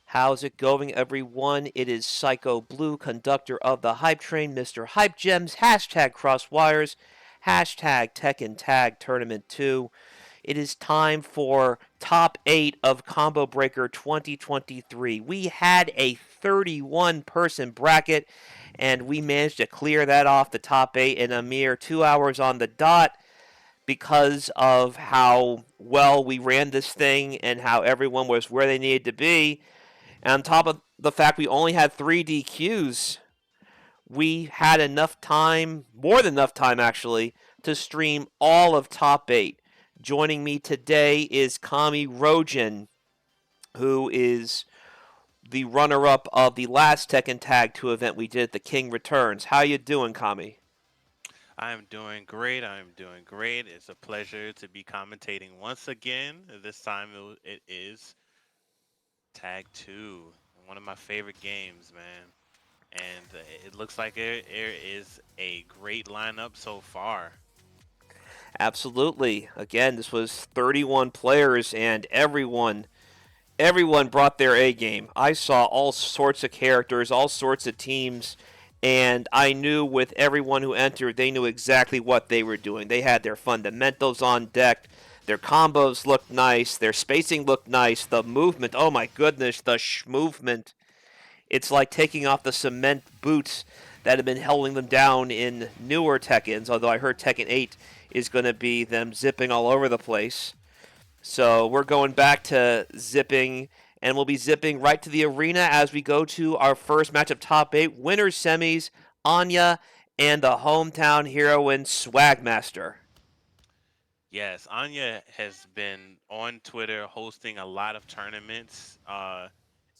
How's it going, everyone? It is Psycho Blue, conductor of the Hype Train, Mr. Hype Gems, hashtag Crosswires, hashtag Tekken Tag Tournament 2. It is time for Top 8 of Combo Breaker 2023. We had a 31-person bracket, and we managed to clear that off the top 8 in a mere 2 hours on the dot because of how well we ran this thing and how everyone was where they needed to be. And on top of the fact we only had 3 DQs, we had enough time, more than enough time actually, to stream all of top 8. Joining me today is Kami Rojan, who is the runner-up of the last Tekken Tag 2 event we did at the King Returns. How you doing, Kami? I'm doing great. I'm doing great. It's a pleasure to be commentating once again. This time it is Tag 2, one of my favorite games, man. And it looks like there is a great lineup so far. Absolutely. Again, this was 31 players, and everyone brought their A game. I saw all sorts of characters, all sorts of teams, and I knew with everyone who entered, they knew exactly what they were doing. They had their fundamentals on deck. Their combos looked nice. Their spacing looked nice. The movement, oh my goodness, the movement. It's like taking off the cement boots that have been holding them down in newer Tekkens, although I heard Tekken 8 is going to be them zipping all over the place. So we're going back to zipping, and we'll be zipping right to the arena as we go to our first match of top 8, winners semis, Anya and the hometown heroine Swagmaster. Yes, Anya has been on Twitter hosting a lot of tournaments,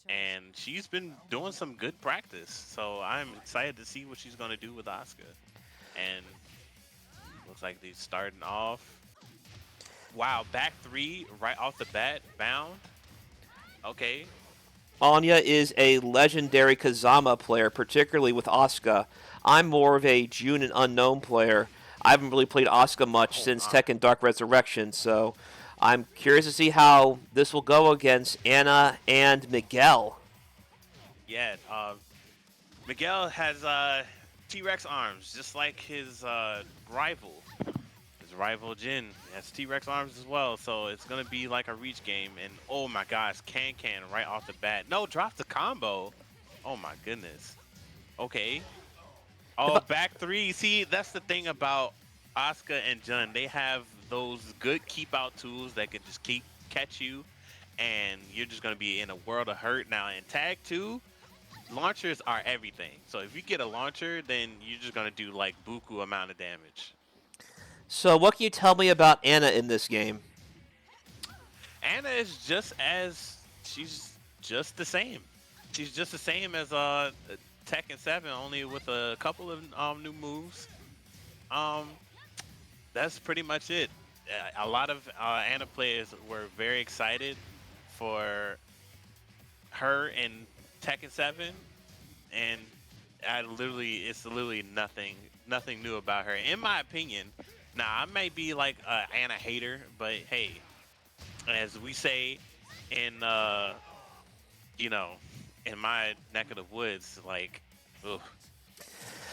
and she's been doing some good practice. So I'm excited to see what she's going to do with Asuka. And looks like they're starting off. Wow, back three right off the bat, bound. Okay. Anya is a legendary Kazama player, particularly with Asuka. I'm more of a June and Unknown player. I haven't really played Asuka much Oh since my. Tekken Dark Resurrection, so I'm curious to see how this will go against Anna and Miguel. Yeah, Miguel has T-Rex arms, just like his rival. His rival Jin has T-Rex arms as well, so it's gonna be like a reach game. And oh my gosh, Can right off the bat. No, drop the combo. Oh my goodness. Okay. If Oh, I, back three. See, that's the thing about Asuka and Jun. They have those good keep out tools that can just keep catch you, and you're just gonna be in a world of hurt. Now in tag two, launchers are everything. So if you get a launcher, then you're just gonna do like buku amount of damage. so, what can you tell me about Anna in this game? Anna is she's just the same. She's just the same as Tekken 7, only with a couple of new moves. Um, that's pretty much it. A lot of Anna players were very excited for her in Tekken 7, and it's literally nothing new about her, in my opinion. Now, I may be like a Anna hater, but hey, as we say in you know, in my neck of the woods, like, ugh,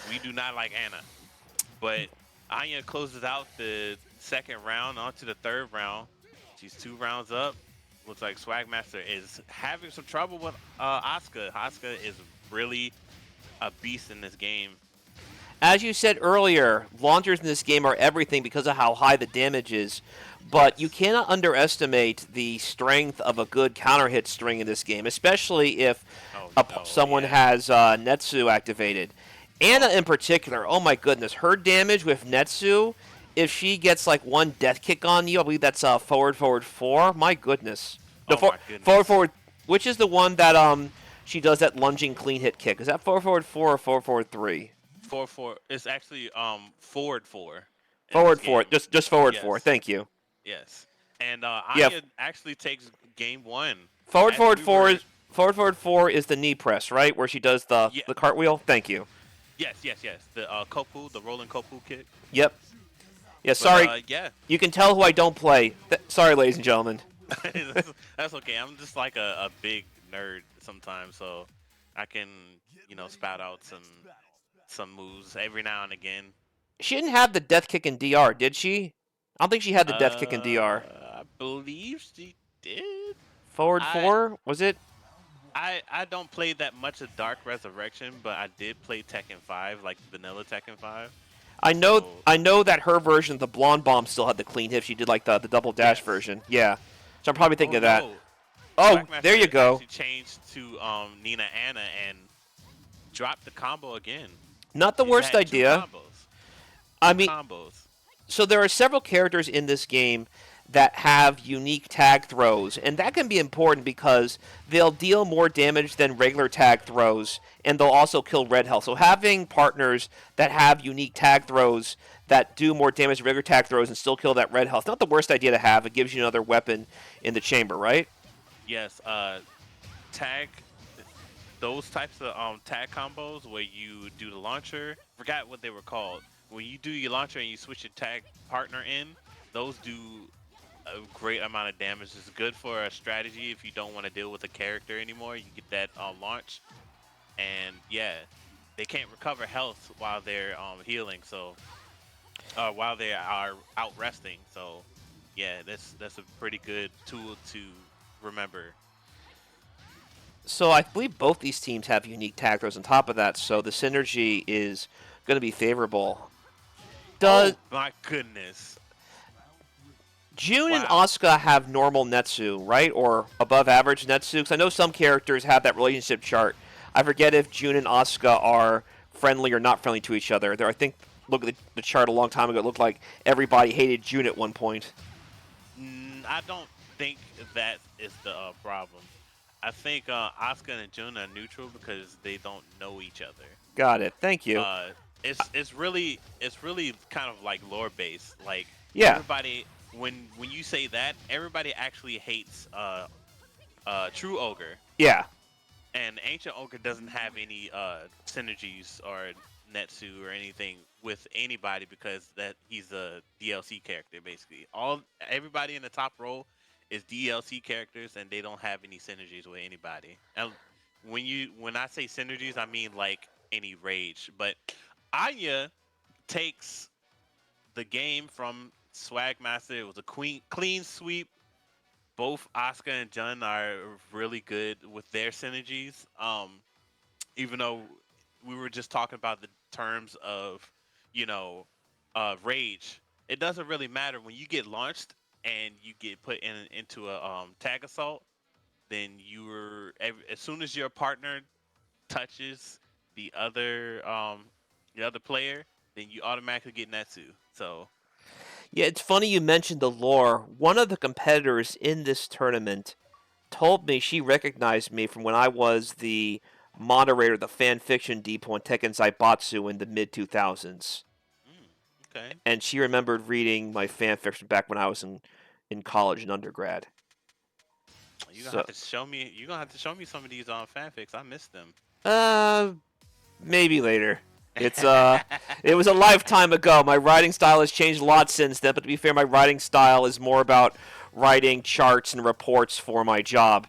we do not like Anna. But Anya closes out the second round onto the third round. She's 2 rounds up. Looks like Swagmaster is having some trouble with Asuka. Asuka is really a beast in this game. As you said earlier, launchers in this game are everything because of how high the damage is. But you Yes. cannot underestimate the strength of a good counter hit string in this game, especially if Oh no, someone yeah. has Netsu activated. Anna Oh, in particular, oh my goodness, her damage with Netsu, if she gets like one death kick on you, I believe that's forward forward four. My goodness, no oh my forward goodness. forward, which is the one that she does that lunging clean hit kick. Is that forward forward four or forward forward three? 4-4. It's actually forward four in this Forward four, game. just forward four. Yes. Thank you. Yes. And Yeah, Anya actually takes game one forward as forward we four were. is forward forward four is the knee press, right, where she does the Yeah. the cartwheel. Thank you. Yes. The kopu, the rolling kopu kick. Yep. Yeah, But sorry. yeah, You can tell who I don't play. Sorry, ladies and gentlemen. that's okay. I'm just like a big nerd sometimes, so I can spout out some moves every now and again. She didn't have the death kick in DR, did she? I don't think she had the death kick in DR. I believe she did. Forward I four, was it? I don't play that much of Dark Resurrection, but I did play Tekken 5, like vanilla Tekken 5. I know So I know that her version of the blonde bomb still had the clean hip. She did like the double dash yes. version. Yeah. So I'm probably Oh thinking of that. no, Oh, there you Swagmaster go. actually changed to Nina Anna and dropped the combo again. Not the She's worst had two idea. combos. I Two mean, combos. so there are several characters in this game that have unique tag throws, and that can be important because they'll deal more damage than regular tag throws, and they'll also kill red health. So having partners that have unique tag throws that do more damage than regular tag throws and still kill that red health, not the worst idea to have. It gives you another weapon in the chamber, right? Yes, tag those types of tag combos where you do the launcher. Forgot what they were called. When you do your launcher and you switch your tag partner in, those do a great amount of damage. It's good for a strategy if you don't want to deal with a character anymore. You get that launch, and yeah, they can't recover health while they're healing. So while they are out resting. So yeah, that's a pretty good tool to remember. So I believe both these teams have unique tag throws on top of that, so the synergy is going to be favorable. Does Oh my goodness! June and Wow. Asuka have normal Netsu, right? Or above average Netsu? Because I know some characters have that relationship chart. I forget if June and Asuka are friendly or not friendly to each other. There, I think, look at the chart a long time ago. It looked like everybody hated June at one point. I don't think that is the problem. I think Asuka and Jun are neutral because they don't know each other. Got it. Thank you. Uh, it's really kind of like lore based. Like Yeah. everybody, when you say that, everybody actually hates True Ogre, Yeah. and Ancient Ogre doesn't have any synergies or Netsu or anything with anybody because that he's a DLC character basically. All everybody in the top row is DLC characters and they don't have any synergies with anybody. And when I say synergies, I mean like any rage. But Anya takes the game from Swagmaster. It was a clean sweep. Both Oscar and Jun are really good with their synergies. Even though we were just talking about the terms of, you know, rage, it doesn't really matter when you get launched and you get put into a tag assault. Then as soon as your partner touches the other player, then you automatically get Netsu. So Yeah, it's funny you mentioned the lore. One of the competitors in this tournament told me she recognized me from when I was the moderator of the fan fiction depot in Tekken Zaibatsu in the mid 2000s. mm, okay, And she remembered reading my fan fiction back when I was in college and undergrad. you're gonna So, have to show me. You're gonna have to show me some of these fanfics. I missed them. uh, maybe later. It's it was a lifetime ago. My writing style has changed a lot since then, but to be fair, my writing style is more about writing charts and reports for my job.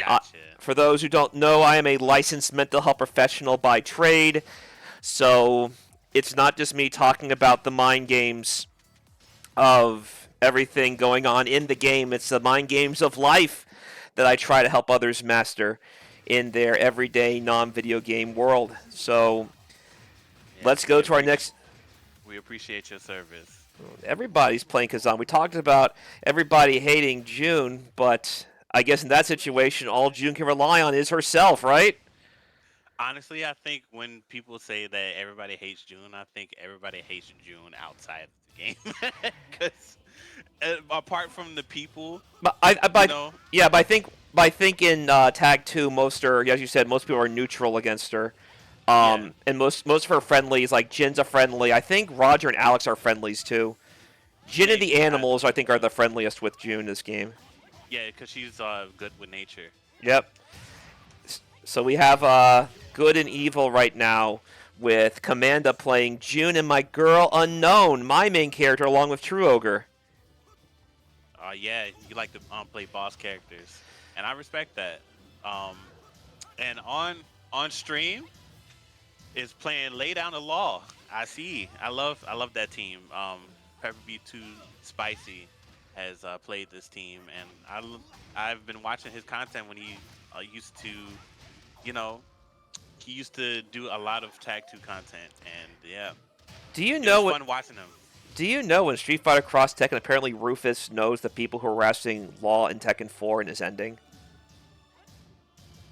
Uh, Gotcha. for those who don't know, I am a licensed mental health professional by trade, so it's not just me talking about the mind games of everything going on in the game. It's the mind games of life that I try to help others master in their everyday non-video game world. So let's Yes, go to our next. we appreciate your service. Everybody's playing Kazan. We talked about everybody hating June, but I guess in that situation, all June can rely on is herself, right? Honestly, I think when people say that everybody hates June, I think everybody hates June outside of the game. Because apart from the people, But you know, yeah, but I think in tag two, most are, as you said, most people are neutral against her. yeah, And most of her friendlies, like Jin's a friendly. I think Roger and Alex are friendlies too. Jin and yeah, the I animals, I think think, are so. the friendliest with June this game. Yeah, because she's good with nature. Yep. So we have good and evil right now with Commanda playing June and my girl Unknown, my main character, along with True Ogre. Yeah, you like to play boss characters, and I respect that. Um, and on stream is playing Lay Down the Law. I see. I love that team. Pepper B Too Spicy has played this team, and I've been watching his content when he used to, you know, he used to do a lot of Tag 2 content, and yeah, Do you it was know what? fun watching him. Do you know in Street Fighter Cross Tekken, apparently Rufus knows the people who are harassing Law in Tekken 4 and is ending?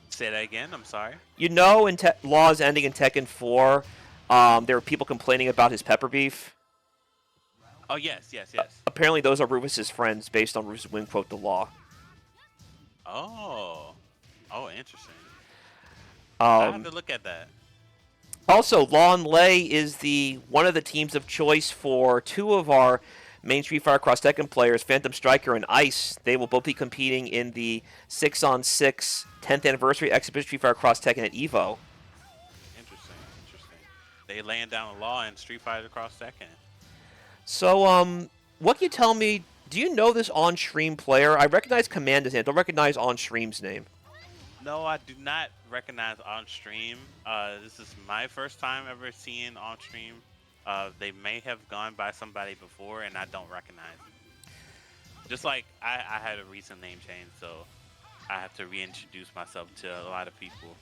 Say that again. I'm sorry. You know, in Law's ending in Tekken 4, there were people complaining about his pepper beef. Oh yes, yes, yes. Apparently, those are Rufus's friends, based on Rufus' win quote to Law. Oh, oh, interesting. I have Um, to look at that. Also, Law and Lei is the one of the teams of choice for two of our main Street Fighter Cross Tekken players, Phantom Striker and Ice. They will both be competing in the 6-on-6 10th anniversary exhibition Street Fighter Cross Tekken at EVO. Interesting, interesting. They laying down the law in Street Fighter Cross Tekken. So, what can you tell me? Do you know this on-stream player? I recognize Commander's name. I don't recognize on-stream's name. No, I do not recognize on stream. This is my first time ever seeing on stream. They may have gone by somebody before, and I don't recognize it. Just like I had a recent name change, so I have to reintroduce myself to a lot of people.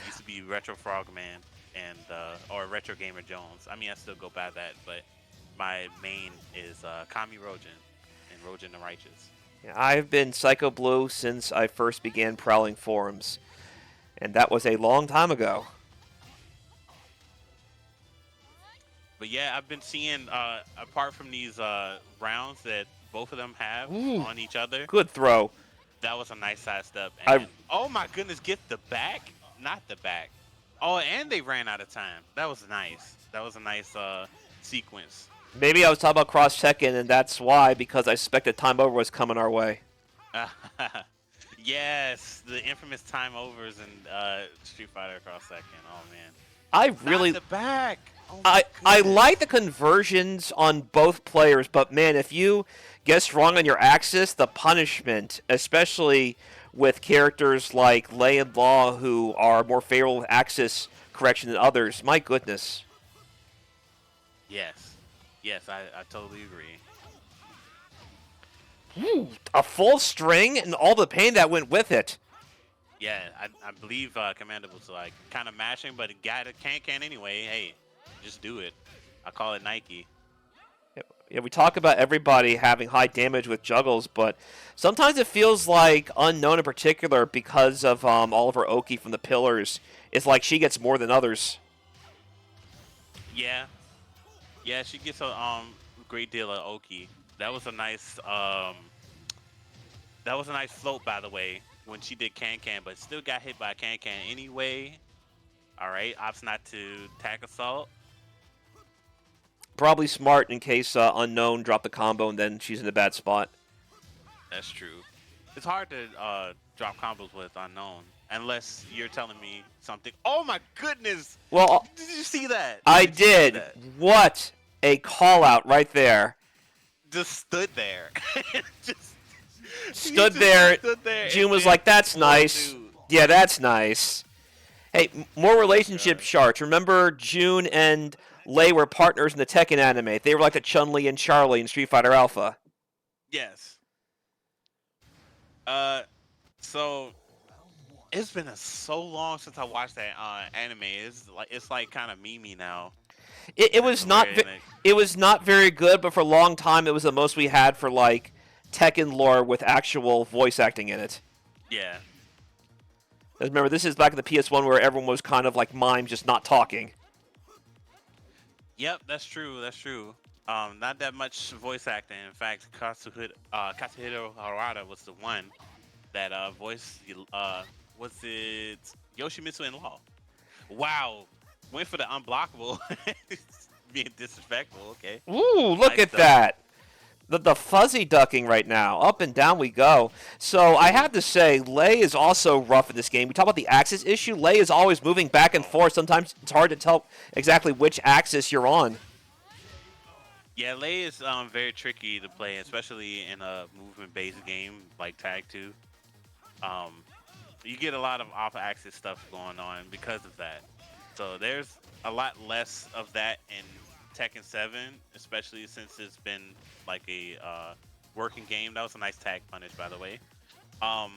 Used to be Retro Frogman and or Retro Gamer Jones. I mean, I still go by that, but my main is Kami Rojan and Rojan the Righteous. Yeah, I've been Psycho Blue since I first began prowling forums, and that was a long time ago. But yeah, I've been seeing apart from these rounds that both of them have Ooh, on each other. good throw. That was a nice sidestep. I And oh my goodness, get the back, not the back. Oh, and they ran out of time. That was nice. That was a nice sequence. Maybe I was talking about Cross Tekken, and that's why, because I suspected Time Over was coming our way. Yes, the infamous time overs in Street Fighter Cross Tekken. Oh man, I really, not the back. Oh my I goodness. like the conversions on both players, but man, if you guess wrong on your axis, the punishment, especially with characters like Lei and Law, who are more favorable with axis correction than others, my goodness. Yes, yes, I totally agree. Ooh, a full string and all the pain that went with it. Yeah, I believe Commander was like kind of mashing, but it got it can anyway. Hey, just do it. I call it Nike. Yeah, we talk about everybody having high damage with juggles, but sometimes it feels like Unknown in particular, because of Oliver Oki from the Pillars, it's like she gets more than others. Yeah, yeah, she gets a great deal of Oki. That was a nice that was a nice float, by the way, when she did Can, but still got hit by Can anyway. All right, opts not to tag assault. Probably smart in case Unknown dropped the combo and then she's in a bad spot. That's true. It's hard to drop combos with Unknown unless you're telling me something. Oh my goodness! Well, Did you see that? I Did you see did. that? What a call out right there. Just stood there. just Stood there. Stood there. June and was then like, that's pulled nice. dude. Yeah, that's nice. Hey, more relationship God. charts. Remember June and Lei were partners in the Tekken anime. They were like the Chun-Li and Charlie in Street Fighter Alpha. Yes. So it's been so long since I watched that anime. It's like kind of memey now. It was not it was not very good, but for a long time it was the most we had for like Tekken lore with actual voice acting in it. Yeah. 'Cause remember, this is back in the PS1 where everyone was kind of like mimes, just not talking. Yep, that's true. That's true. Not that much voice acting. In fact, Katsuhiro Harada was the one that voiced. Was it Yoshimitsu in Law? Wow, went for the unblockable. Being disrespectful. Okay. Ooh, look Nice at that. The fuzzy ducking right now. Up and down we go. So I have to say, Lei is also rough in this game. We talk about the axis issue. Lei is always moving back and forth. Sometimes it's hard to tell exactly which axis you're on. Yeah, Lei is very tricky to play, especially in a movement-based game like Tag 2. You get a lot of off-axis stuff going on because of that. So there's a lot less of that in Tekken 7, especially since it's been like a working game. That was a nice tag punish, by the way. Um,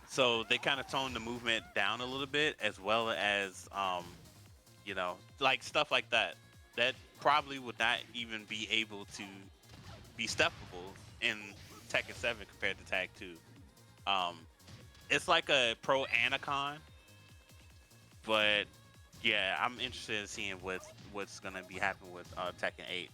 so they kind of toned the movement down a little bit, as well as like stuff like that. That probably would not even be able to be steppable in Tekken 7 compared to Tag 2. Um, it's like a pro and a con, but yeah, I'm interested in seeing what's gonna be happening with Tekken 8.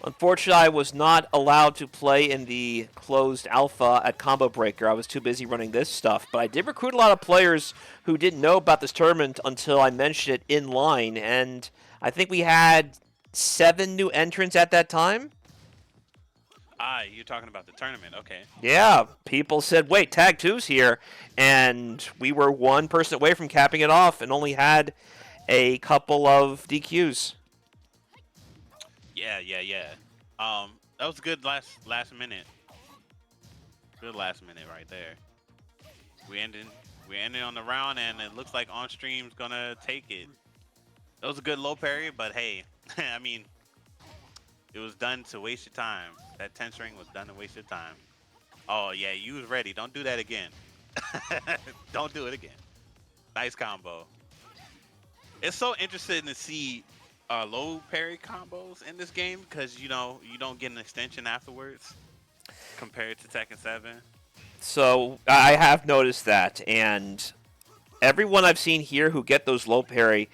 Unfortunately, I was not allowed to play in the closed alpha at Combo Breaker. I was too busy running this stuff. But I did recruit a lot of players who didn't know about this tournament until I mentioned it in line. And I think we had 7 new entrants at that time. Ah, you're talking about the tournament, okay? Yeah, people said, wait, Tag 2's here. And we were one person away from capping it off and only had a couple of DQs. Yeah, yeah, yeah. That was good last minute. Good last minute right there. We ended we ended on the round, and it looks like OnStream's gonna take it. That was a good low parry, but hey, I mean, it was done to waste your time. That 10 string was done to waste your time. Oh yeah, you was ready. Don't do that again. Don't do it again. Nice combo. It's so interesting to see low parry combos in this game because you don't get an extension afterwards compared to Tekken 7. So I have noticed that, and everyone I've seen here who get those low parry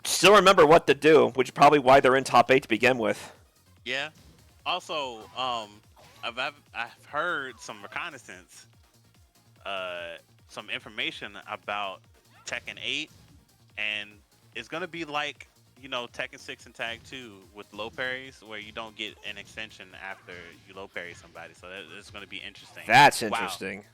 still remember what to do, which is probably why they're in top 8 to begin with. Yeah. Also, I've heard some reconnaissance, some information about Tekken 8, and it's gonna be like Tekken 6 and Tag 2 with low parries, where you don't get an extension after you low parry somebody. So it's gonna be interesting. That's Wow. interesting.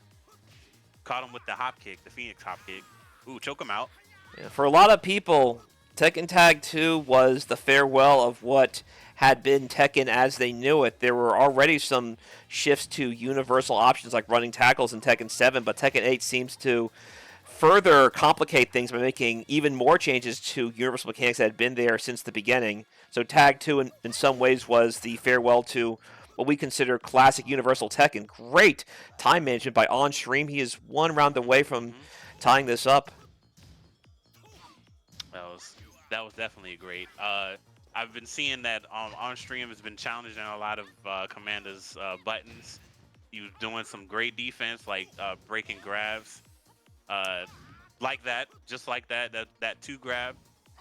Caught him with the hop kick, the Phoenix hop kick. Ooh, choke him out. Yeah, for a lot of people, Tekken Tag 2 was the farewell of what had been Tekken as they knew it. There were already some shifts to universal options like running tackles in Tekken 7, but Tekken 8 seems to further complicate things by making even more changes to universal mechanics that had been there since the beginning. So Tag 2 in some ways was the farewell to what we consider classic universal Tekken. Great time management by OnStream. He is one round away from tying this up. That was definitely great. I've been seeing that OnStream has been challenging a lot of Commander's buttons. He was doing some great defense, like breaking grabs, like that, just like that two grab,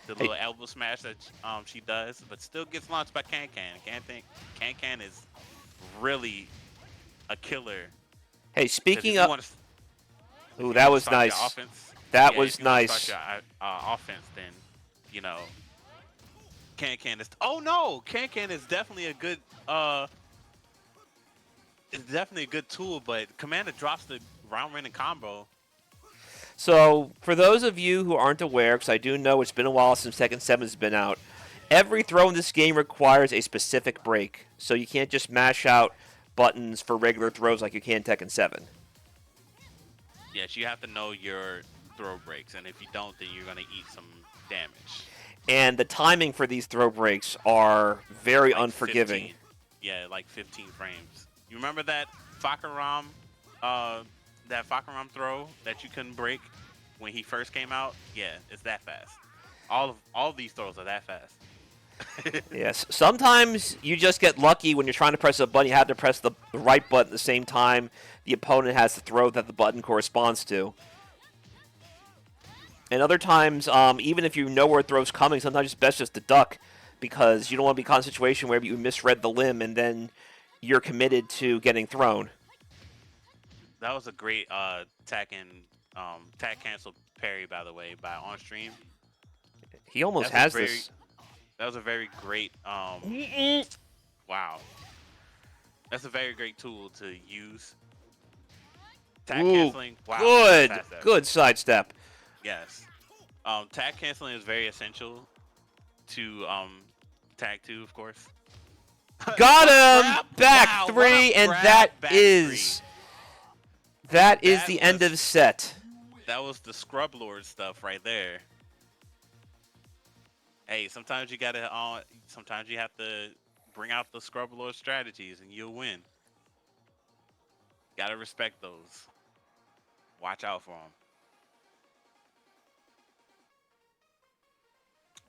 the little elbow smash that she does, but still gets launched by Can. Can is really a killer. Hey, speaking of, ooh, that was nice. Offense, that yeah, was if you want to nice. start your offense, then Can is. Oh no, Can is definitely a good. It's definitely a good tool, but Commander drops the round winning combo. So, for those of you who aren't aware, because I do know it's been a while since Tekken 7 has been out, every throw in this game requires a specific break. So you can't just mash out buttons for regular throws like you can in Tekken 7. Yes, you have to know your throw breaks, and if you don't, then you're going to eat some damage. And the timing for these throw breaks are very like unforgiving. 15, yeah, like 15 frames. You remember that Fakaram throw that you couldn't break when he first came out? Yeah, it's that fast. All of these throws are that fast. Yes, sometimes you just get lucky when you're trying to press a button. You have to press the right button at the same time the opponent has the throw that the button corresponds to. And other times, even if you know where a throw's coming, sometimes it's best just to duck because you don't want to be caught in a situation where you misread the limb and then you're committed to getting thrown. That was a great tag cancel parry, by the way, by OnStream. He almost has this. That was a very great. Wow. That's a very great tool to use. Tag canceling. Wow. Good sidestep. Yes. Tag canceling is very essential to Tag 2, of course. Got him! Back 3, and that is That is That the end was of set. the Scrub Lord stuff right there. Hey, sometimes you gotta sometimes you have to bring out the Scrub Lord strategies and you'll win. Gotta respect those. Watch out for them.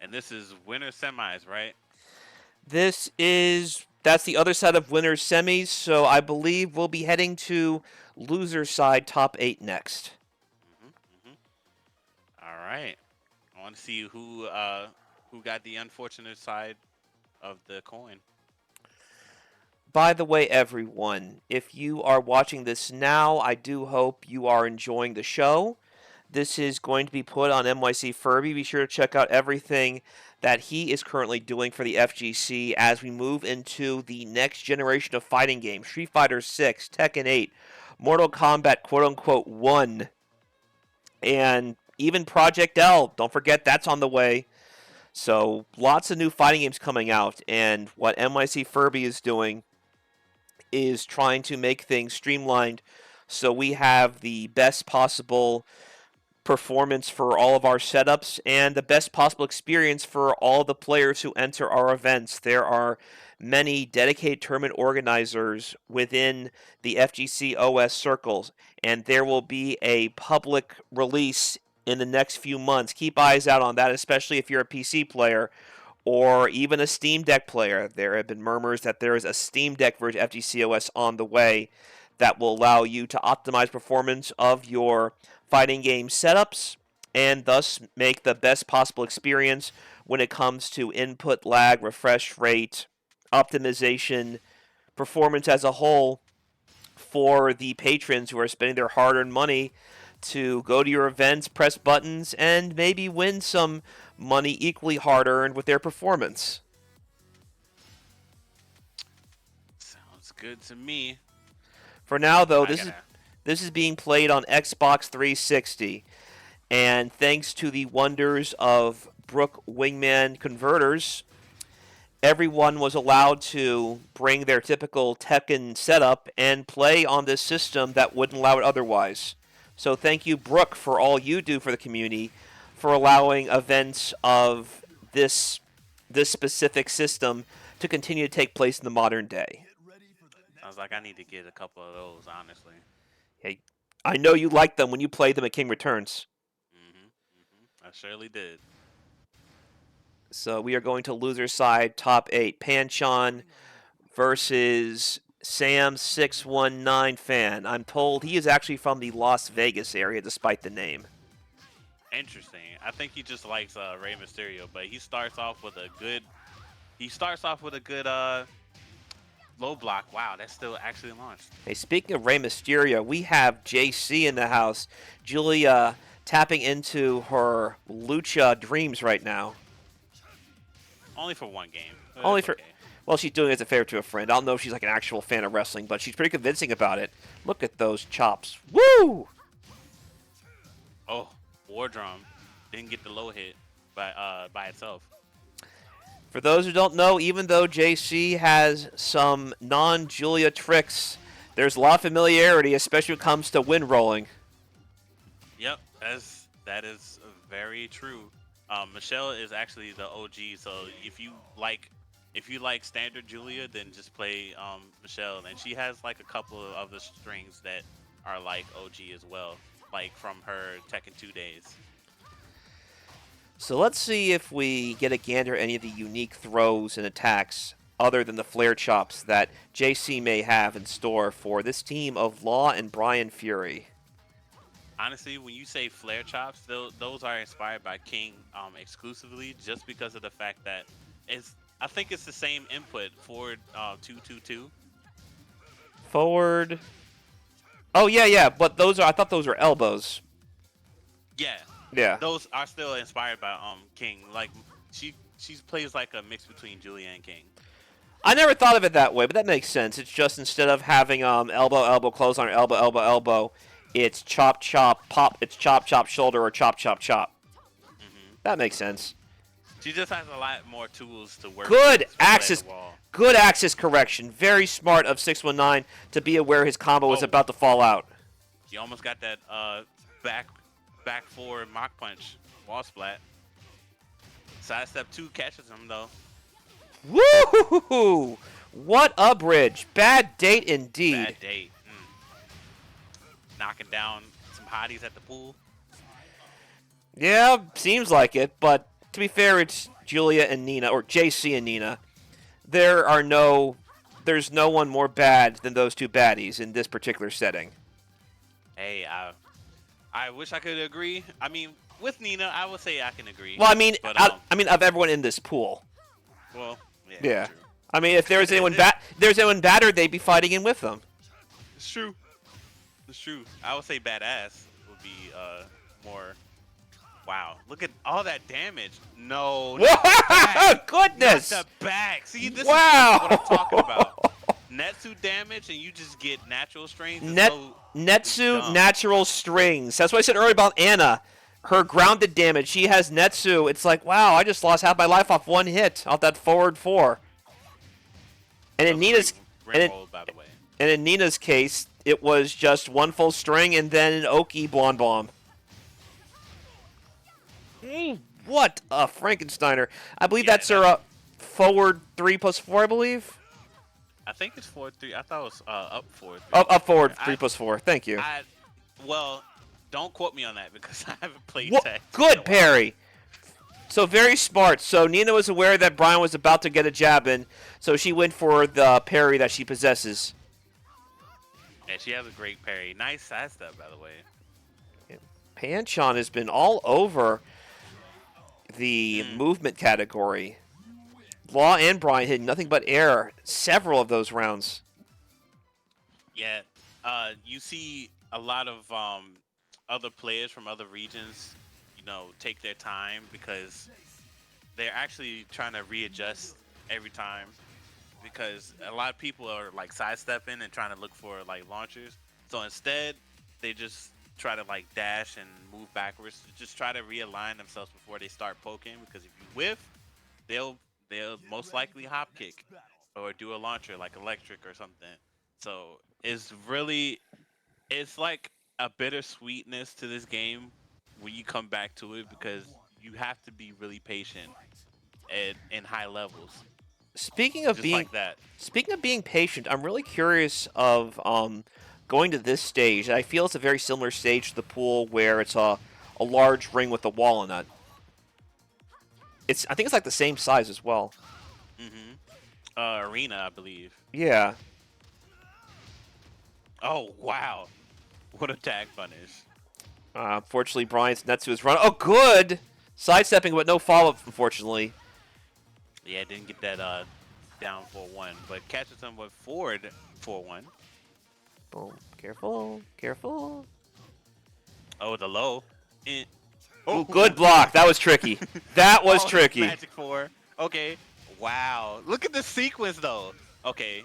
And this is winner semis, right? That's the other side of winners semis, so I believe we'll be heading to loser side top 8 next. hmm hmm All right. I want to see who got the unfortunate side of the coin. By the way, everyone, if you are watching this now, I do hope you are enjoying the show. This is going to be put on NYCFurby. Be sure to check out everything that he is currently doing for the FGC as we move into the next generation of fighting games. Street Fighter 6, Tekken 8, Mortal Kombat quote unquote 1, and even Project L. Don't forget that's on the way. So lots of new fighting games coming out, and what NYCFurby is doing is trying to make things streamlined so we have the best possible performance for all of our setups and the best possible experience for all the players who enter our events. There are many dedicated tournament organizers within the FGC OS circles, and there will be a public release in the next few months. Keep eyes out on that, especially if you're a PC player or even a Steam Deck player. There have been murmurs that there is a Steam Deck version of FGCOS on the way that will allow you to optimize performance of your fighting game setups and thus make the best possible experience when it comes to input lag, refresh rate, optimization, performance as a whole for the patrons who are spending their hard-earned money to go to your events, press buttons, and maybe win some money equally hard-earned with their performance. Sounds good to me. For now, though, I this is gotta. this is being played on Xbox 360, and thanks to the wonders of Brook Wingman converters, everyone was allowed to bring their typical Tekken setup and play on this system that wouldn't allow it otherwise. So thank you, Brook, for all you do for the community, for allowing events of this specific system to continue to take place in the modern day. Sounds like I need to get a couple of those, honestly. Hey, I know you like them when you play them at King Returns. I surely did. So we are going to loser side top 8. Panchon versus Sam619 fan. I'm told he is actually from the Las Vegas area despite the name. Interesting. I think he just likes Rey Mysterio, but he starts off with a good. He starts off with a good low block. Wow, that's still actually launched. Hey, speaking of Rey Mysterio, we have JC in the house. Julia tapping into her lucha dreams right now. Only for one game. Only It's for, okay. well, she's doing it as a favor to a friend. I don't know if she's like an actual fan of wrestling, but she's pretty convincing about it. Look at those chops. Woo! Oh, War Drum didn't get the low hit by itself. For those who don't know, even though JC has some non-Julia tricks, there's a lot of familiarity, especially when it comes to wind rolling. Yep, that is very true. Michelle is actually the OG, so if you like standard Julia, then just play Michelle, and she has like a couple of other strings that are like OG as well, like from her Tekken 2 days. So let's see if we get a gander at any of the unique throws and attacks other than the flare chops that JC may have in store for this team of Law and Brian Fury. Honestly, when you say flare chops, those are inspired by King exclusively, just because of the fact that I think it's the same input forward 222. Forward. Oh yeah, but I thought those were elbows. Yeah, Yeah. those are still inspired by King. Like she plays like a mix between Julia and King. I never thought of it that way, but that makes sense. It's just instead of having elbow close on elbow, it's chop chop pop. It's chop chop shoulder or chop chop chop. That makes sense. She just has a lot more tools to work Good with to play axis. the wall. Good axis correction. Very smart of 619 to be aware his combo was Oh. about to fall out. You almost got that back forward mock punch wall splat. Sidestep 2 catches him though. Woo! What a bridge. Bad date indeed. Bad date. Knocking down some hotties at the pool. Yeah, seems like it, but to be fair, it's Julia and Nina, or JC and Nina. There's no one more bad than those two baddies in this particular setting. Hey, I wish I could agree. I mean, with Nina, I would say I can agree. Well, I mean, but, of everyone in this pool. Well, Yeah. True. I mean, if there was anyone badder, they'd be fighting in with them. It's true. It's true. I would say badass would be more. Wow, look at all that damage. No, not the back. Goodness! Not the back. See, this Wow. is what I'm talking about. Netsu damage, and you just get natural strings. Netsu natural strings. That's what I said earlier about Anna. Her grounded damage. She has Netsu. It's like, wow, I just lost half my life off one hit, off that forward 4. And in Nina's and in Nina's case, it was just one full string and then an Oki Blonde Bomb. What a Frankensteiner. I believe that's her forward 3+4, I believe. I think it's 4-3. I thought it was up 4-3. Up forward 3+4. Thank you. Well, don't quote me on that because I haven't played Tekken. Good parry. So very smart. So Nina was aware that Brian was about to get a jab in, so she went for the parry that she possesses. And she has a great parry. Nice sidestep, by the way. Panchon has been all over the movement category. Law and Brian hitting nothing but air several of those rounds. Yeah, you see a lot of other players from other regions, take their time because they're actually trying to readjust every time because a lot of people are like sidestepping and trying to look for like launchers. So instead, they just try to like dash and move backwards to just try to realign themselves before they start poking because if you whiff, they'll most likely hop kick or do a launcher like electric or something. So it's like a bittersweetness to this game when you come back to it because you have to be really patient in high levels. Speaking of being patient, I'm really curious of going to this stage. I feel it's a very similar stage to the pool where it's a large ring with a wall in it. I think it's like the same size as well. Arena, I believe. Yeah. Oh, wow. What a tag punish. Unfortunately, Brian's Netsu is run. Oh, good! Sidestepping, but no follow-up, unfortunately. Yeah, didn't get that down 4-1, but catches him with forward 4-1. Boom. Careful. Careful. Oh, the low. Oh, good block. That was tricky. That was tricky. Magic 4. Okay. Wow. Look at the sequence, though. Okay.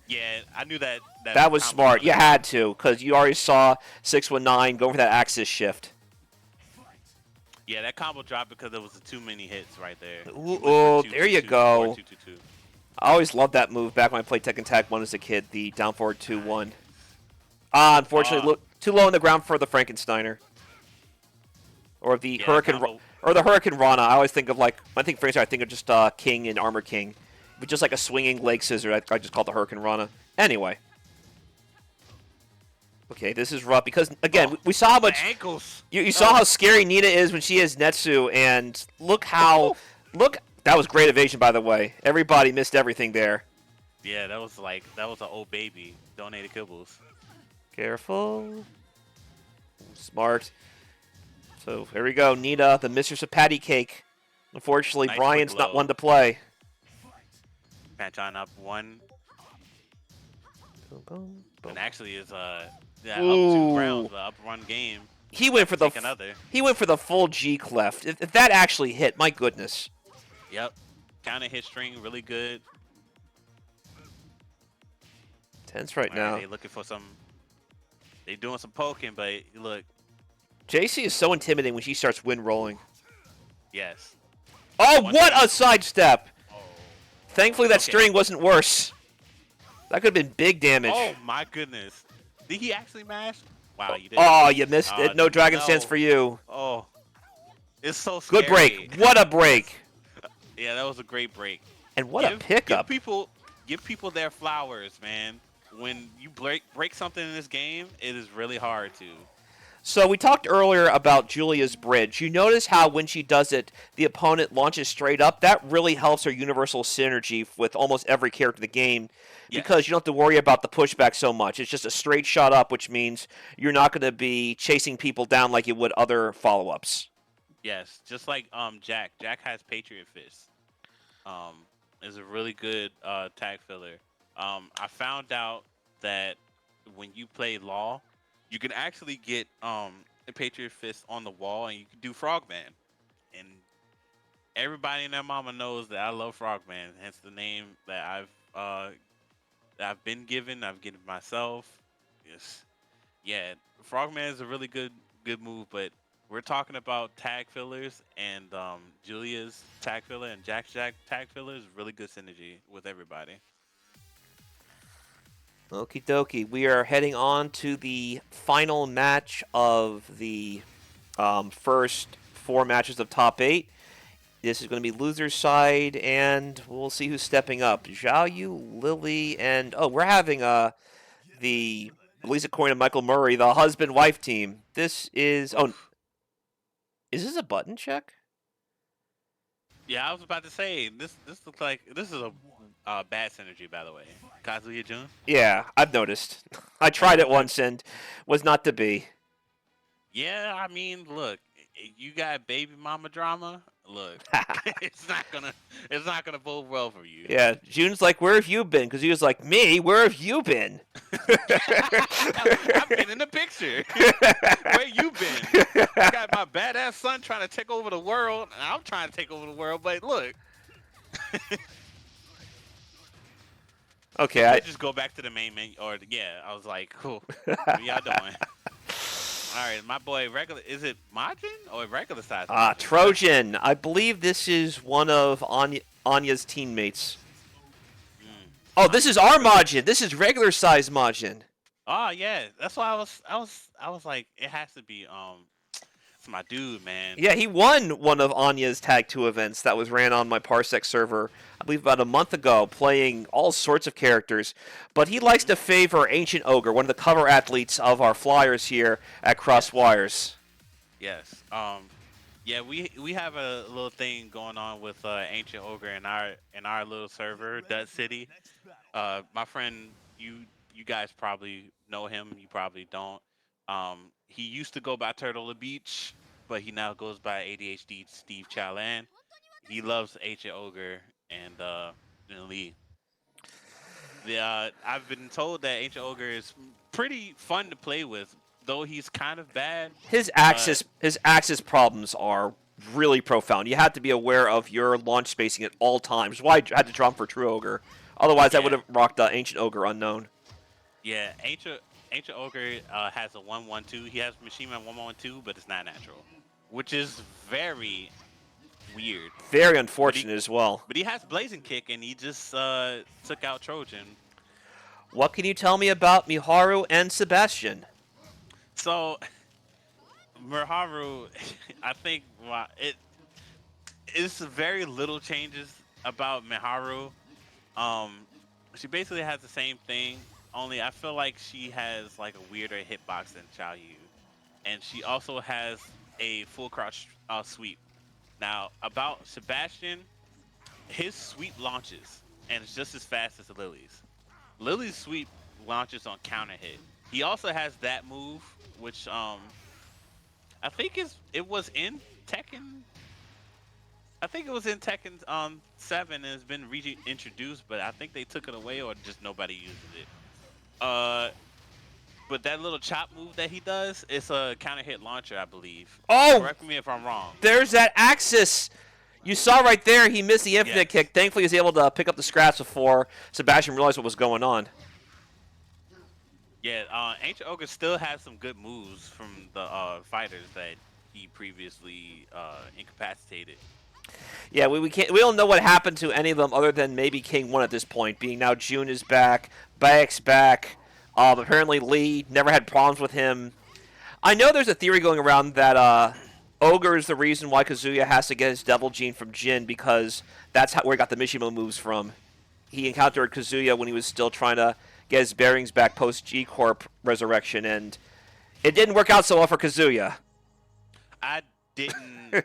Yeah, I knew that. That was smart. You had to, because you already saw 619 going for that axis shift. Yeah, that combo dropped because there was too many hits right there. Ooh, there you go. I always loved that move back when I played Tekken Tag 1 as a kid, the down forward 2-1. Unfortunately, too low on the ground for the Frankensteiner. Or the Hurricane Rana. I always think of when I think Frankensteiner, I think of just King and Armor King. But just like a swinging leg scissor, I just call it the Hurricane Rana. Anyway. Okay, this is rough because, again, we saw how much... ankles. You saw how scary Nina is when she has Netsu, and look how... That was great evasion, by the way. Everybody missed everything there. Yeah, that was an old baby. Donated kibbles. Careful. Smart. So, here we go. Nina, the mistress of patty cake. Unfortunately, Nice Brian's not one to play. Panchon up 1. Boom, boom, boom. And actually is up 2 rounds, up run game. He went for the full G cleft. If that actually hit, my goodness. Yep. Counter hit string, really good. Tense right now. They looking for some. They doing some poking, but look. JC is so intimidating when she starts wind rolling. Yes. Oh, what a sidestep! Oh. Thankfully, that string wasn't worse. That could have been big damage. Oh my goodness! Did he actually mash? Wow, you did. Oh, you missed it. No dragon stance No. for you. Oh, it's so Good break. scary. What a break. Yeah, that was a great break. And what a Give pickup. people their flowers, man. When you break something in this game, it is really hard to. So we talked earlier about Julia's bridge. You notice how when she does it, the opponent launches straight up. That really helps her universal synergy with almost every character in the game because you Yes. don't have to worry about the pushback so much. It's just a straight shot up, which means you're not going to be chasing people down like you would other follow-ups. Yes, just like Jack. Jack has Patriot Fist. Um, is a really good tag filler. I found out that when you play Law, you can actually get a Patriot Fist on the wall, and you can do Frogman. And everybody and their mama knows that I love Frogman. Hence the name that I've been given. I've given myself. Yes, yeah. Frogman is a really good move, but we're talking about tag fillers, and Julia's tag filler and Jack's tag filler is really good synergy with everybody. Okie dokie. We are heading on to the final match of the first four matches of top eight. This is going to be loser's side, and we'll see who's stepping up. Zhao Yu, Lily, and we're having the at least according to Michael Murray, the husband-wife team. This is Oof. is this a button check? Yeah, I was about to say this looks like this is a bad synergy, by the way. Kazuya Jun. Yeah, I've noticed. I tried it once and was not to be. Yeah, I mean, look, you got baby mama drama. Look, it's not gonna bode well for you. Yeah, June's like, "Where have you been?" Because he was like, "Me? Where have you been?" I've been in the picture. Where you been? I got my badass son trying to take over the world, and I'm trying to take over the world. But look, Okay, we'll just go back to the main menu. Or yeah, I was like, cool. What y'all doing? All right, my boy, regular. Is it Majin or regular size? Majin? Trojan. I believe this is one of Anya's teammates. Mm. Oh, this is our Majin. This is regular size Majin. Oh yeah, that's why I was like, it has to be it's my dude, man. Yeah, he won one of Anya's Tag 2 events that was ran on my Parsec server, I believe about a month ago, playing all sorts of characters. But he likes Hmm. to favor Ancient Ogre, one of the cover athletes of our flyers here at Yes, Crosswires. yes. Yeah, we have a little thing going on with Ancient Ogre in our little server, Dut City. My friend, you guys probably know him. You probably don't. He used to go by Turtle the Beach, but he now goes by ADHD Steve Chalan. He loves Ancient Ogre and Lee. I've been told that Ancient Ogre is pretty fun to play with, though he's kind of bad. His axis problems are really profound. You have to be aware of your launch spacing at all times. Why I had to draw him for True Ogre. Otherwise, I would Yeah, have rocked Ancient Ogre Unknown. yeah. Ancient Ogre has a 1-1-2. He has Machine Man 1-1-2, but it's not natural, which is very weird. Very But he unfortunate as well. but he has Blazing Kick, and he just took out Trojan. What can you tell me about Miharu and Sebastian? So Miharu, I think it's very little changes about Miharu. Um, she basically has the same thing, only I feel like she has like a weirder hitbox than Xiao Yu, and she also has a full crouch sweep. Now about Sebastian, his sweep launches, and it's just as fast as Lily's. Lily's sweep launches on counter hit. He also has that move, which I think it was in Tekken. I think it was in Tekken 7 and it's been reintroduced, but I think they took it away or just nobody uses it. Uh, but that little chop move that he does, it's a counter hit launcher, I believe. Oh, Correct me if I'm wrong. there's that axis. You saw right there, he missed the infinite Yes. kick. Thankfully, he was able to pick up the scraps before Sebastian realized what was going on. Yeah, Ancient Ogre still has some good moves from the fighters that he previously incapacitated. Yeah, we don't know what happened to any of them other than maybe King 1 at this point, being now June is back, Bayek's back. Apparently Lee never had problems with him I know there's a theory going around that Ogre is the reason why Kazuya has to get his Devil Gene from Jin because that's where he got the Mishima moves from. He encountered Kazuya when he was still trying to get his bearings back post G Corp resurrection, and it didn't work out so well for Kazuya. I didn't.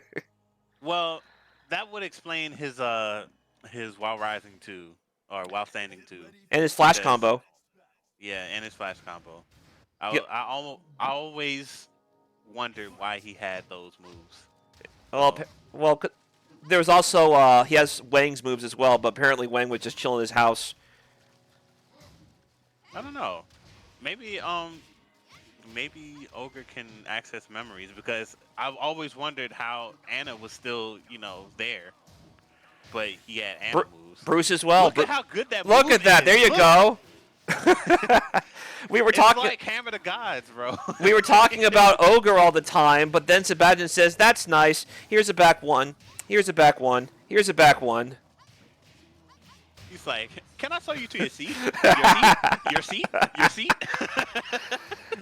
Well, that would explain his While Rising 2 or While Standing 2. And his flash Because, combo. yeah, and his flash combo. Yep. I always wondered why he had those moves. Well, there was also he has Wang's moves as well, but apparently Wang was just chilling in his house. I don't know. Maybe maybe Ogre can access memories because I've always wondered how Anna was still, there. But he had Anna moves. Bruce as well. Look at how good that Look move at that. is. There you Look. go. We were talking It's like Hammer the Gods, bro. We were talking about Ogre all the time, but then Sebastian says, "That's nice. Here's a back one. Here's a back one. Here's a back one." He's like, "Can I show you to your seat? Your seat? Your seat? Your seat?"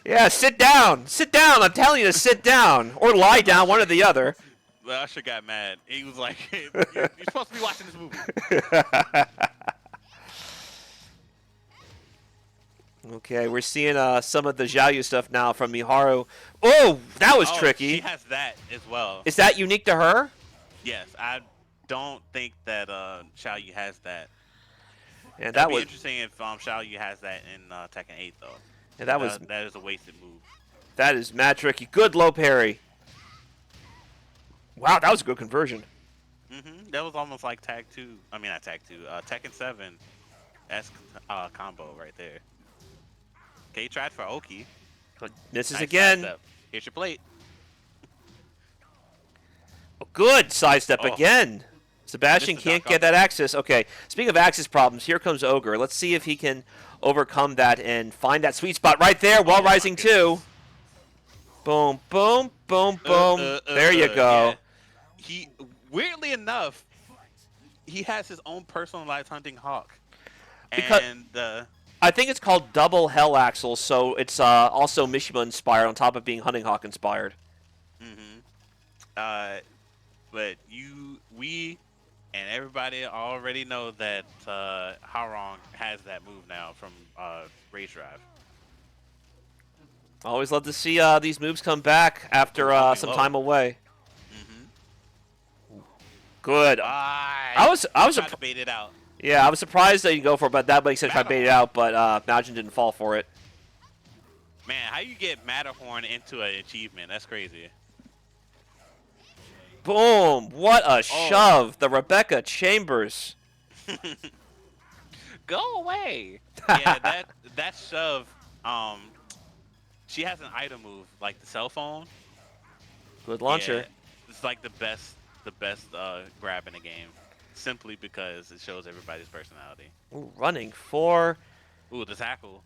Yeah, sit down. Sit down. I'm telling you to sit down or lie down, one or the other. The usher got mad. He was like, "You're supposed to be watching this movie." Okay, we're seeing some of the Xiaoyu stuff now from Miharu. Oh, that was tricky. She has that as well. Is that unique to her? Yes, I don't think that Xiaoyu has that. And That'd be interesting if Xiaoyu has that in Tekken 8 though. And that is a wasted move. That is mad tricky. Good low parry. Wow, that was a good conversion. That was almost like Tag 2. I mean, not Tag 2. Tekken 7 S combo right there. Okay, he tried for Oki. Misses Nice again. sidestep. Here's your plate. Oh, good sidestep Oh. again. Sebastian Missed the can't knock get off. that access. Okay, speaking of access problems, here comes Ogre. Let's see if he can overcome that and find that sweet spot right there while my rising goodness. 2. Boom, boom, boom, boom. There you go. Yeah. He, weirdly enough, he has his own personalized hunting hawk. Because- And I think it's called double hell axle, so it's also Mishima inspired on top of being Hunting Hawk inspired. but we, and everybody already know that Harong has that move now from Rage Drive. Always love to see these moves come back after some time away. Good. I was tried to bait it out. Yeah, I was surprised that you go for it, but that makes sense. I bait it out, but Majin didn't fall for it. Man, how you get Matterhorn into an achievement? That's crazy. Boom! What a shove! The Rebecca Chambers. Go away. Yeah, that shove. She has an item move like the cell phone. Good launcher. Yeah, it's like the best grab in the game, simply because it shows everybody's personality. Ooh, running 4. Ooh, the tackle.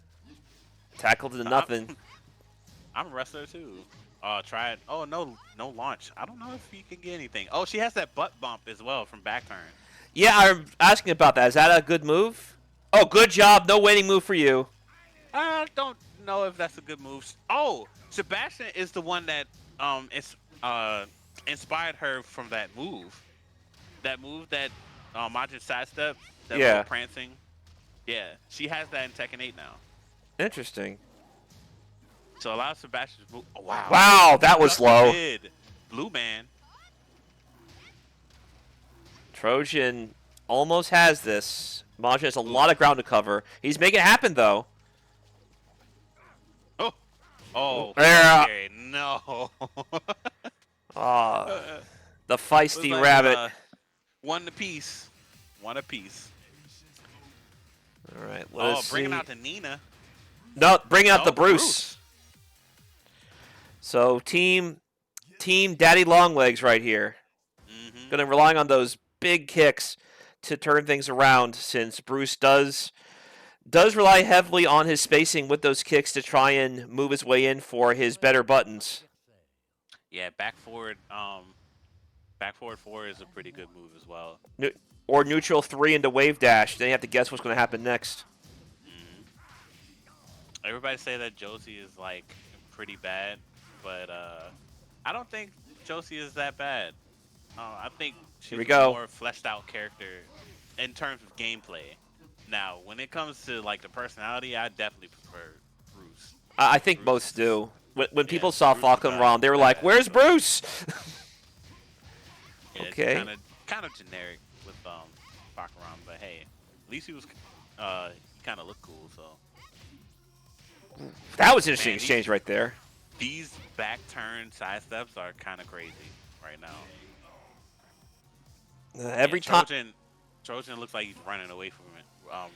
Tackled to nothing. I'm a wrestler too. Try it. Oh no launch. I don't know if you can get anything. Oh, she has that butt bump as well from back turn. Yeah, I'm asking about that. Is that a good move? Oh, good job. No waiting move for you. I don't know if that's a good move. Oh, Sebastian is the one that inspired her from that move. That move that Majin sidestep, that little prancing. Yeah, she has that in Tekken 8 now. Interesting. So allow Sebastian to move. Oh, wow. Wow, that was low. Blue man. Trojan almost has this. Majin has a lot of ground to cover. He's making it happen, though. Oh. Yeah. Okay, no. The feisty like, rabbit. One apiece. One apiece. All right, let's bringing see. out the Nina. No, bring out the Bruce. Bruce. So team Daddy Longlegs right here. Gonna relying on those big kicks to turn things around, since Bruce does rely heavily on his spacing with those kicks to try and move his way in for his better buttons. Yeah, back forward 4 is a pretty good move as well. Or neutral 3 into wave dash. Then you have to guess what's going to happen next. Everybody say that Josie is like pretty bad. but I don't think Josie is that bad. I think Here we she's a go. more fleshed out character in terms of gameplay. Now, when it comes to like the personality, I definitely prefer Bruce. I think Bruce most is just do. When yeah, people saw Bruce is Falcon Rom, they were like, badass. "Where's So Bruce?" yeah, it's Okay. kind of generic with Bakaram, but hey, at least he kind of looked cool. So That was an interesting man, exchange right there. these back turn side steps are kind of crazy right now. Yeah, Every time. Trojan looks like he's running away from it,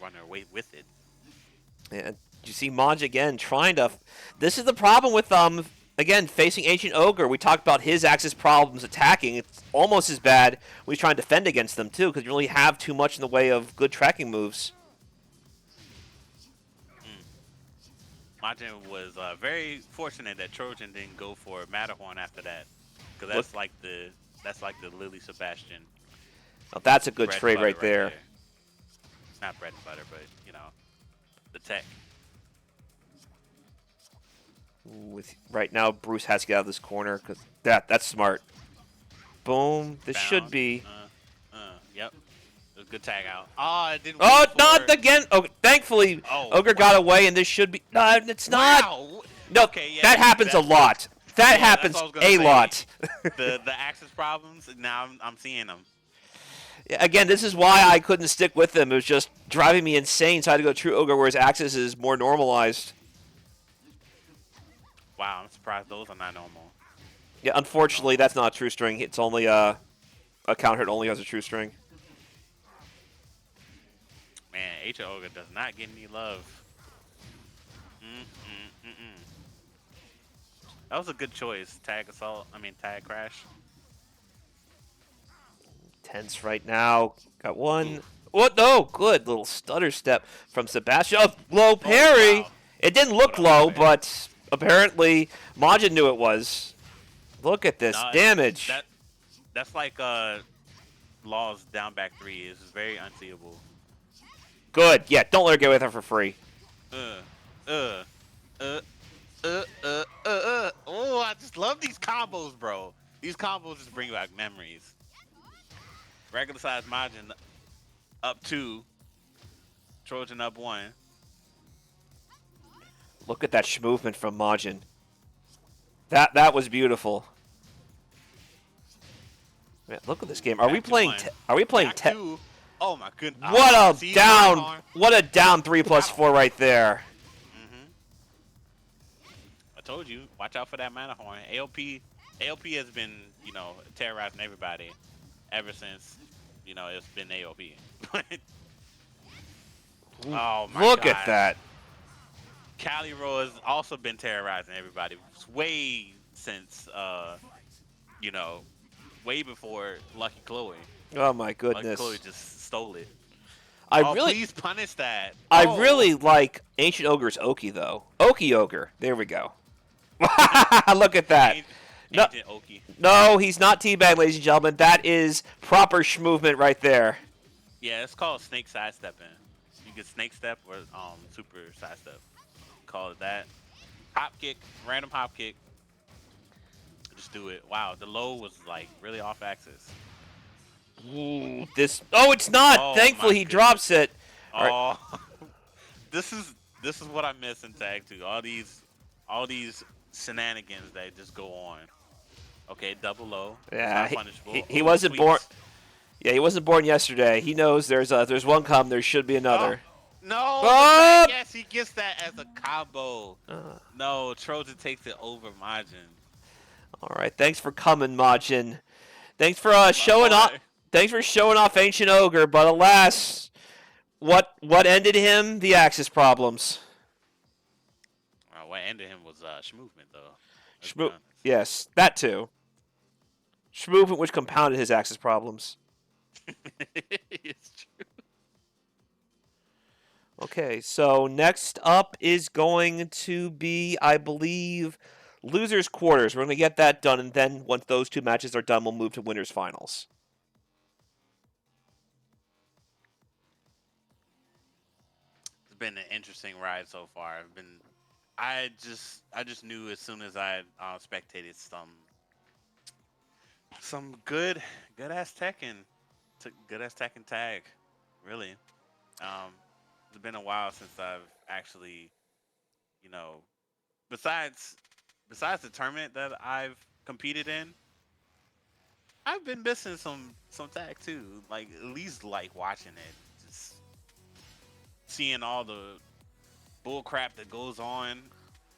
running away with it. Yeah, you see Maj again trying to. This is the problem with again facing Ancient Ogre. We talked about his axis problems attacking. It's almost as bad when he's trying to defend against them too, because you really have too much in the way of good tracking moves. Mm. Majin was very fortunate that Trojan didn't go for Matterhorn after that, because Look, that's like the Lily Sebastian oh, that's a good bread and trade butter right right there. there. Not bread and butter, but you know the tech. With right now, Bruce has to get out of this corner because that's smart. Boom. This should Bound. be. Yep. It was a good tag out. Oh, it didn't Oh, wait not for. again. Oh, thankfully, Oh, Ogre got wow. away, and this should be. No, it's not. Wow. No, Okay, yeah, that happens a lot. That yeah, that's what happens I was gonna a say. lot. The access problems. Now I'm seeing them. Again, this is why I couldn't stick with him. It was just driving me insane, so I had to go True Ogre where his axis is more normalized. Wow, I'm surprised those are not normal. Yeah, unfortunately, that's not a true string. It's only a counter hit only has a true string. Man, H Ogre does not get any love. Mm-mm-mm-mm. That was a good choice. Tag assault. I mean, tag crash. Tense right now. Got one. Oof. What? No, good little stutter step from Sebastian. Oh, low Oh parry. wow. It didn't What look up, my low, man? but apparently Majin knew it was. Look at this No, damage. that's like Law's down back three is very unseeable. Good. Yeah, don't let her get with her for free. Uh, uh, uh, Oh, I just love these combos, bro. These combos just bring back memories. Regular size Majin up 2, Trojan up 1. Look at that movement from Majin. That was beautiful. Man, look at this game. Are we Back to playing? 1. Are we playing? Back 2. Oh my goodness. What a See, down! Matterhorn. What a down 3+4 right there. Mm-hmm. I told you, watch out for that Matterhorn. AOP has been, you know, terrorizing everybody ever since, you know, it's been AOP. Oh my Look gosh. at that. Caliro has also been terrorizing everybody way since, you know, way before Lucky Chloe. Oh my Lucky goodness. Chloe just stole it. I Oh, really, please punish that. I Oh. really like Ancient Ogre's Oki though. Oki Ogre. There we go. Look at that. No, Ancient Oki. no, he's not teabag, ladies and gentlemen. That is proper movement right there. Yeah, it's called snake sidestepping. You can snake step or super sidestep. Call it that. Hop kick, random hop kick. Just do it. Wow, the low was like really off axis. Ooh, this. Oh, it's not. Oh, Thankfully, my he goodness. drops it. All right. Oh, this is what I miss in tag 2. All these shenanigans that just go on. Okay, double low. Yeah, It's not punishable. he Ooh, wasn't sweeps. born. Yeah, he wasn't born yesterday. He knows there's one come, there should be another. Oh, no, Oh! yes, he gets that as a combo. No, Trojan takes it over Majin. All right, thanks for coming, Majin. Thanks for showing off. boy. Thanks for showing off Ancient Ogre, but alas, what ended him? The axis problems. What ended him was Schmovement, though. Let's be Shmoo- honest. yes, that too. Movement which compounded his axis problems. It's true. Okay, so next up is going to be, I believe, losers quarters. We're going to get that done, and then once those two matches are done, we'll move to winners finals. It's been an interesting ride so far. I've been I just knew as soon as I spectated some good ass Tekken, good ass Tekken tag, really. Um, it's been a while since I've actually, you know, besides besides the tournament that I've competed in, I've been missing some tag too. Like at least like watching it, just seeing all the bull crap that goes on,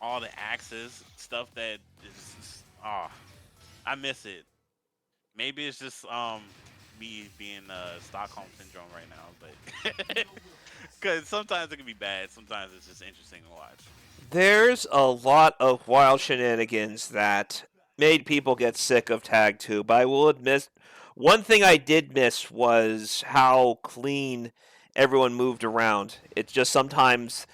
all the axes stuff that is just, I miss it. Maybe it's just me being Stockholm syndrome right now, but because sometimes it can be bad, sometimes it's just interesting to watch. There's a lot of wild shenanigans that made people get sick of Tag 2, but I will admit one thing I did miss was how clean everyone moved around. It's just sometimes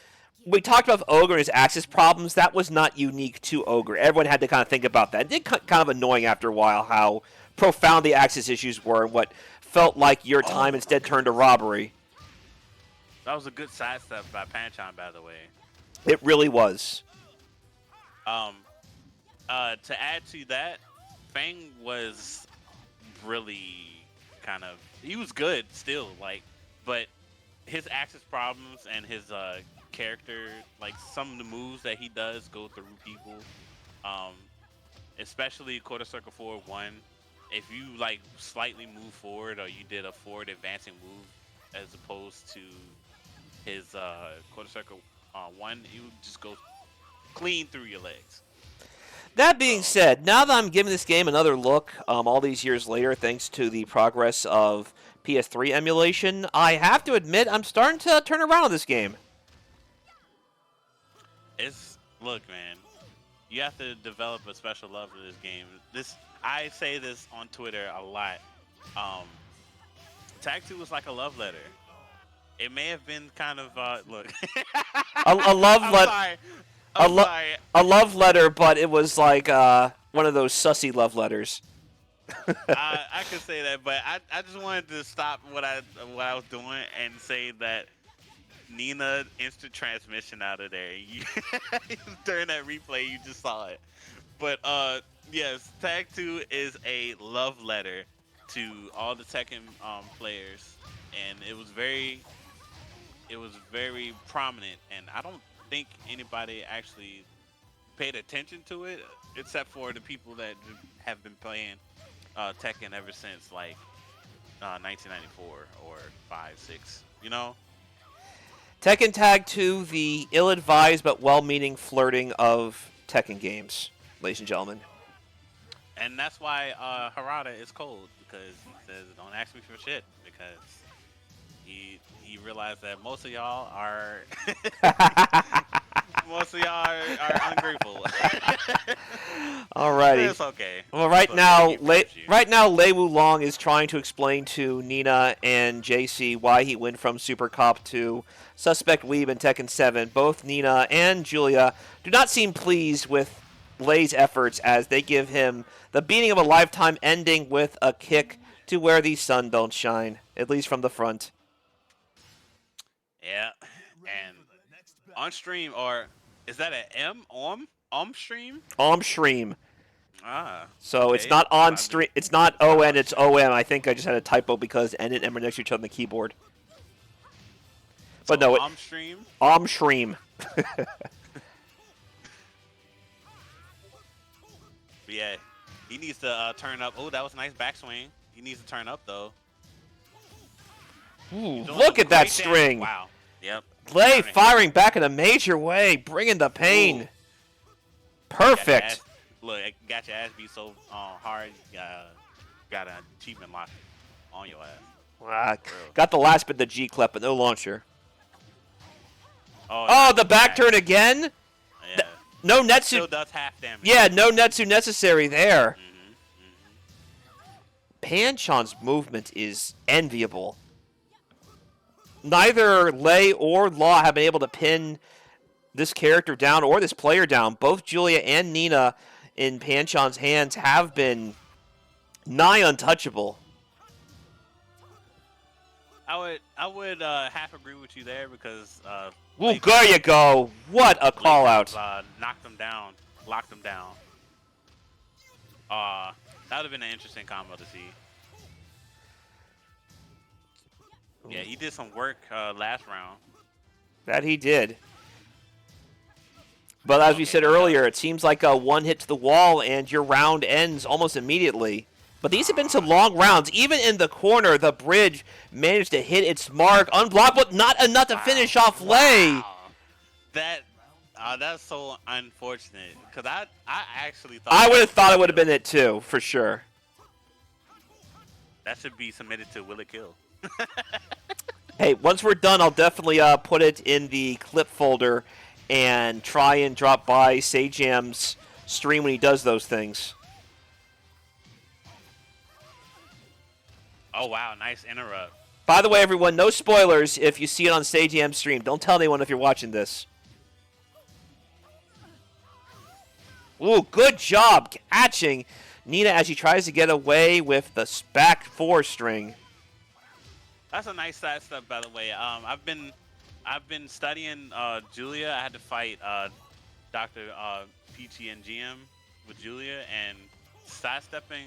we talked about Ogre and his access problems. That was not unique to Ogre. Everyone had to kind of think about that. It did kind of annoying after a while how profound the access issues were and what felt like your time Oh my instead turned to goodness, robbery. that was a good sidestep by Panchon, by the way. It really was. Um, to add to that, Fang was really kind of he was good still, like, but his access problems and his character, like some of the moves that he does go through people, um, especially quarter circle forward one. If you like slightly move forward or you did a forward advancing move as opposed to his quarter circle one, you would just go clean through your legs. That being So said, now that I'm giving this game another look, all these years later, thanks to the progress of PS3 emulation, I have to admit I'm starting to turn around on this game. it's look, man, you have to develop a special love for this game. This I say this on Twitter a lot. Um, Tag Two was like a love letter. It may have been kind of look. A love I'm let sorry. a, I'm lo- sorry. a love letter, but it was like one of those sussy love letters. I could say that, but I just wanted to stop what I was doing and say that Nina instant transmission out of there. During that replay, you just saw it. But yes, Tag Two is a love letter to all the Tekken players, and it was very prominent. And I don't think anybody actually paid attention to it, except for the people that have been playing Tekken ever since like 1994 or 5, 6. You know, Tekken Tag 2, the ill-advised but well-meaning flirting of Tekken games, ladies and gentlemen. and that's why Harada is cold because he says, "Don't ask me for shit," because he realized that most of y'all are most of y'all are ungrateful. Alrighty. It's okay. Well, It's okay. He forgives you. Right now, Lei Wulong is trying to explain to Nina and JC why he went from Super Cop to Suspect Weeb in Tekken 7. Both Nina and Julia do not seem pleased with Lei's efforts as they give him the beating of a lifetime, ending with a kick to where the sun don't shine, at least from the front. Yeah, and on stream, or is that a M stream? OnStream. Ah, So it's okay. not So on I've been stream. It's not not ON. on It's stream. OM. I think I just had a typo because N and M are next to each other on the keyboard. But So no, stream. OnStream. Yeah, he needs to turn up. Oh, that was a nice backswing. He needs to turn up though. Ooh, He's doing look some at that great damage. string. Wow. Yep. Lei Turning him. firing back in a major way, bringing the pain. Ooh. Got your Perfect. ass. Look, it got your ass beat so hard. Got an achievement lock on your ass. Ah, For real. got the last bit of the G clip, but no launcher. Oh, Oh, nice the back turn back. again? Yeah. No That Netsu. still does half damage. Yeah, no Netsu necessary there. Mm-hmm. Panchon's movement is enviable. Neither Lei or Law have been able to pin this character down or this player down. Both Julia and Nina in Panchon's hands have been nigh untouchable. I would half agree with you there because Ooh, late there game you go. What a late call game out. knocked them down, locked them down. That would have been an interesting combo to see. Yeah, he did some work last round. That he did. But as we Okay, said but earlier, it seems like a one hit to the wall and your round ends almost immediately. But these have been some long rounds. Even in the corner, the bridge managed to hit its mark, unblocked, but not enough to wow, finish off Lei. wow, that that's so unfortunate because I actually thought I would that have was Will thought it It would have been Kill. it too, for sure. That should be submitted to Will It Kill. Hey, once we're done, I'll definitely put it in the clip folder and try and drop by Sajam's stream when he does those things. Oh wow, nice interrupt. By the way, everyone, no spoilers if you see it on Sajam's stream. Don't tell anyone if you're watching this. Ooh, good job catching Nina as she tries to get away with the back 4 string. That's a nice side step, by the way. I've been studying Julia. I had to fight Dr. Peachy and GM with Julia, and sidestepping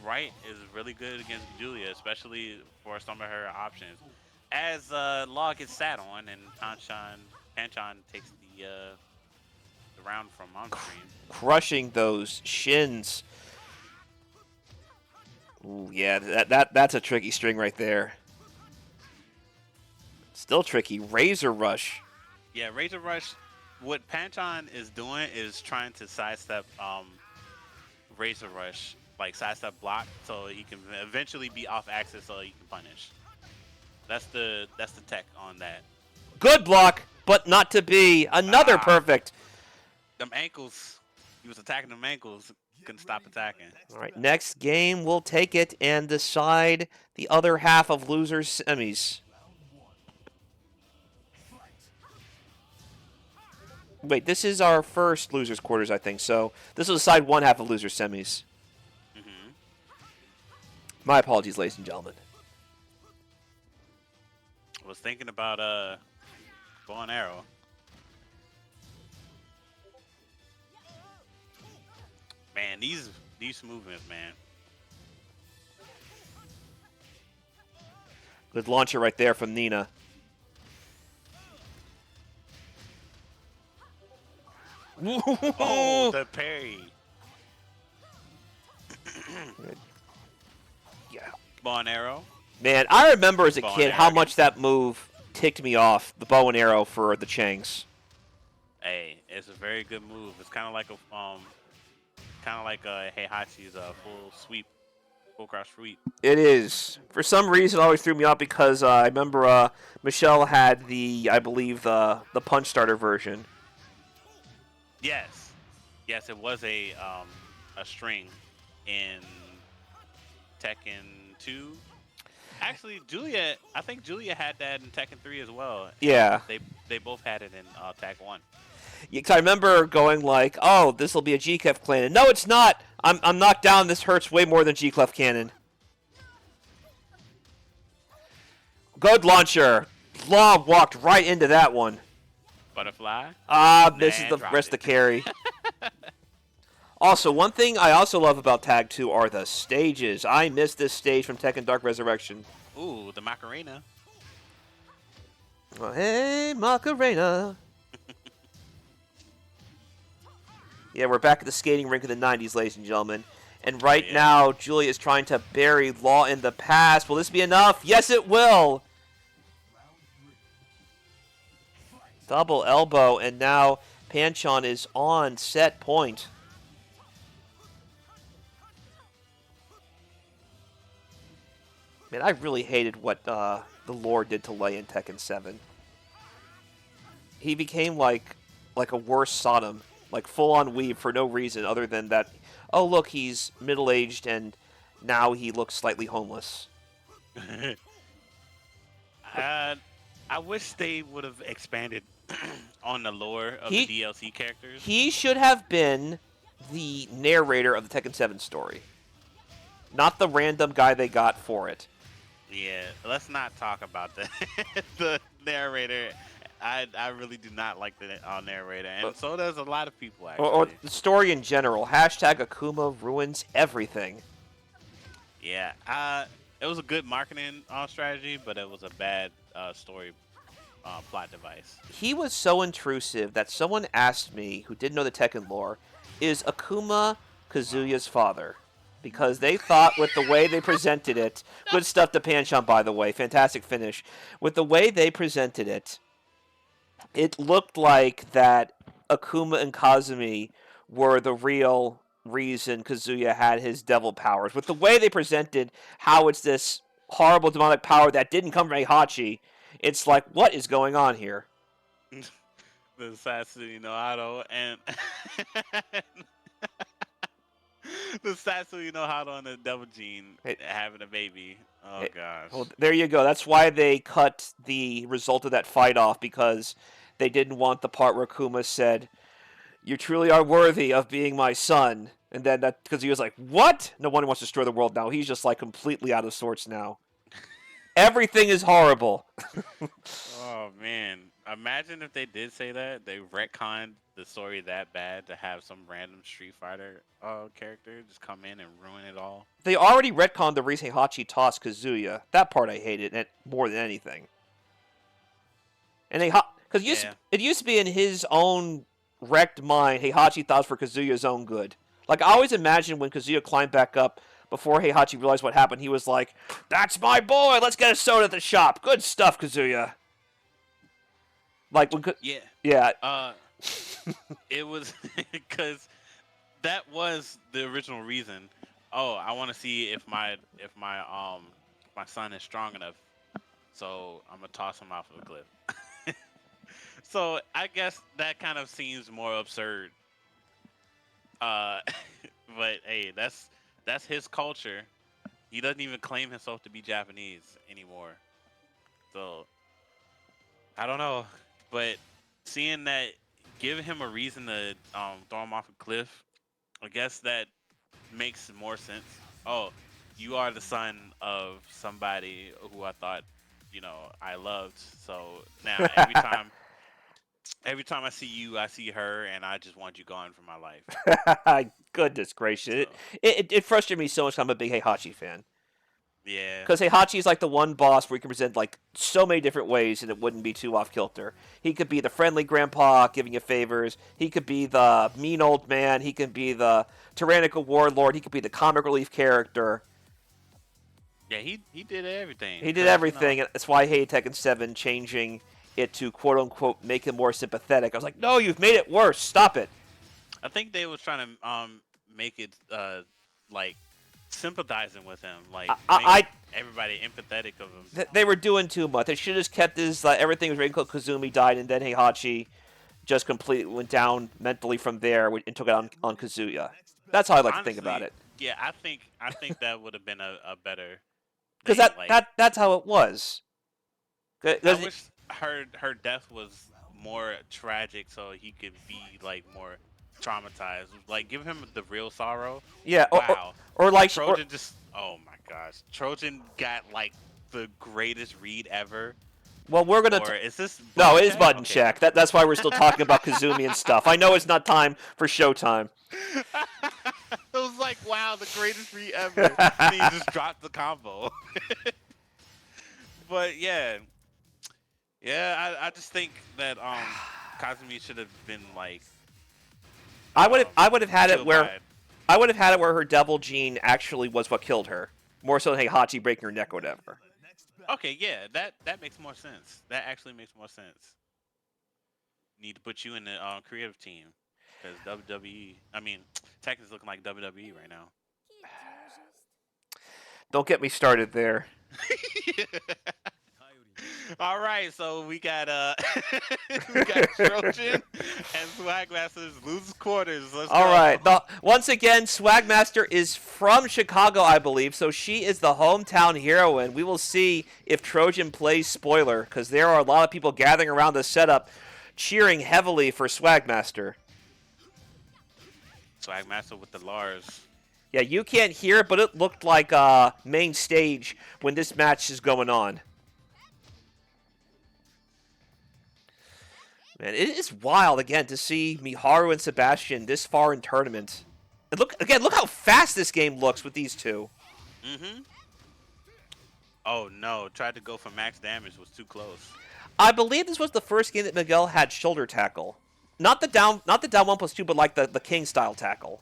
right is really good against Julia, especially for some of her options. As Law gets sat on, and Panchon takes the round from OnStream. Crushing those shins. Ooh, yeah, that's a tricky string right there. Still tricky. Razor Rush. Yeah, Razor Rush. What Panchon is doing is trying to sidestep Razor Rush, like sidestep block, so he can eventually be off axis, so he can punish. That's the tech on that. Good block, but not to be. Another perfect. Them ankles. He was attacking them ankles. Couldn't stop attacking. All right, next game we'll take it and decide the other half of losers semis. Wait, this is our first losers quarters, I think. So this will decide one half of losers semis. Hmm. My apologies, ladies and gentlemen. Was thinking about bow and arrow. Man, these movements, man. Good launcher right there from Nina. Oh, the parry. Yeah. Bow and arrow. Man, I remember as a Bow and kid how arrow much that move ticked me off, the bow and arrow for the Changs. Hey, it's a very good move. It's kind of like a Heihachi's full sweep, full cross sweep. It is. For some reason, it always threw me off because I remember Michelle had I believe, the punch starter version. Yes, yes, it was a string in Tekken 2. Actually, I think Julia had that in Tekken 3 as well. Yeah. They both had it in Tag 1. Yeah, 'cause I remember going like, "Oh, this will be a G-Clef cannon." No, it's not. I'm knocked down. This hurts way more than G-Clef cannon. Good launcher. Law walked right into that one. Butterfly. This is the dropped rest of the it. carry. Also, one thing I also love about Tag 2 are the stages. I missed this stage from Tekken Dark Resurrection. Ooh, the Macarena. Oh, hey, Macarena. Yeah, we're back at the skating rink of the 90s, ladies and gentlemen. And right now, Julia is trying to bury Law in the past. Will this be enough? Yes, it will. Double elbow, and now Panchon is on set point. Man, I really hated what the Lord did to Lei in Tekken 7. He became like a worse Sodom, like full-on weeb for no reason other than that, oh, look, he's middle-aged and now he looks slightly homeless. I wish they would have expanded on the lore of the DLC characters. He should have been the narrator of the Tekken 7 story, not the random guy they got for it. Yeah, let's not talk about the the narrator. I really do not like the narrator, Uh, and so does a lot of people or actually. the story in general. Hashtag Akuma ruins everything. Yeah, it was a good marketing strategy, but it was a bad story plot device. He was so intrusive that someone asked me, who didn't know the Tekken lore, is Akuma Wow. Kazuya's father? Because they thought with the way they presented it, good stuff to Panchon, by the way, fantastic finish. With the way they presented it, it looked like that Akuma and Kazumi were the real reason Kazuya had his devil powers. With the way they presented how it's this horrible demonic power that didn't come from Heihachi, it's like, what is going on here? The Satsui no Hado and the Satsui no Hado and the Devil Gene It, having a baby. Oh it, gosh. well, there you go. That's why they cut the result of that fight off, because they didn't want the part where Kuma said, "You truly are worthy of being my son." And then that, because he was like, "What? No one wants to destroy the world now." He's just like completely out of sorts now. Everything is horrible. Oh man, imagine if they did say that they retconned the story that bad to have some random Street Fighter character just come in and ruin it all. They already retconned the reason Heihachi tossed Kazuya. That part I hated more than anything. And because Yeah, it used to be in his own wrecked mind, Heihachi thought for Kazuya's own good. Like, I always imagine when Kazuya climbed back up, before Heihachi realized what happened, he was like, "That's my boy, let's get a soda at the shop. Good stuff, Kazuya." Like, yeah. yeah. Uh, it was because that was the original reason. Oh, I want to see if my son is strong enough, so I'm gonna toss him off of a cliff. So I guess that kind of seems more absurd. Uh, but hey, that's his culture. He doesn't even claim himself to be Japanese anymore. So I don't know, but seeing that, giving him a reason to throw him off a cliff, I guess that makes more sense. Oh, you are the son of somebody who I thought, I loved. So now every time I see you, I see her, and I just want you gone from my life. Goodness gracious. So It frustrated me so much. I'm a big Heihachi fan. yeah, Because Heihachi is like the one boss where he can present like so many different ways and it wouldn't be too off kilter. He could be the friendly grandpa giving you favors. He could be the mean old man. He could be the tyrannical warlord. He could be the comic relief character. yeah, he did everything He did because everything. And that's why I hated Tekken 7 changing it to quote unquote make him more sympathetic. I was like, no, you've made it worse. Stop it. I think they was trying to make it like sympathizing with him, like make I everybody empathetic of him. they were doing too much. They should have just kept his everything was ready until Kazumi died, and then Heihachi just completely went down mentally from there and took it on Kazuya. That's how I like to think about Honestly, it. yeah, I think that would have been a better Because thing. Like that's how it was. I 'Cause wish her death was more tragic so he could be like more traumatized. Like give him the real sorrow. yeah, Wow. or like Trojan just oh my gosh. Trojan got like the greatest read ever. well, we're gonna. Or is this No, button it is check? button Okay. check. That's why we're still talking about Kazumi and stuff. I know it's not time for Showtime. It was like, wow, the greatest read ever. And he just dropped the combo. But yeah. Yeah, I just think that Kazumi should have been like I would have had it killed where by I would have had it where her devil gene actually was what killed her, more so than Heihachi breaking her neck or whatever. okay, yeah, that makes more sense. That actually makes more sense. Need to put you in the creative team because WWE. I mean, Tekken's looking like WWE right now. Don't get me started there. All right, so we got we got Trojan and Swagmasters lose quarters. Let's All go. right. Once again, Swagmaster is from Chicago, I believe, so she is the hometown heroine. We will see if Trojan plays spoiler, because there are a lot of people gathering around the setup, cheering heavily for Swagmaster. Swagmaster with the Lars. Yeah, you can't hear it, but it looked like main stage when this match is going on. Man, it is wild, again, to see Miharu and Sebastian this far in tournament. And look how fast this game looks with these two. Mm-hmm. Oh, no. Tried to go for max damage. Was too close. I believe this was the first game that Miguel had shoulder tackle. Not the down 1+2, but like the King style tackle.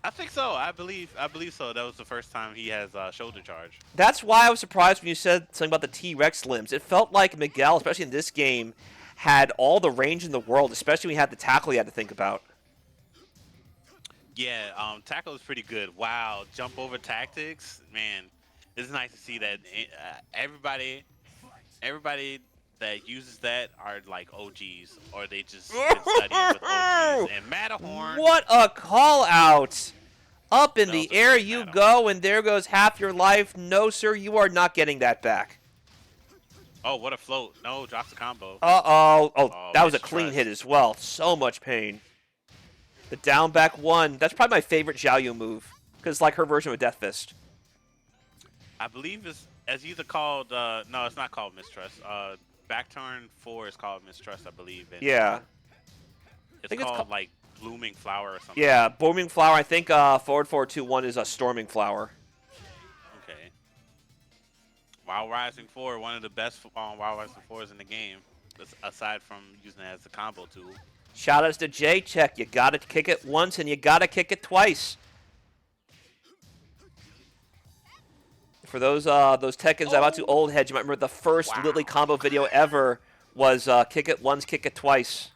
I think so. I believe so. That was the first time he has shoulder charge. That's why I was surprised when you said something about the T-Rex limbs. It felt like Miguel, especially in this game, had all the range in the world, especially when he had the tackle he had to think about. Yeah, tackle is pretty good. Wow, jump over tactics, man. It's nice to see that everybody that uses that are like OGs, or they just been studying with OGs. And Matterhorn. What a call out! Up in the air you Matterhorn. go, and there goes half your life. No, sir, you are not getting that back. Oh, what a float! No, drops the combo. Uh-oh. Oh, that was a mistrust. clean hit as well. So much pain. The down back one. That's probably my favorite Xiaoyu move, because it's like her version of Death Fist. I believe it's either called no, it's not called mistrust. Back turn 4 is called mistrust, I believe. And Yeah. it's called like blooming flower or something. Yeah, Booming Flower. I think forward 4-2-1 is a Storming Flower. Okay. Wild Rising 4, one of the best Wild Rising 4s in the game, aside from using it as a combo tool. Shout outs to J-Check. You gotta kick it once and you gotta kick it twice. For those Tekkens I'm out to old heads, you might remember the first Lily combo video ever was kick it once, kick it twice.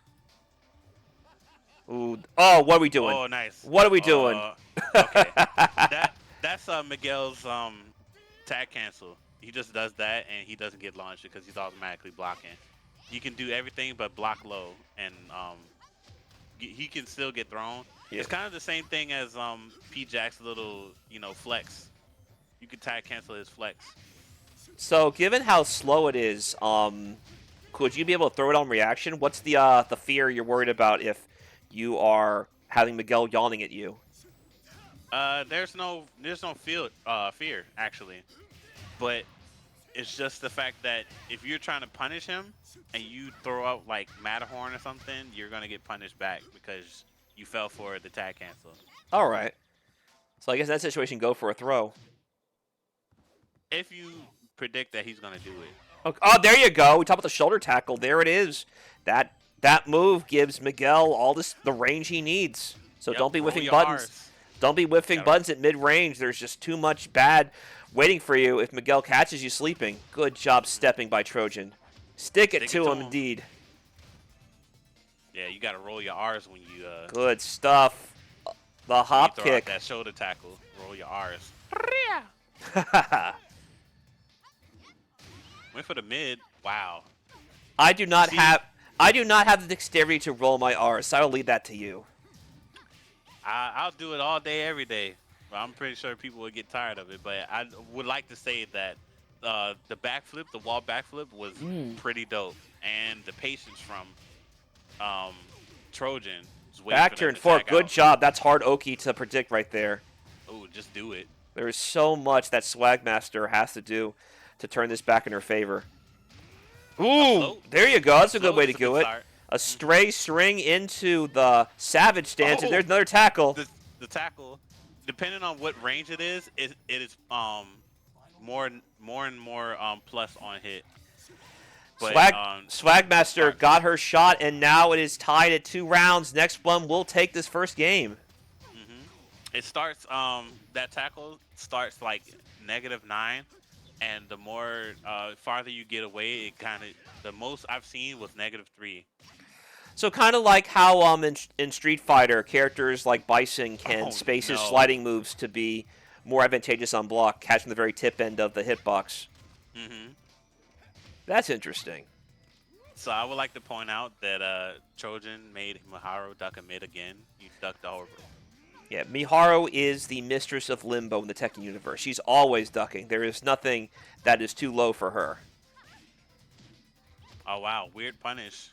Ooh. Oh, what are we doing? Oh, nice. What are we doing? Okay. That's Miguel's tag cancel. He just does that and he doesn't get launched because he's automatically blocking. You can do everything but block low, and he can still get thrown. Yeah. It's kind of the same thing as P-Jack's little, flex. You can tag cancel his flex. So, given how slow it is, could you be able to throw it on reaction? What's the fear you're worried about if you are having Miguel yawning at you? There's no fear actually, but it's just the fact that if you're trying to punish him and you throw out like Matterhorn or something, you're gonna get punished back because you fell for the tag cancel. All right. So I guess in that situation, go for a throw. If you predict that he's gonna do it. Okay. Oh, there you go. We talked about the shoulder tackle. There it is. That move gives Miguel all the range he needs. So Yep, don't be roll whiffing your buttons. Rs. Don't be whiffing buttons at mid-range. There's just too much bad waiting for you if Miguel catches you sleeping. Good job stepping by Trojan. Stick it to him, indeed. Yeah, you gotta roll your R's when you. Good stuff. The hop throw out kick. that shoulder tackle. Roll your R's. Went for the mid. Wow. I do not have the dexterity to roll my R's, so I'll leave that to you. I'll do it all day, every day. But I'm pretty sure people would get tired of it. But I would like to say that the backflip, the wall backflip, was pretty dope, and the patience from Trojan was waiting Back for them turn to 4. tag Good out. job. That's hard Oki to predict right there. Oh, just do it. There is so much that Swagmaster has to do to turn this back in her favor. Ooh, there you go. That's a good way to do it. A stray string into the Savage stance, and there's another tackle. The tackle, depending on what range it is more and more plus on hit. But, Swagmaster got her shot, and now it is tied at 2 rounds. Next one will take this first game. It starts, that tackle starts like -9, and the more farther you get away, it kind of, the most I've seen was -3. So kind of like how in Street Fighter, characters like Bison can space his sliding moves to be more advantageous on block, catching the very tip end of the hitbox. That's interesting. So I would like to point out that Trojan made Miharu duck a mid again. He ducked the orbital. Yeah, Miharu is the mistress of Limbo in the Tekken universe. She's always ducking. There is nothing that is too low for her. Oh, wow. Weird punish.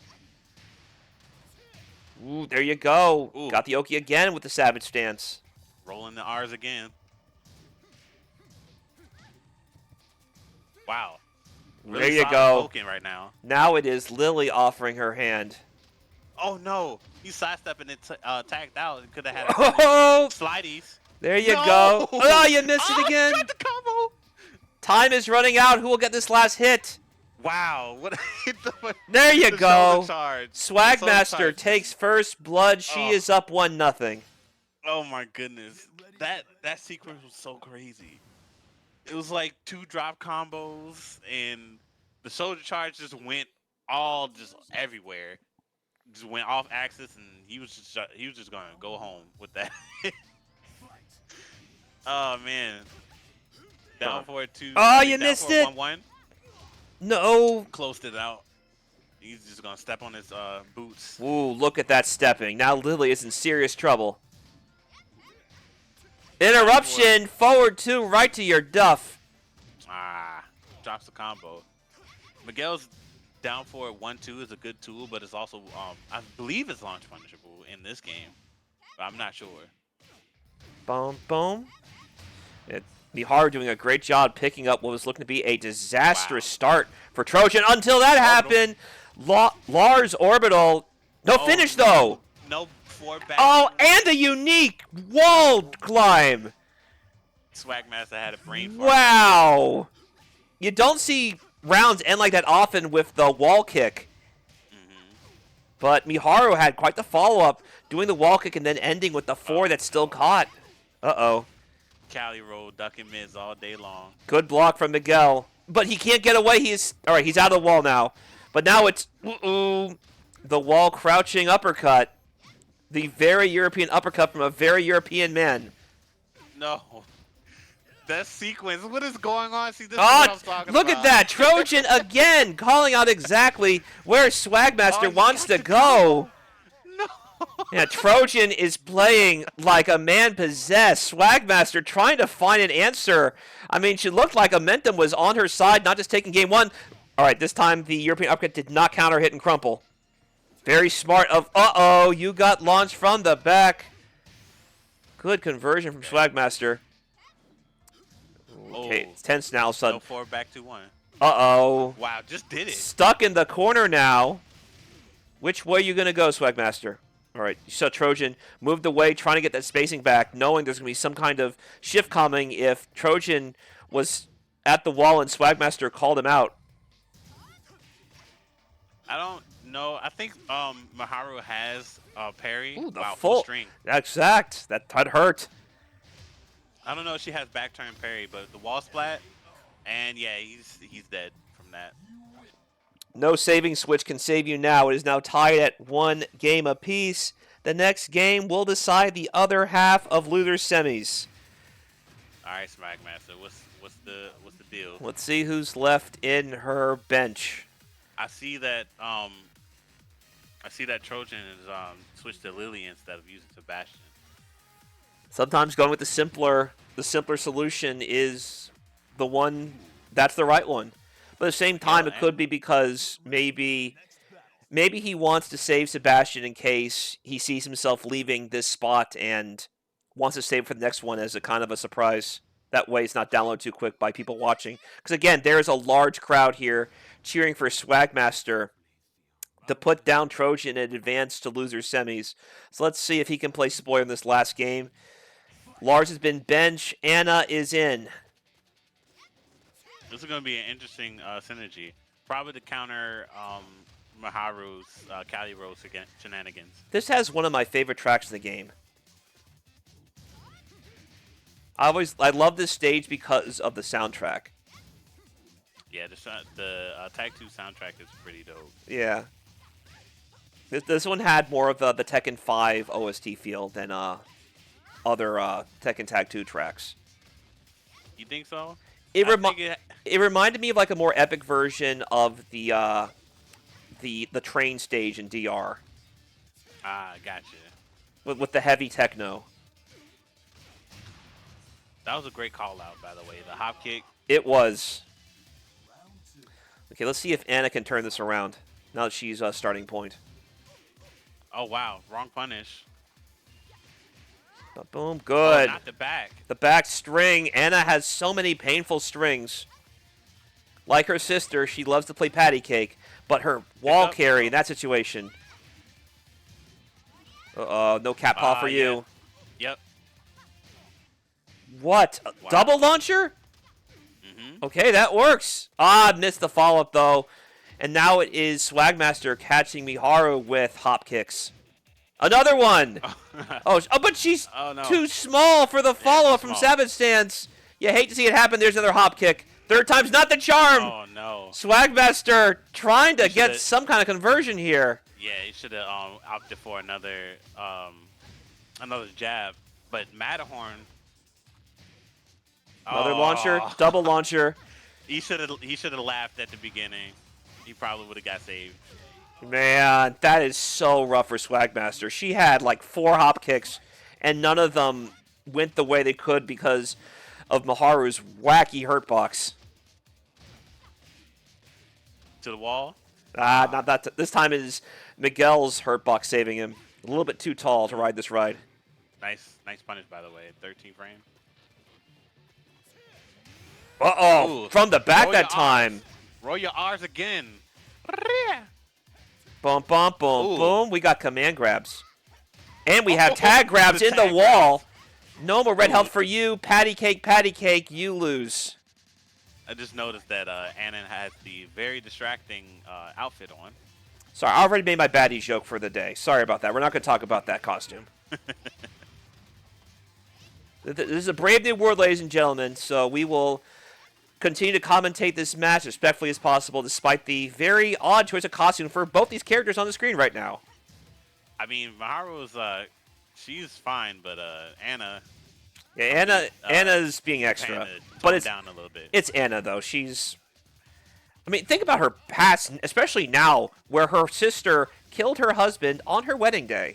Ooh, there you go. Ooh, Got the Oki again with the Savage Stance. rolling the R's again. Wow. There Really you solid go. poking right now. Now it is Lily offering her hand. Oh no, he's sidestepping it, tagged out. Could have had a Oh, slideys. there you No! go. Oh, you missed it Oh, he again. tried the combo. Time is running out. Who will get this last hit? Wow, what hit the There you the go. shoulder charge. The shoulder Swagmaster charge. takes first blood. She Oh. is up 1-0. Oh my goodness, that sequence was so crazy. It was like 2 drop combos, and the shoulder charge just went just everywhere. Just went off axis, and he was just gonna go home with that. Oh man, down for it 2. Oh, you down missed for it. 1-1. No. Closed it out. He's just gonna step on his boots. Ooh, look at that stepping. Now Lily is in serious trouble. Interruption. Forward 2, right to your duff. Ah, drops the combo. Miguel's down for it 1-2 is a good tool, but it's also I believe it's launch punishable in this game, but I'm not sure. Boom, boom. Mihara doing a great job picking up what was looking to be a disastrous start for Trojan until that happened. Lars Orbital. No finish, though. No 4 back. Oh, and a unique wall climb. Swagmaster had a brain fart. Wow. You don't see rounds end like that often with the wall kick. But Miharu had quite the follow-up, doing the wall kick and then ending with the 4 that's still caught. Uh-oh. Cali roll, ducking mids all day long. Good block from Miguel. But he can't get away. All right, he's out of the wall now. But now it's the wall crouching uppercut. The very European uppercut from a very European man. No. That sequence, what is going on? See, this is what I'm talking look about. at that. Trojan again calling out exactly where Swagmaster wants to go. No. Yeah, Trojan is playing like a man possessed. Swagmaster trying to find an answer. I mean, she looked like Amentum was on her side, not just taking game 1. All right, this time the European uppercut did not counter hit and crumple. Very smart of, you got launched from the back. Good conversion from Swagmaster. Okay, it's tense now, son. No 4 back to 1. Uh-oh. Wow, just did it. Stuck in the corner now. Which way you going to go, Swagmaster? All right, you saw Trojan moved away, trying to get that spacing back, knowing there's going to be some kind of shift coming if Trojan was at the wall and Swagmaster called him out. I don't know. I think Miharu has parry. Ooh, the wow, full string. Exact. That hurt. I don't know if she has back turn parry, but the wall splat, and yeah, he's dead from that. No saving switch can save you now. It is now tied at 1 game apiece. The next game will decide the other half of losers semis. All right, Smackmaster, what's the deal? Let's see who's left in her bench. I see that Trojan is switched to Lily instead of using Sebastian. Sometimes going with the simpler solution is the one that's the right one. But at the same time, it could be because maybe he wants to save Sebastian in case he sees himself leaving this spot and wants to save for the next one as a kind of a surprise. That way it's not downloaded too quick by people watching. Because again, there is a large crowd here cheering for Swagmaster to put down Trojan and advance to loser semis. So let's see if he can play spoiler in this last game. Lars has been benched. Anna is in. This is going to be an interesting synergy. Probably to counter Miharu's Cali Rose shenanigans. This has one of my favorite tracks in the game. I love this stage because of the soundtrack. Yeah, the Tag 2 soundtrack is pretty dope. Yeah. This one had more of the Tekken 5 OST feel than other Tekken Tag 2 tracks. You think so? It reminded me of like a more epic version of the train stage in DR. Ah, gotcha. With the heavy techno. That was a great call out, by the way. The hop kick. It was. Okay, let's see if Anna can turn this around now that she's starting point. Oh wow, wrong punish. Boom, Oh, good. not the back. The back string. Anna has so many painful strings. Like her sister, she loves to play patty cake, but her Pick wall up. carry in Oh. that situation. Uh-oh, no cat paw for Yeah. you. Yep. What? A double Wow. launcher? Mhm. Okay, that works. Ah, missed the follow-up, though. And now it is Swagmaster catching Miharu with hop kicks. Another one! Oh, but she's Oh no. too small for the Yeah, too follow-up from small. Savage Stance. You hate to see it happen. There's another hop kick. Third time's not the charm. Oh no. Swagmaster trying to You get shoulda. some kind of conversion here. Yeah, he should have opted for another jab. But Matterhorn. Another launcher, Oh. double launcher. He should have laughed at the beginning. He probably would have got saved. Man, that is so rough for Swagmaster. She had like 4 hop kicks, and none of them went the way they could because of Miharu's wacky hurtbox. To the wall. Not that. This time it is Miguel's hurtbox saving him. A little bit too tall to ride this ride. Nice punish by the way. 13 frame. Uh-oh, Ooh, from the back roll that your time. R's. Roll your R's again. Boom, boom, boom, Ooh. boom. We got command grabs. And we have Oh, tag grabs the in the tag wall. grabs. No more red Ooh. health for you. Patty cake, you lose. I just noticed that Annan has the very distracting outfit on. Sorry, I already made my baddie joke for the day. Sorry about that. We're not going to talk about that costume. This is a brave new world, ladies and gentlemen, so we will continue to commentate this match as respectfully as possible, despite the very odd choice of costume for both these characters on the screen right now. I mean, Maharu's she's fine, but Anna. Yeah, Anna's being extra, but it's down a little bit. It's Anna though. I mean, think about her past, especially now, where her sister killed her husband on her wedding day.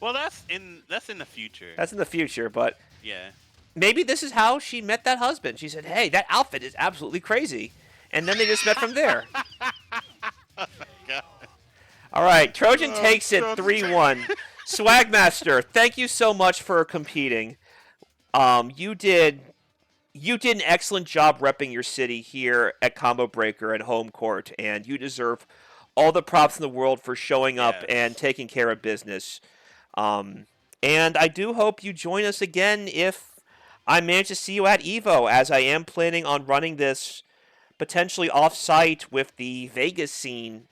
Well, that's in the future. That's in the future, but Yeah. maybe this is how she met that husband. She said, "Hey, that outfit is absolutely crazy," and then they just met from there. God. All right, Trojan takes it 3-1. Swagmaster, thank you so much for competing. You did an excellent job repping your city here at Combo Breaker and Home Court, and you deserve all the props in the world for showing up Yes. and taking care of business. And I do hope you join us again if I manage to see you at EVO, as I am planning on running this potentially off-site with the Vegas scene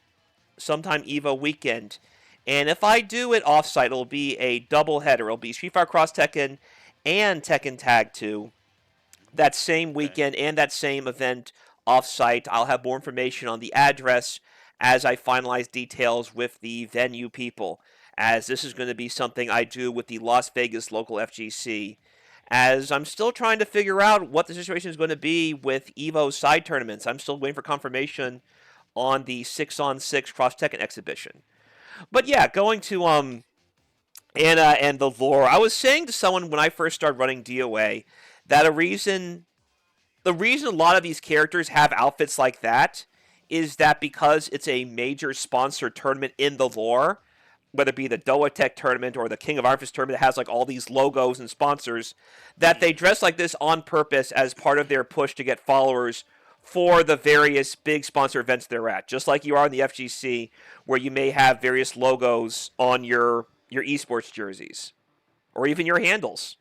sometime EVO weekend. And if I do it off-site, it'll be a double-header. It'll be Street Fighter Cross Tekken and Tekken Tag 2 that same weekend and that same event off-site. I'll have more information on the address as I finalize details with the venue people, as this is going to be something I do with the Las Vegas local FGC, as I'm still trying to figure out what the situation is going to be with EVO side tournaments. I'm still waiting for confirmation on the 6-on-6 Cross Tekken exhibition. But yeah, going to Anna and the lore. I was saying to someone when I first started running DOA that the reason a lot of these characters have outfits like that is that because it's a major sponsored tournament in the lore, whether it be the Doa Tech tournament or the King of Iron Fist tournament that has like all these logos and sponsors, that they dress like this on purpose as part of their push to get followers for the various big sponsor events they're at. Just like you are in the FGC, where you may have various logos on your esports jerseys or even your handles.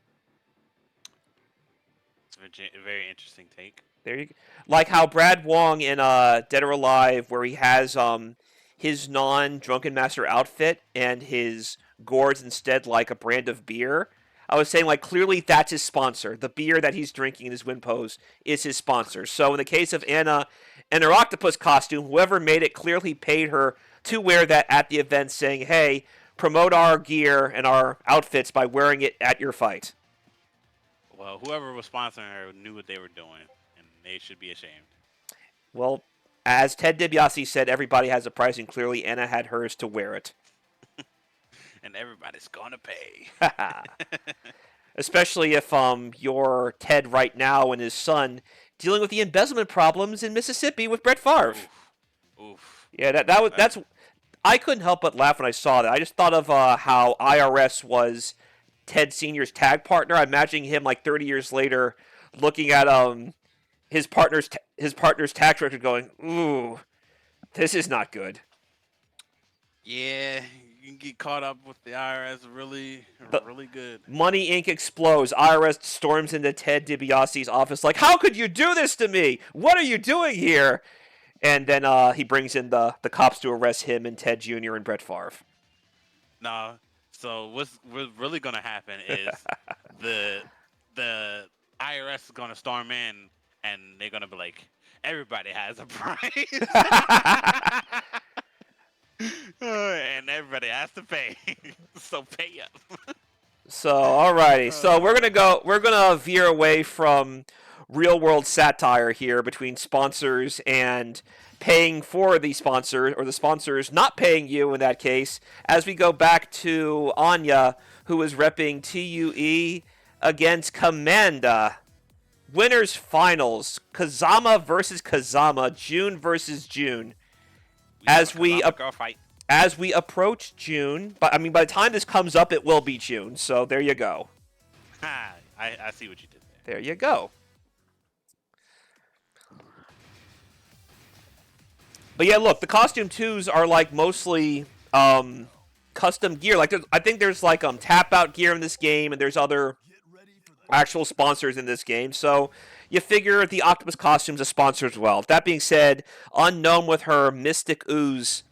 It's a very interesting take. There you go. Like how Brad Wong in Dead or Alive, where he has his non-Drunken Master outfit and his gourds instead like a brand of beer. I was saying, like, clearly that's his sponsor. The beer that he's drinking in his win pose is his sponsor. So in the case of Anna and her octopus costume, whoever made it clearly paid her to wear that at the event, saying, hey, promote our gear and our outfits by wearing it at your fight. Well, whoever was sponsoring her knew what they were doing, and they should be ashamed. Well, as Ted DiBiase said, everybody has a price, and clearly Anna had hers to wear it. And everybody's gonna pay. Especially if you're Ted right now and his son dealing with the embezzlement problems in Mississippi with Brett Favre. Oof. Yeah, that's. I couldn't help but laugh when I saw that. I just thought of how IRS was Ted Senior's tag partner. I'm imagining him like 30 years later, looking at his partner's tax record, going, "Ooh, this is not good." Yeah, you can get caught up with the IRS really, The really good. Money Inc. explodes. IRS storms into Ted DiBiase's office like, "How could you do this to me? What are you doing here?" And then he brings in the cops to arrest him and Ted Jr. and Brett Favre. No, so what's really gonna happen is the the IRS is gonna storm in and they're gonna be like, everybody has a price, and everybody has to pay. So pay up. So, alrighty. So Uh, we're gonna veer away from real world satire here between sponsors and paying for the sponsor, or the sponsors not paying you in that case, as we go back to Anya, who is repping TUE against Commanda. Winners finals. Kazama versus Kazama. June versus June. we have a As we Kazama girl fight. as we approach June, but I mean, by the time this comes up, it will be June. So there you go. Ha, I see what you did there. There you go. But yeah, look, the costume twos are like mostly custom gear. Like, I think there's like tap out gear in this game, and there's other actual sponsors in this game. So you figure the Octopus costume's a sponsor as well. That being said, Unknown with her Mystic Ooze,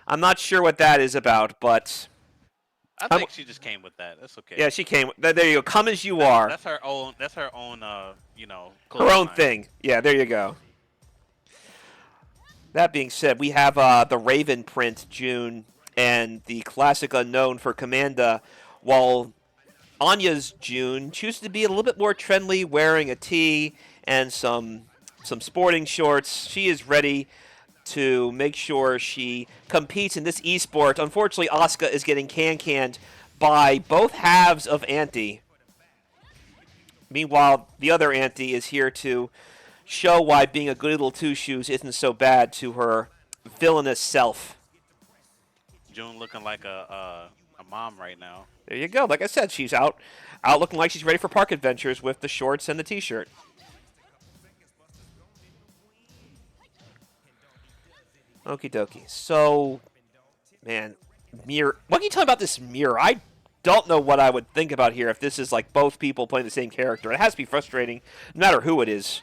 I'm not sure what that is about, but I think she just came with that. That's okay. yeah, she came. There you go. Come as you That, are. that's her own. That's her own. Her own line. thing. Yeah, there you go. That being said, we have the Raven print June and the classic Unknown for Commanda, while Anya's June chooses to be a little bit more trendy, wearing a tee and some sporting shorts. She is ready to make sure she competes in this esport. Unfortunately, Asuka is getting canned by both halves of Auntie. Meanwhile, the other Auntie is here to show why being a good little two shoes isn't so bad to her villainous self. June looking like a mom right now. There you go. Like I said, she's out looking like she's ready for park adventures with the shorts and the t-shirt. Okie dokie. So, man, mirror. What can you tell me about this mirror? I don't know what I would think about here if this is like both people playing the same character. It has to be frustrating, no matter who it is.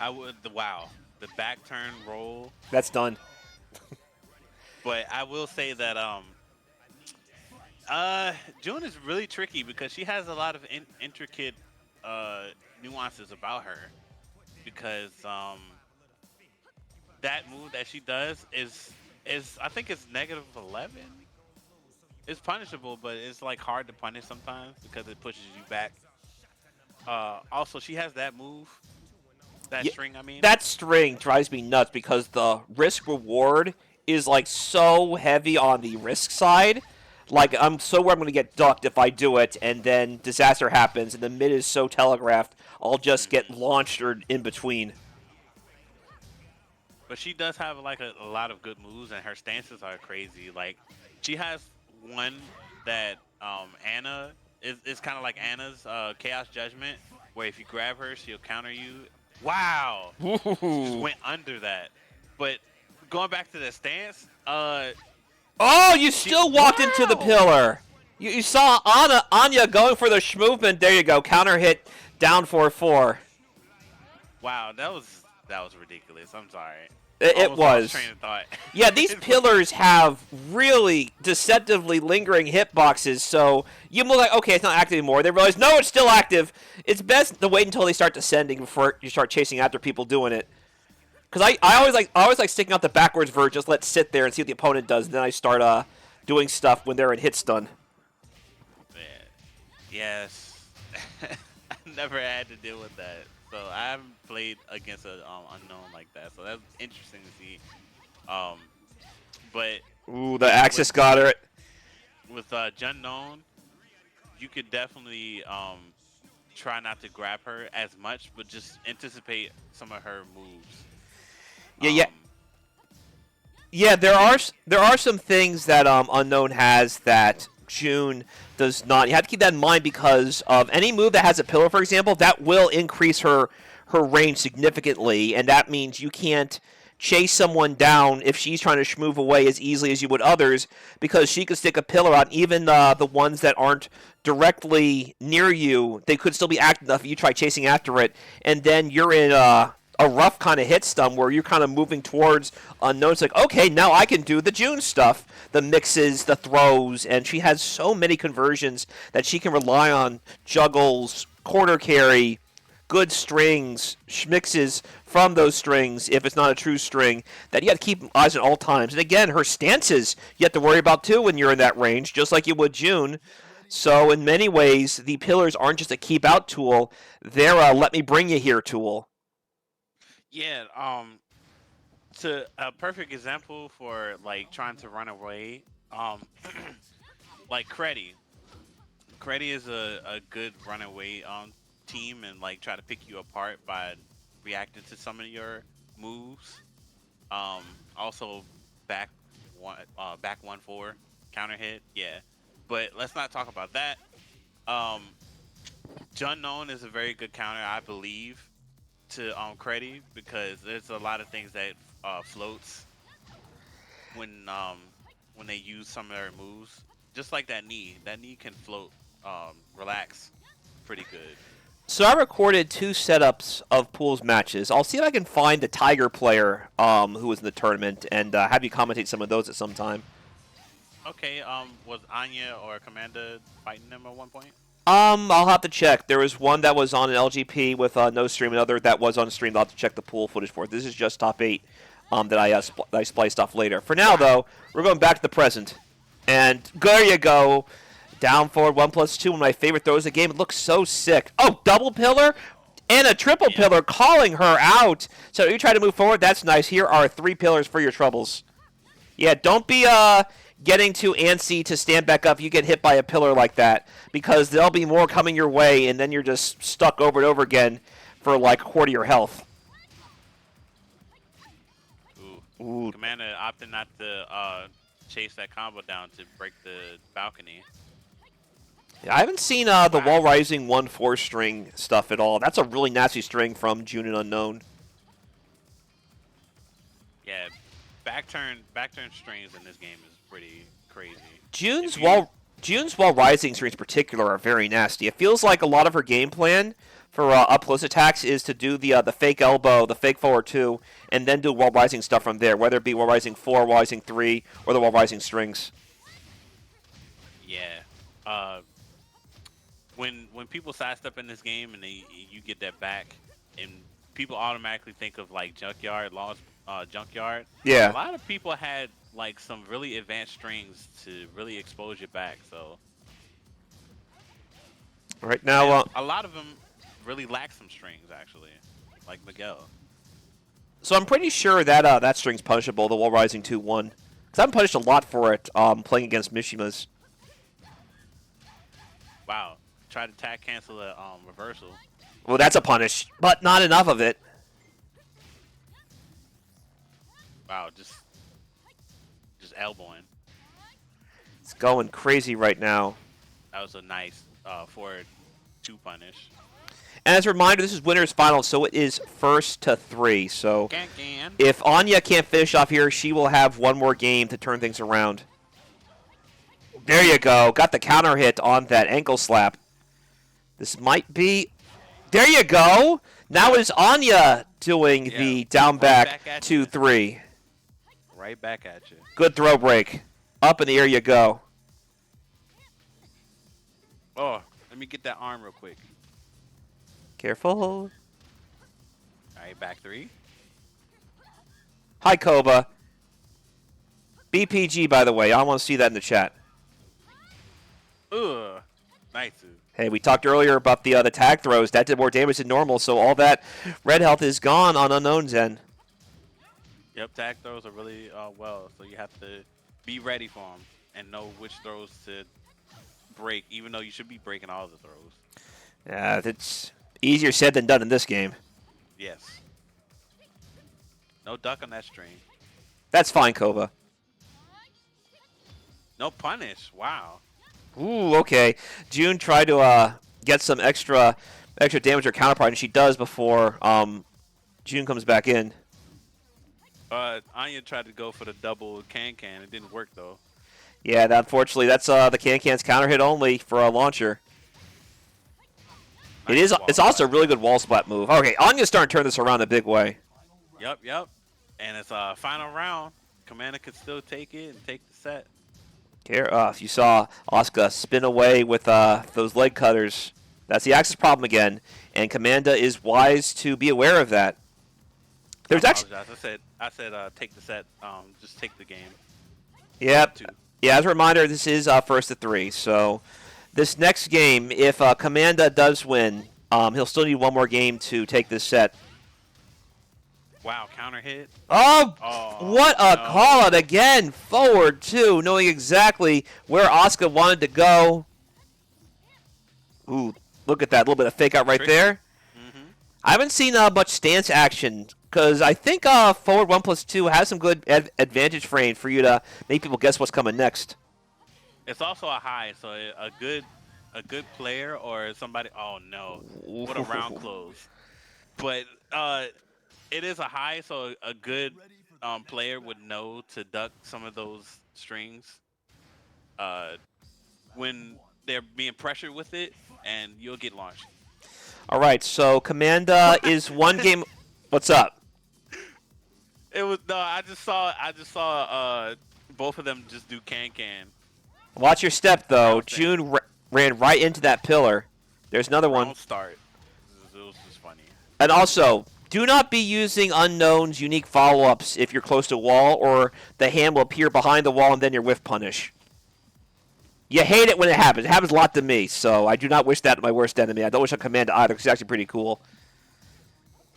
I would. Wow, the back turn roll. That's done. But I will say that June is really tricky because she has a lot of intricate nuances about her. Because that move that she does is I think it's -11. It's punishable, but it's like hard to punish sometimes because it pushes you back. Also, she has that move, that Yeah, string. I mean, that string drives me nuts because the risk reward is like so heavy on the risk side. Like, I'm so worried I'm going to get ducked if I do it, and then disaster happens, and the mid is so telegraphed, I'll just get launched or in between. but she does have like a lot of good moves, and her stances are crazy. Like, she has one that Anna is kind of like Anna's Chaos Judgment, where if you grab her, she'll counter you. Wow, she just Ooh. went under that. But going back to the stance, Oh, you still walked into the wow, pillar. You saw Anya going for the movement. There you go. Counter hit down 4-4. wow, that was ridiculous. I'm sorry. It Almost lost was. train of thought. Yeah, these pillars have really deceptively lingering hitboxes, so you look like, okay, it's not active anymore. They realize, no, it's still active. It's best to wait until they start descending before you start chasing after people doing it. Because I always like sticking out the backwards verge, just let it sit there and see what the opponent does, and then I start doing stuff when they're in hit stun. Man, yes. I never had to deal with that. So I haven't played against an unknown like that. So that's interesting to see. Um, but Ooh, the yeah, Axis got her. with Unknown, you could definitely try not to grab her as much, but just anticipate some of her moves. Yeah, yeah. Um, Yeah, there are some things that Unknown has that June does not. You have to keep that in mind because of any move that has a pillar, for example, that will increase her range significantly, and that means you can't chase someone down if she's trying to move away as easily as you would others because she could stick a pillar on even the ones that aren't directly near you. They could still be active enough if you try chasing after it, and then you're in a rough kind of hit stun where you're kind of moving towards Unknown. It's like, okay, now I can do the June stuff, the mixes, the throws, and she has so many conversions that she can rely on juggles, quarter carry, good strings, mixes from those strings if it's not a true string that you have to keep eyes on all times. And again, her stances you have to worry about too when you're in that range, just like you would June. So in many ways, the pillars aren't just a keep out tool; they're a let me bring you here tool. Yeah. To a perfect example for like trying to run away. Like Creddy. Creddy is a good runaway team and like try to pick you apart by reacting to some of your moves. Also back 1-4 counter hit. Yeah, but let's not talk about that. Um, Unknown is a very good counter, I believe, to Creddy because there's a lot of things that floats when when they use some of their moves. Just like that knee. That knee can float, relax pretty good. So I recorded two setups of pools matches. I'll see if I can find the Tiger player who was in the tournament and have you commentate some of those at some time. Okay, was Anya or Commander fighting them at one point? I'll have to check. There was one that was on an LGP with no stream, another that was on stream. I'll have to check the pool footage for it. This is just top 8 that I spliced off later. For now, though, we're going back to the present. And there you go. Down forward, 1+2, one of my favorite throws of the game. It looks so sick. Oh, double pillar and a triple Yeah. pillar calling her out. So you try to move forward, that's nice. Here are 3 pillars for your troubles. Yeah, don't be getting too antsy to stand back up. You get hit by a pillar like that because there'll be more coming your way, and then you're just stuck over and over again for like a quarter of your health. Ooh. Ooh. Commander opted not to chase that combo down to break the balcony. Yeah, I haven't seen the Wow. Wall Rising 1-4 string stuff at all. That's a really nasty string from June and Unknown. Yeah, back turn strings in this game is pretty crazy. June's If you June's Wall Rising strings in particular are very nasty. It feels like a lot of her game plan for up close attacks is to do the fake elbow, the fake forward 2, and then do Wall Rising stuff from there, whether it be Wall Rising 4, Wall Rising 3, or the Wall Rising strings. Yeah. Uh, when people sidestep in this game and you get that back, and people automatically think of like junkyard lost junkyard. A Yeah. lot of people had like some really advanced strings to really expose your back. So Right now, and a lot of them really lack some strings actually, like Miguel. so I'm pretty sure that that string's punishable, the Wall Rising 2-1. Because I've punished a lot for it playing against Mishimas. Wow. Try to tag cancel the reversal. Well, that's a punish, but not enough of it. Wow, just elbowing. It's going crazy right now. That was a nice forward 2 punish. And as a reminder, this is winner's final, so it is first to 3. So Can. if Anya can't finish off here, she will have one more game to turn things around. There you go. Got the counter hit on that ankle slap. This might be... There you go. Now is Anya doing the down back back at 2-3. Right back at you. Good throw break. Up in the air you go. Oh, let me get that arm real quick. Careful. All right, back 3. Hi, Koba. BPG, by the way. I want to see that in the chat. Ugh, nice. Hey, we talked earlier about the tag throws. That did more damage than normal, so all that red health is gone on Unknown's end. Yep, tag throws are really well, so you have to be ready for them and know which throws to break, even though you should be breaking all the throws. Yeah, it's easier said than done in this game. Yes. No duck on that string. That's fine, Kova. No punish. Wow. Ooh, okay. June tried to get some extra damage or counterpart, and she does before June comes back in. Anya tried to go for the double can. It didn't work though. Yeah, unfortunately, that's the Can-Can's counter hit only for a launcher. It Nice is. wall It's also a splat. really good wall splat move. Okay, Anya's starting to turn this around in a big way. Yep. And it's final round. Commander could still take it and take the set. Here, if you saw Asuka spin away with those leg cutters, that's the axis problem again, and Commanda is wise to be aware of that. I There's actually, apologize. I said take the set. Just take the game. First yep, of two. yeah. As a reminder, this is first to three. So this next game, if Commanda does win, he'll still need one more game to take this set. Wow, counter hit. Oh, Oh what a no. call out again! Forward two, knowing exactly where Asuka wanted to go. Ooh, look at that little bit of fake out right Tricky. there. Mm-hmm. I haven't seen much stance action because I think forward 1+2 has some good advantage frame for you to make people guess what's coming next. It's also a high, so a good player or somebody. Oh no, what a round close. But it is a high, so a good player would know to duck some of those strings uh, when they're being pressured with it, and you'll get launched. All right, so Commanda is one game. What's up? It was no. I just saw both of them just do can. Watch your step though. Round thing. June ran right into that pillar. There's another one. Round start. It was just funny. And also, do not be using unknown's unique follow-ups if you're close to a wall, or the hand will appear behind the wall and then your whiff punish. You hate it when it happens. It happens a lot to me, so I do not wish that to my worst enemy. I don't wish on Commander either, because it's actually pretty cool.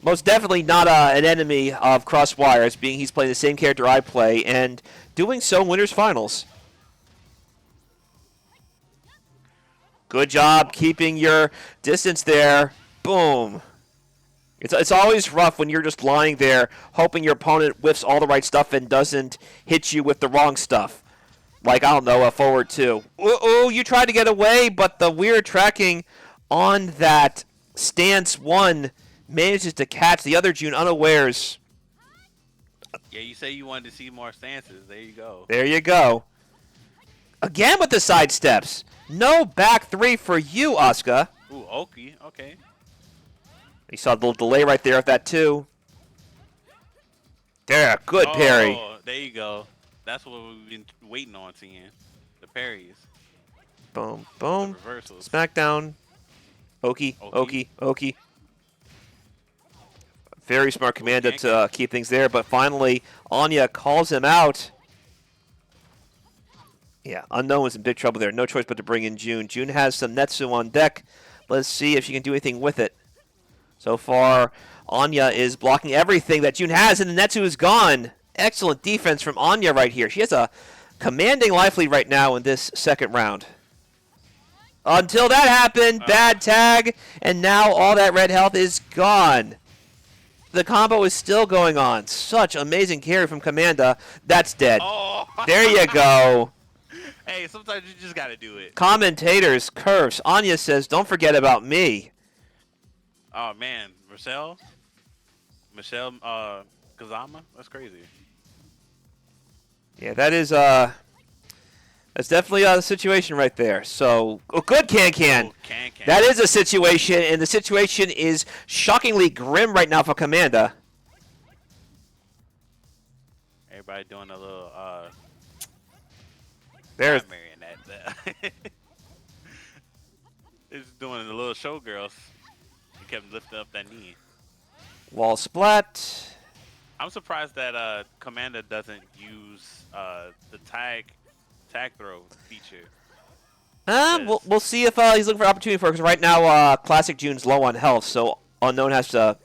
Most definitely not an enemy of Crosswires, being he's playing the same character I play, and doing so in Winners Finals. Good job keeping your distance there. Boom. It's always rough when you're just lying there hoping your opponent whiffs all the right stuff and doesn't hit you with the wrong stuff. Like, I don't know, a forward two. Ooh, you tried to get away, but the weird tracking on that stance one manages to catch the other June unawares. Yeah, you say you wanted to see more stances. There you go. There you go. Again with the side steps. No back three for you, Asuka. Ooh, Oki. Okay. You saw the little delay right there of that too. There, good parry. Oh, there you go. That's what we've been waiting on seeing. The parries, Boom, the boom. reversals. Smackdown. Oki, Oki. Oki. Very smart Ooh, commander can't to keep things there, but finally Anya calls him out. Yeah, Unknown was in big trouble there. No choice but to bring in June. June has some Netsu on deck. Let's see if she can do anything with it. So far, Anya is blocking everything that June has, and the Netsu is gone. Excellent defense from Anya right here. She has a commanding life lead right now in this second round. Until that happened, bad tag, and now all that red health is gone. The combo is still going on. Such amazing carry from Commanda. That's dead. Oh. There you go. Hey, sometimes you just gotta do it. Commentators, curse. Anya says, don't forget about me. Oh man, Michelle, Kazama. That's crazy. Yeah, that's definitely the situation right there. So, good can. Oh, can. That is a situation, and the situation is shockingly grim right now for Commanda. Everybody doing a little There's not marionette. It's doing a little showgirls. He kept lifting up that knee. wall splat. I'm surprised that Commander doesn't use the tag throw feature. We'll see if he's looking for opportunity for it, because right now Classic June's low on health, so Unknown has to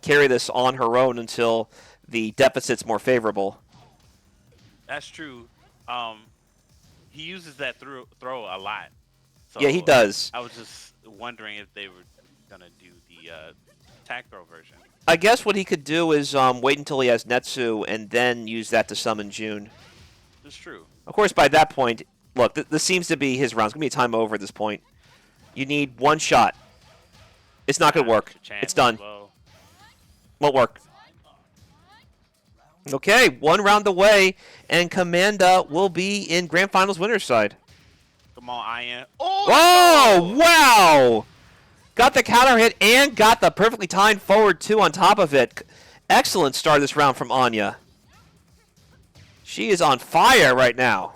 carry this on her own until the deficit's more favorable. That's true. He uses that throw a lot. So Yeah, he does. I was just wondering if they were gonna do the tag throw version. I guess what he could do is wait until he has Netsu and then use that to summon June. That's true. Of course, by that point, look, this seems to be his round. It's going to be a time over at this point. You need one shot. It's not going to work. It's done. Won't work. Okay, one round away, and Commanda will be in Grand Finals winner's side. Come on, Anya. Oh, wow! Got the counter hit and got the perfectly timed forward two on top of it. Excellent start this round from Anya. She is on fire right now.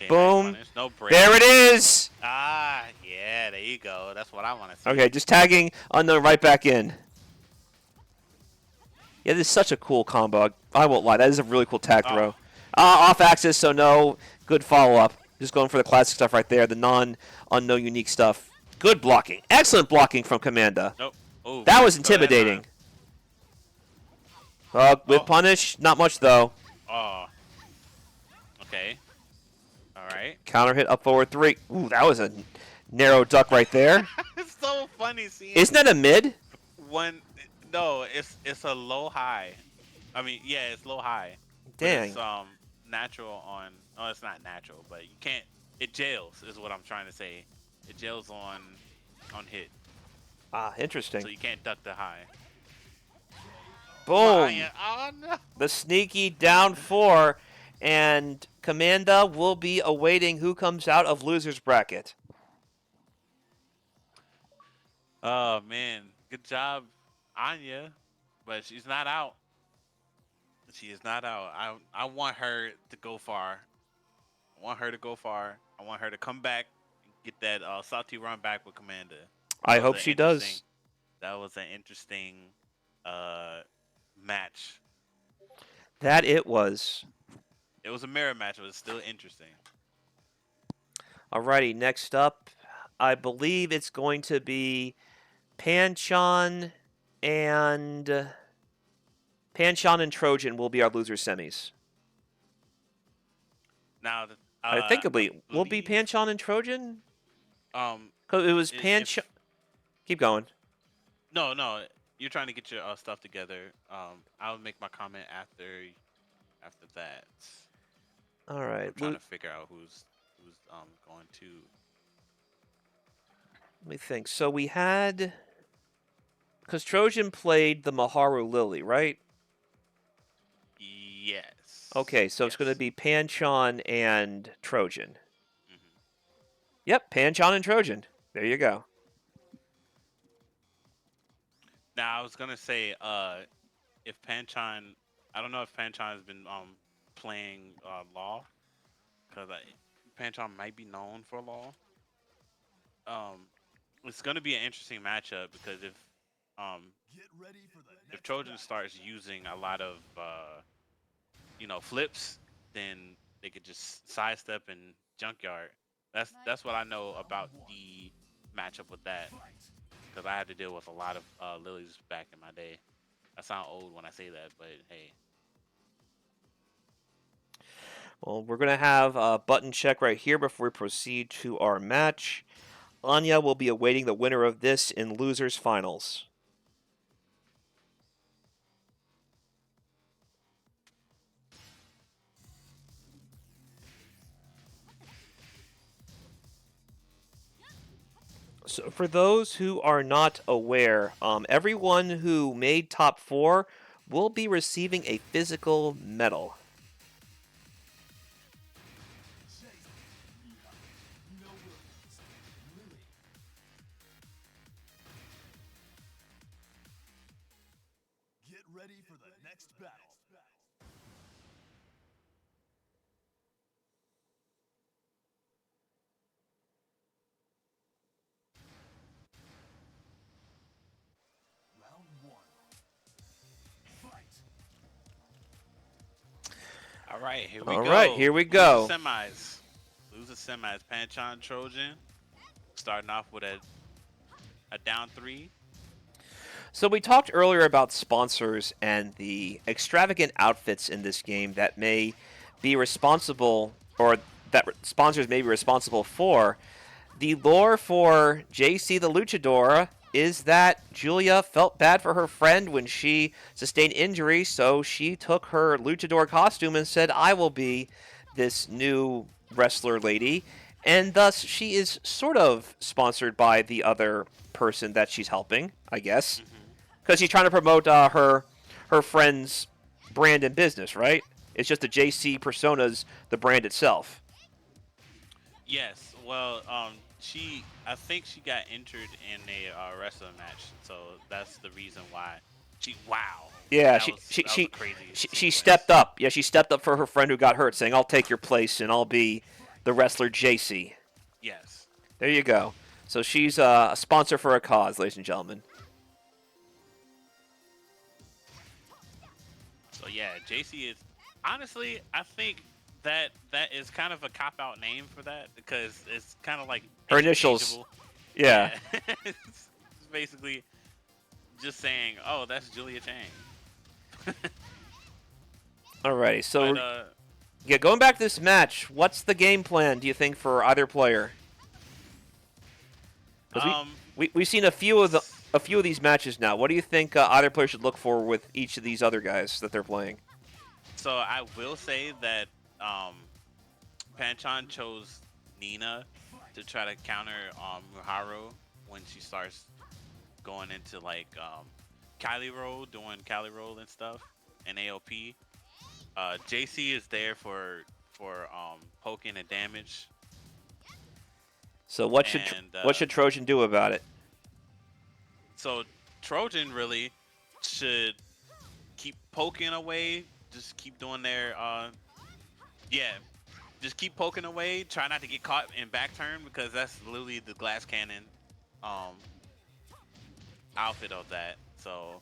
Boom. No break. There it is! Ah, yeah, there you go. That's what I want to see. Okay, just tagging Unknown right back in. Yeah, this is such a cool combo. I won't lie. That is a really cool tag throw. Off axis, so no. Good follow-up. Just going for the classic stuff right there. The non-unknown unique stuff. Good blocking. Excellent blocking from Commanda. Nope. Ooh, that was intimidating. With punish, not much though. Oh. Okay. All right. Counter hit up forward three. Ooh, that was a narrow duck right there. It's so funny seeing. Isn't that a mid? No, it's a low high. I mean, yeah, it's low high. Dang. It's natural on. Oh, it's not natural, but you can't. It jails is what I'm trying to say. It jails on hit. Ah, interesting. So you can't duck the high. Boom. Oh, no. The sneaky down four, and Commanda will be awaiting who comes out of loser's bracket. Oh man, good job, Anya, but she's not out. She is not out. I want her to go far. I want her to go far. I want her to come back and get that salty run back with Commanda. I hope she does. That was an interesting match. That it was. It was a mirror match, but it's still interesting. Alrighty, next up, I believe it's going to be Panchon and Trojan will be our loser semis. Now, I think will be Panchon and Trojan. Because it was Panchon. Keep going. No, you're trying to get your stuff together. I'll make my comment after that. All right. I'm trying to figure out who's going to. Let me think. So we had, because Trojan played the Maharu Lily, right? Yes. Okay, so it's going to be Panchon and Trojan. Mm-hmm. Yep, Panchon and Trojan. There you go. Now I was gonna say, if Panchon, I don't know if Panchon has been playing Law, because Panchon might be known for Law. It's gonna be an interesting matchup because if Trojan starts using a lot of flips, then they could just sidestep and junkyard. That's what I know about the matchup with that. Because I had to deal with a lot of lilies back in my day. I sound old when I say that, but hey. Well, we're going to have a button check right here before we proceed to our match. Anya will be awaiting the winner of this in losers finals. So for those who are not aware, everyone who made top 4 will be receiving a physical medal. Get ready for the next battle. All right, here we go. All right, here we go. Loser semis. Panchon Trojan. Starting off with a down 3. So we talked earlier about sponsors and the extravagant outfits in this game that may be responsible, or that sponsors may be responsible for The lore for JC the Luchador is that Julia felt bad for her friend when she sustained injury, so she took her luchador costume and said, I will be this new wrestler lady. And thus, she is sort of sponsored by the other person that she's helping, I guess. Hmm. Because she's trying to promote her friend's brand and business, right? It's just the JC persona's the brand itself. Yes. Well, I think she got injured in a wrestling match, so that's the reason why. Wow. Yeah, That was that was a crazy she stepped sequence. up. Yeah, she stepped up for her friend who got hurt, saying, "I'll take your place and I'll be the wrestler JC." Yes. There you go. So she's a sponsor for a cause, ladies and gentlemen. So yeah, JC is honestly, I think that is kind of a cop out name for that because it's kind of like Her initials. interchangeable. Yeah. Yeah, it's basically just saying, "Oh, that's Julia Chang." Alrighty. So But yeah, going back to this match, what's the game plan? Do you think for either player? Because um, we've seen a few of these matches now. What do you think either player should look for with each of these other guys that they're playing? so I will say that um, Panchon chose Nina to try to counter Muharu when she starts going into like Cali roll, doing Cali roll and stuff, and AOP. JC is there for poking and damage, So and what should Trojan do about it? so Trojan really should keep poking away, just keep doing their yeah, just keep poking away. Try not to get caught in back turn because that's literally the glass cannon um outfit of that. So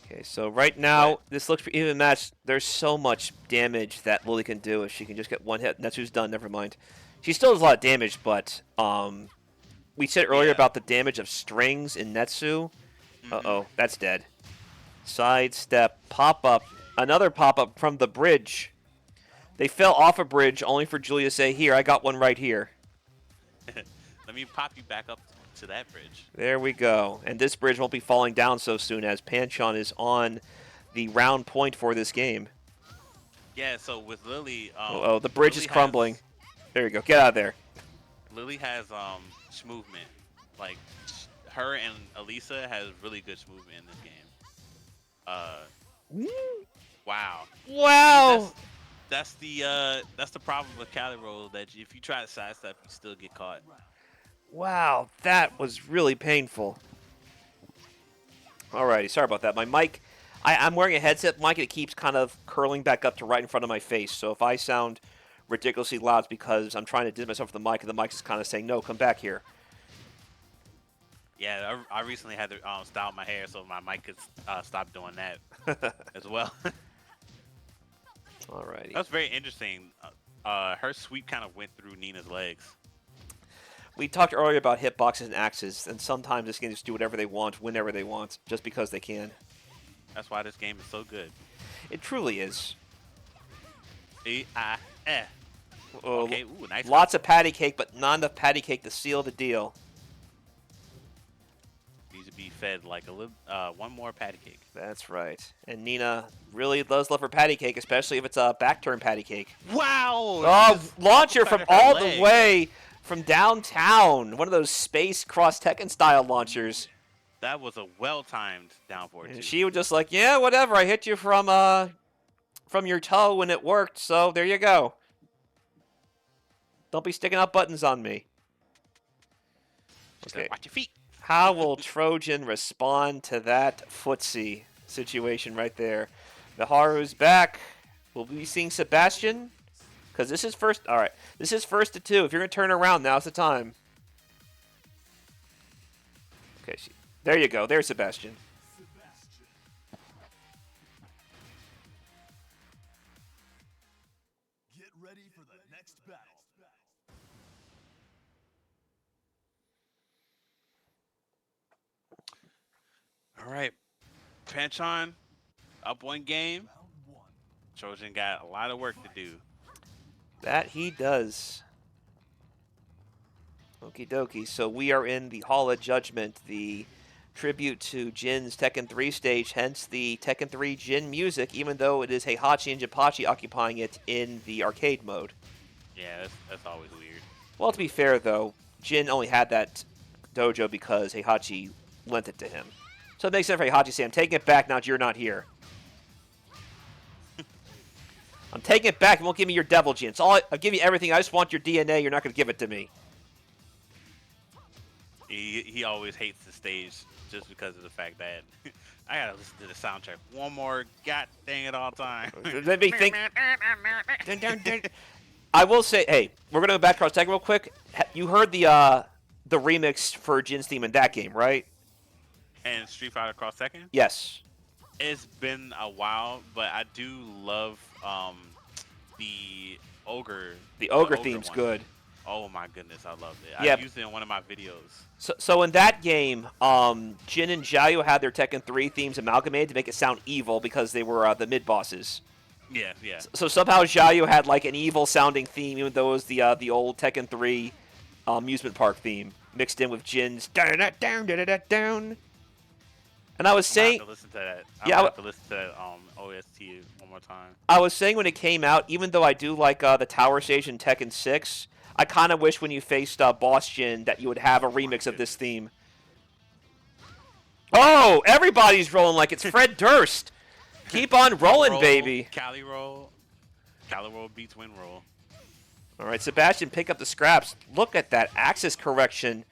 Okay, so right but now, this looks pretty even match. There's so much damage that Lily can do if she can just get one hit. Netsu's done, never mind. She still does a lot of damage, but we said earlier yeah. about the damage of strings in Netsu. Hmm. Uh-oh, that's dead. Sidestep, pop-up, another pop-up from the bridge. They fell off a bridge only for Julia to say, here, I got one right here. Let me pop you back up to that bridge. There we go. And this bridge won't be falling down so soon as Panchon is on the round point for this game. Yeah, so with Lily, Uh-oh, the bridge is Lily has crumbling. There you go. Get out of there. Lily has movement. Like her and Elisa has really good movement in this game. Uh, wow. See, Wow. that's the problem with Cali roll that if you try to sidestep, you still get caught. Wow, that was really painful. Alrighty, sorry about that. My mic, I'm wearing a headset mic and it keeps kind of curling back up to right in front of my face. So if I sound ridiculously loud, it's because I'm trying to distance myself from the mic and the mic is kind of saying, no, come back here. Yeah, I recently had to style my hair so my mic could stop doing that as well. Alrighty. That's very interesting. Her sweep kind of went through Nina's legs. We talked earlier about hitboxes and axes, and sometimes this game just do whatever they want, whenever they want, just because they can. That's why this game is so good. It truly is. E-I-E. Oh, Okay, ooh, nice. lots of patty cake, but not enough patty cake to seal the deal. Needs to be fed like a little, one more patty cake. That's right. And Nina really does love her patty cake, especially if it's a back turn patty cake. Wow! Oh, launcher from all the leg. way from downtown. One of those space cross Tekken style launchers. That was a well-timed down forward too. And she was just like, yeah, whatever. I hit you from your toe and it worked, so there you go. Don't be sticking out buttons on me. She said, watch your feet. How will Trojan respond to that footsie situation right there? Miharu's back. Will we be seeing Sebastian? Because this is first. All right, this is first to two. If you're gonna turn around, now's the time. Okay, there you go. There's Sebastian. Get ready for the next battle. All right, Panchon, up one game. Round one. Trojan got a lot of work to do. That he does. Okie dokie. So we are in the Hall of Judgment, the tribute to Jin's Tekken 3 stage, hence the Tekken 3 Jin music, even though it is Heihachi and Jinpachi occupying it in the arcade mode. Yeah, that's always weird. Well, to be fair, though, Jin only had that dojo because Heihachi lent it to him. So it makes sense for Heihachi to say, I'm taking it back now that you're not here. I'm taking it back. You won't give me your devil Jin. I'll give you everything. I just want your DNA. You're not going to give it to me. He always hates the stage just because of the fact that I gotta listen to the soundtrack one more god dang it all time. Let me think. I will say, hey, we're going to go back to our Tekken real quick. You heard the remix for Jin's theme in that game, right? And Street Fighter Cross Tekken? Yes. It's been a while, but I do love the ogre. The ogre ogre theme's one. good. Oh my goodness, I loved it. Yeah. I used it in one of my videos. So in that game, Jin and Xiaoyu had their Tekken 3 themes amalgamated to make it sound evil because they were the mid-bosses. Yeah, yeah. So somehow Xiaoyu had like an evil-sounding theme, even though it was the old Tekken 3 amusement park theme mixed in with Jin's down, down, down, down, down. And I was saying, I have to listen to that. Yeah, I have to listen to that OST one more time. I was saying when it came out, even though I do like the Tower Stage in Tekken 6, I kind of wish when you faced Boss Jin that you would have a remix of this theme. Oh, everybody's rolling like it's Fred Durst. Keep on rolling, Roll, baby. Cali roll. Cali roll beats win roll. All right, Sebastian, pick up the scraps. Look at that axis correction.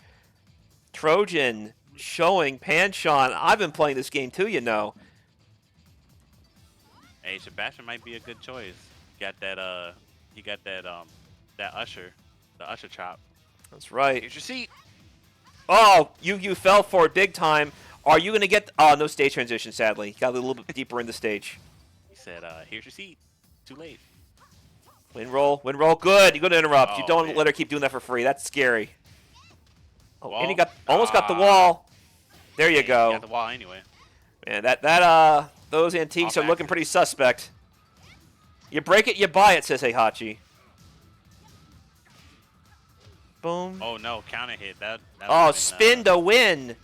Trojan showing Panchon. I've been playing this game too, you know. Hey, Sebastian might be a good choice. He got that that usher, the usher chop. That's right. Here's your seat. Oh, you fell for it big time. Are you going to get... Oh, no stage transition, sadly. Got a little bit deeper in the stage. He said, here's your seat. Too late. Win roll, good. You're going to interrupt. You Oh, don't man. let her keep doing that for free. That's scary. Oh, Wall? and he almost got the wall. There you He go. got the wall anyway. Man, those antiques Off are looking axis. pretty suspect. You break it, you buy it, says Heihachi. Boom. Oh no, counter hit. That Oh, would've been, spin to win.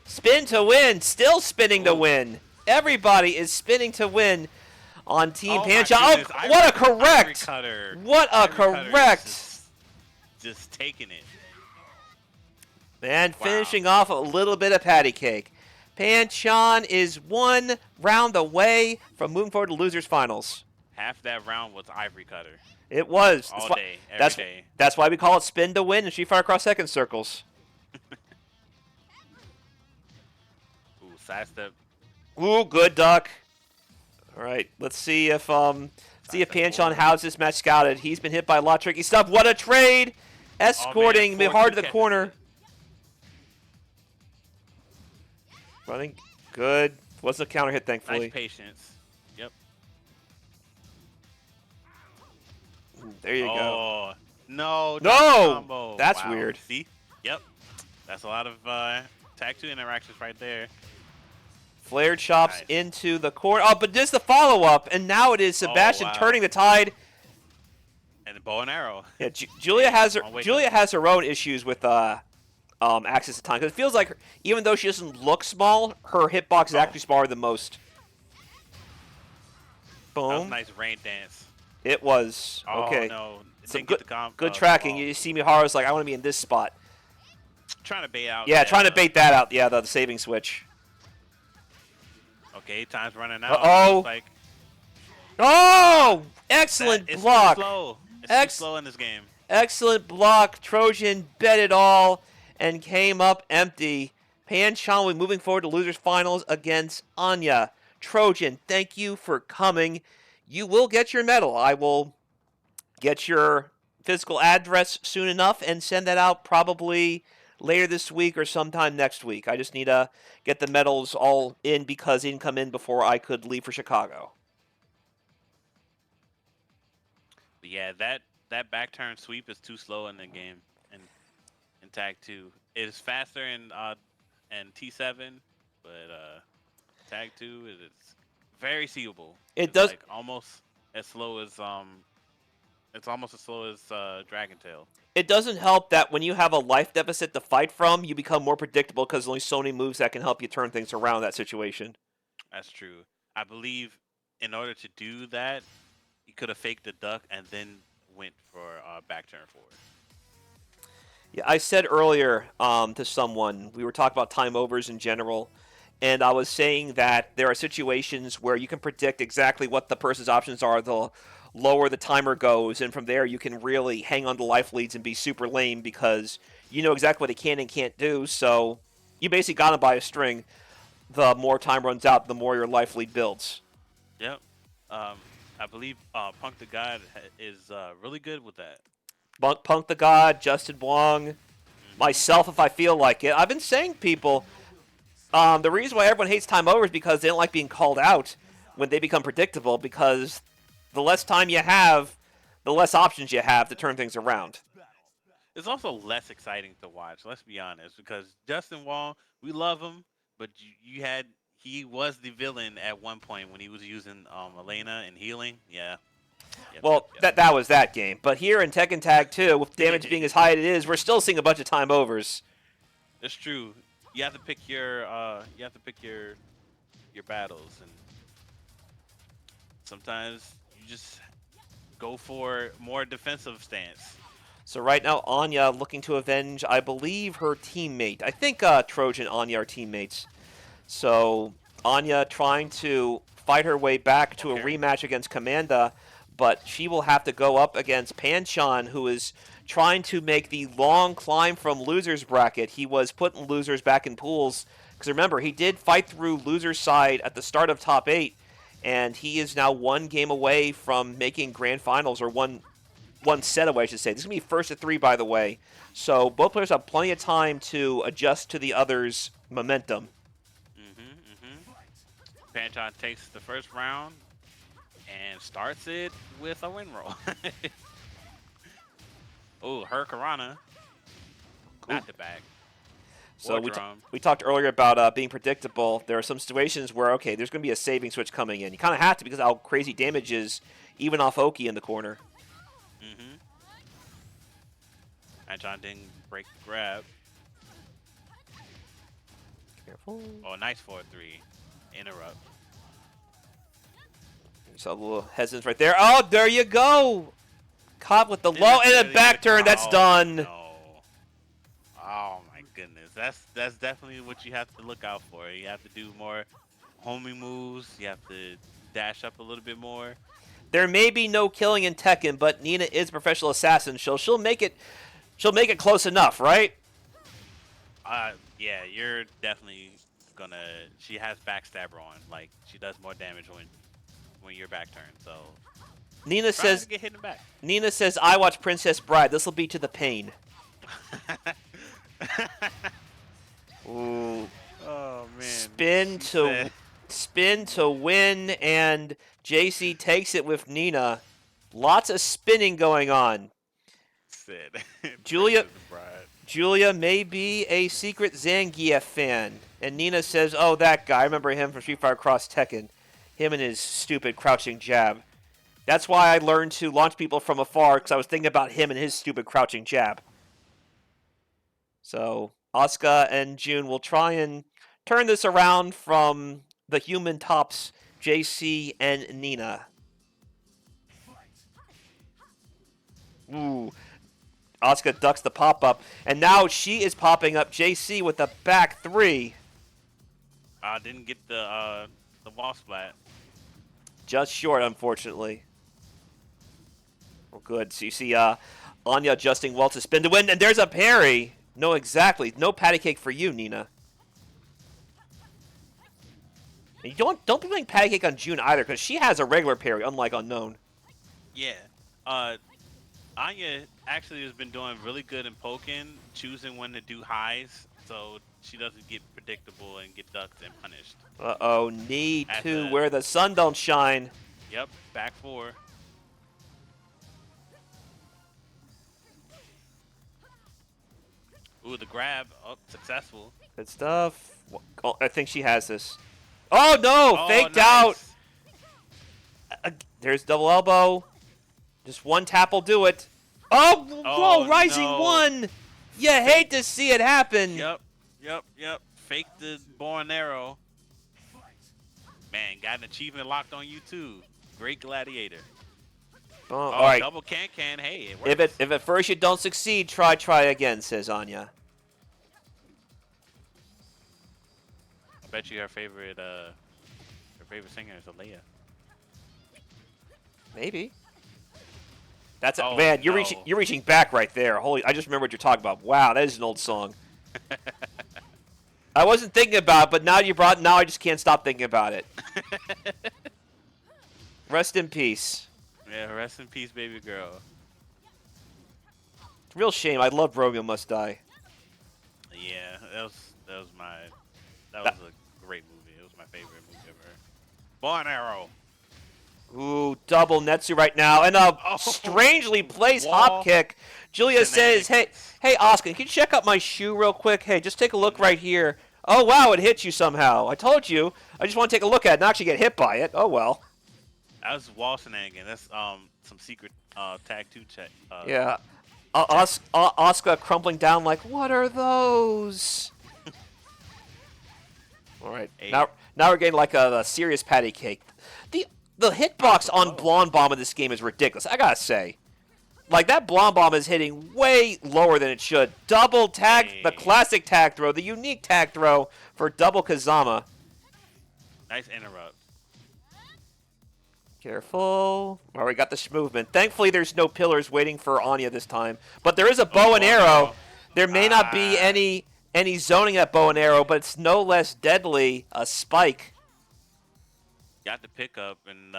Spin to win. Still spinning to Ooh. win. Everybody is spinning to win on Team oh, Panchon. my Oh, goodness, what a Ivory correct. Cutter. What a Ivory Cutter is correct. Just taking it. And Wow. finishing off a little bit of patty cake. Panchon is one round away from moving forward to losers finals. Half that round was Ivory Cutter. It was. All That's day, every that's, day. That's why we call it spin to win in Street Fighter Cross Tekken circles. Ooh, sidestep. Ooh, good duck. All right, let's see if Panchon has this match scouted. He's been hit by a lot of tricky stuff. What a trade! Escorting man, Mihar to 4-2 the catches corner. it. Running good. Wasn't a counter hit, thankfully. Nice patience. Yep. There you go. Oh, no. No! double combo. That's Wow. weird. See? Yep. That's a lot of tag 2 interactions right there. Flare chops Nice. into the corner. Oh, but this is the follow-up, and now it is Sebastian wow. turning the tide. And the bow and arrow. Yeah, Julia has her I'll wake Julia up. has her own issues with access to time, because it feels like even though she doesn't look small, her hitbox is Oh. actually smaller than most. That was a Boom. nice rain dance. It was Oh, okay. no. It Some didn't good get the good tracking. ball. You see Miharu's like, I want to be in this spot. Trying to bait out. Yeah, that, trying to bait that out. Yeah, the saving switch. Okay, time's running out. Uh-oh. Like, Oh, excellent it's block. Too slow. It's Ex- too slow in this game. Excellent block. Trojan bet it all and came up empty. Panchon will be moving forward to losers finals against Anya. Trojan, thank you for coming. You will get your medal. I will get your physical address soon enough and send that out probably later this week or sometime next week. I just need to get the medals all in because they didn't come in before I could leave for Chicago. But yeah, that back turn sweep is too slow in the game. In tag 2, it is faster in T7, but tag 2 is very seeable. It It's does- like almost as slow as It's almost as slow as Dragon Tail. It doesn't help that when you have a life deficit to fight from, you become more predictable because there's only so many moves that can help you turn things around in that situation. That's true. I believe in order to do that, he could have faked the duck and then went for back turn forward. Yeah, I said earlier to someone, we were talking about time overs in general, and I was saying that there are situations where you can predict exactly what the person's options are the lower the timer goes, and from there you can really hang on to life leads and be super lame because you know exactly what they can and can't do, so you basically got them by a string. The more time runs out, the more your life lead builds. Yep. I believe Punk the God is really good with that. Punk the God, Justin Wong, Hmm. myself if I feel like it. I've been saying people, the reason why everyone hates time over is because they don't like being called out when they become predictable because the less time you have, the less options you have to turn things around. It's also less exciting to watch. Let's be honest, because Justin Wong, we love him, but you had he was the villain at one point when he was using Elena and healing. Yeah. Yep. Yep. Well, that was that game. But here in Tekken Tag 2, with damage being Yep. as high as it is, we're still seeing a bunch of time overs. It's true. You have to pick your battles, and sometimes you just go for more defensive stance. So right now, Anya looking to avenge, I believe, her teammate. I think Trojan and Anya are teammates. So Anya trying to fight her way back to a Okay. rematch against Commanda, but she will have to go up against Panchon, who is trying to make the long climb from losers bracket. He was putting losers back in pools because remember he did fight through losers side at the start of top 8, and he is now one game away from making grand finals, or one set away, I should say. This is going to be first of 3, by the way. So both players have plenty of time to adjust to the other's momentum. Panchon takes the first round and starts it with a win roll. Oh, Hurricanrana, Ooh. not the back. So War drum. we talked earlier about being predictable. There are some situations where, okay, there's going to be a saving switch coming in. You kind of have to because of how crazy damage is, even off Oki in the corner. Mm-hmm. Panchon didn't break the grab. Careful. Oh, nice 4-3. Interrupt. So a little hesitance right there. Oh, there you go. Caught with the Didn't low and a necessarily back get- turn. That's oh, done. No. Oh my goodness. That's definitely what you have to look out for. You have to do more homing moves. You have to dash up a little bit more. There may be no killing in Tekken, but Nina is a professional assassin. She'll make it. She'll make it close enough, right? Yeah, you're definitely gonna. She has backstabber on. Like she does more damage when you're back turn. So Nina try not says. to get hit in the back. Nina says, "I watch Princess Bride. This will be to the pain." Ooh. Oh man. Spin She to said- spin to win, and JC takes it with Nina. Lots of spinning going on. said Julia- Princess Bride. Julia may be a secret Zangief fan, and Nina says, "Oh, that guy. I remember him from Street Fighter Cross Tekken. Him and his stupid crouching jab. That's why I learned to launch people from afar because I was thinking about him and his stupid crouching jab." So Asuka and June will try and turn this around from the human tops, JC and Nina. Ooh. Asuka ducks the pop-up, and now she is popping up JC with a back 3. Didn't get the wall splat. Just short, unfortunately. Well, good. So you see Anya adjusting well to spin to win, and there's a parry. No, exactly. No patty cake for you, Nina. And you don't be playing patty cake on June either, because she has a regular parry, unlike Unknown. Yeah. Anya actually has been doing really good in poking, choosing when to do highs, so she doesn't get predictable and get ducked and punished. Uh-oh, need At to the- where the sun don't shine. Yep, back 4. Ooh, the grab. Oh, successful. Good stuff. Oh, I think she has this. Oh, no! Oh, Faked nice. out! There's double elbow. Just one tap will do it. Oh, whoa, Oh, rising no. one. You hate to see it happen. Yep. Fake the bow and arrow. Man, got an achievement locked on you too. Great gladiator. Oh, all Oh, right. double can. Hey, it If works. at first you don't succeed, try again, says Anya. I bet you her favorite singer is Aaliyah. Maybe. That's Oh, man. no. You're reaching back right there. Holy! I just remember what you're talking about. Wow, that is an old song. I wasn't thinking about it, but now now I just can't stop thinking about it. Rest in peace. Yeah, rest in peace, baby girl. Real shame. I love Romeo Must Die. Yeah, that was a great movie. It was my favorite movie ever. Bow and arrow. Ooh, double Netsu right now, and a Oh, strangely placed wall hop kick. Julia says, shenanigans. hey, Oscar, can you check out my shoe real quick? Hey, just take a look right here. Oh, wow, it hit you somehow. I told you. I just want to take a look at it, not actually get hit by it. Oh, well. That was wall shenanigans. That's some secret tag 2 check. Yeah. Oscar crumpling down like, what are those? All right. Hey. Now we're getting like a serious patty cake. The hitbox on Blonde Bomb in this game is ridiculous. I gotta say, like that Blonde Bomb is hitting way lower than it should. Double tag, the classic tag throw, the unique tag throw for double Kazama. Nice interrupt. Careful. All right, we got this movement. Thankfully, there's no pillars waiting for Anya this time, but there is a bow and arrow. There may not be any zoning at bow and arrow, but it's no less deadly. A spike. Got the pickup and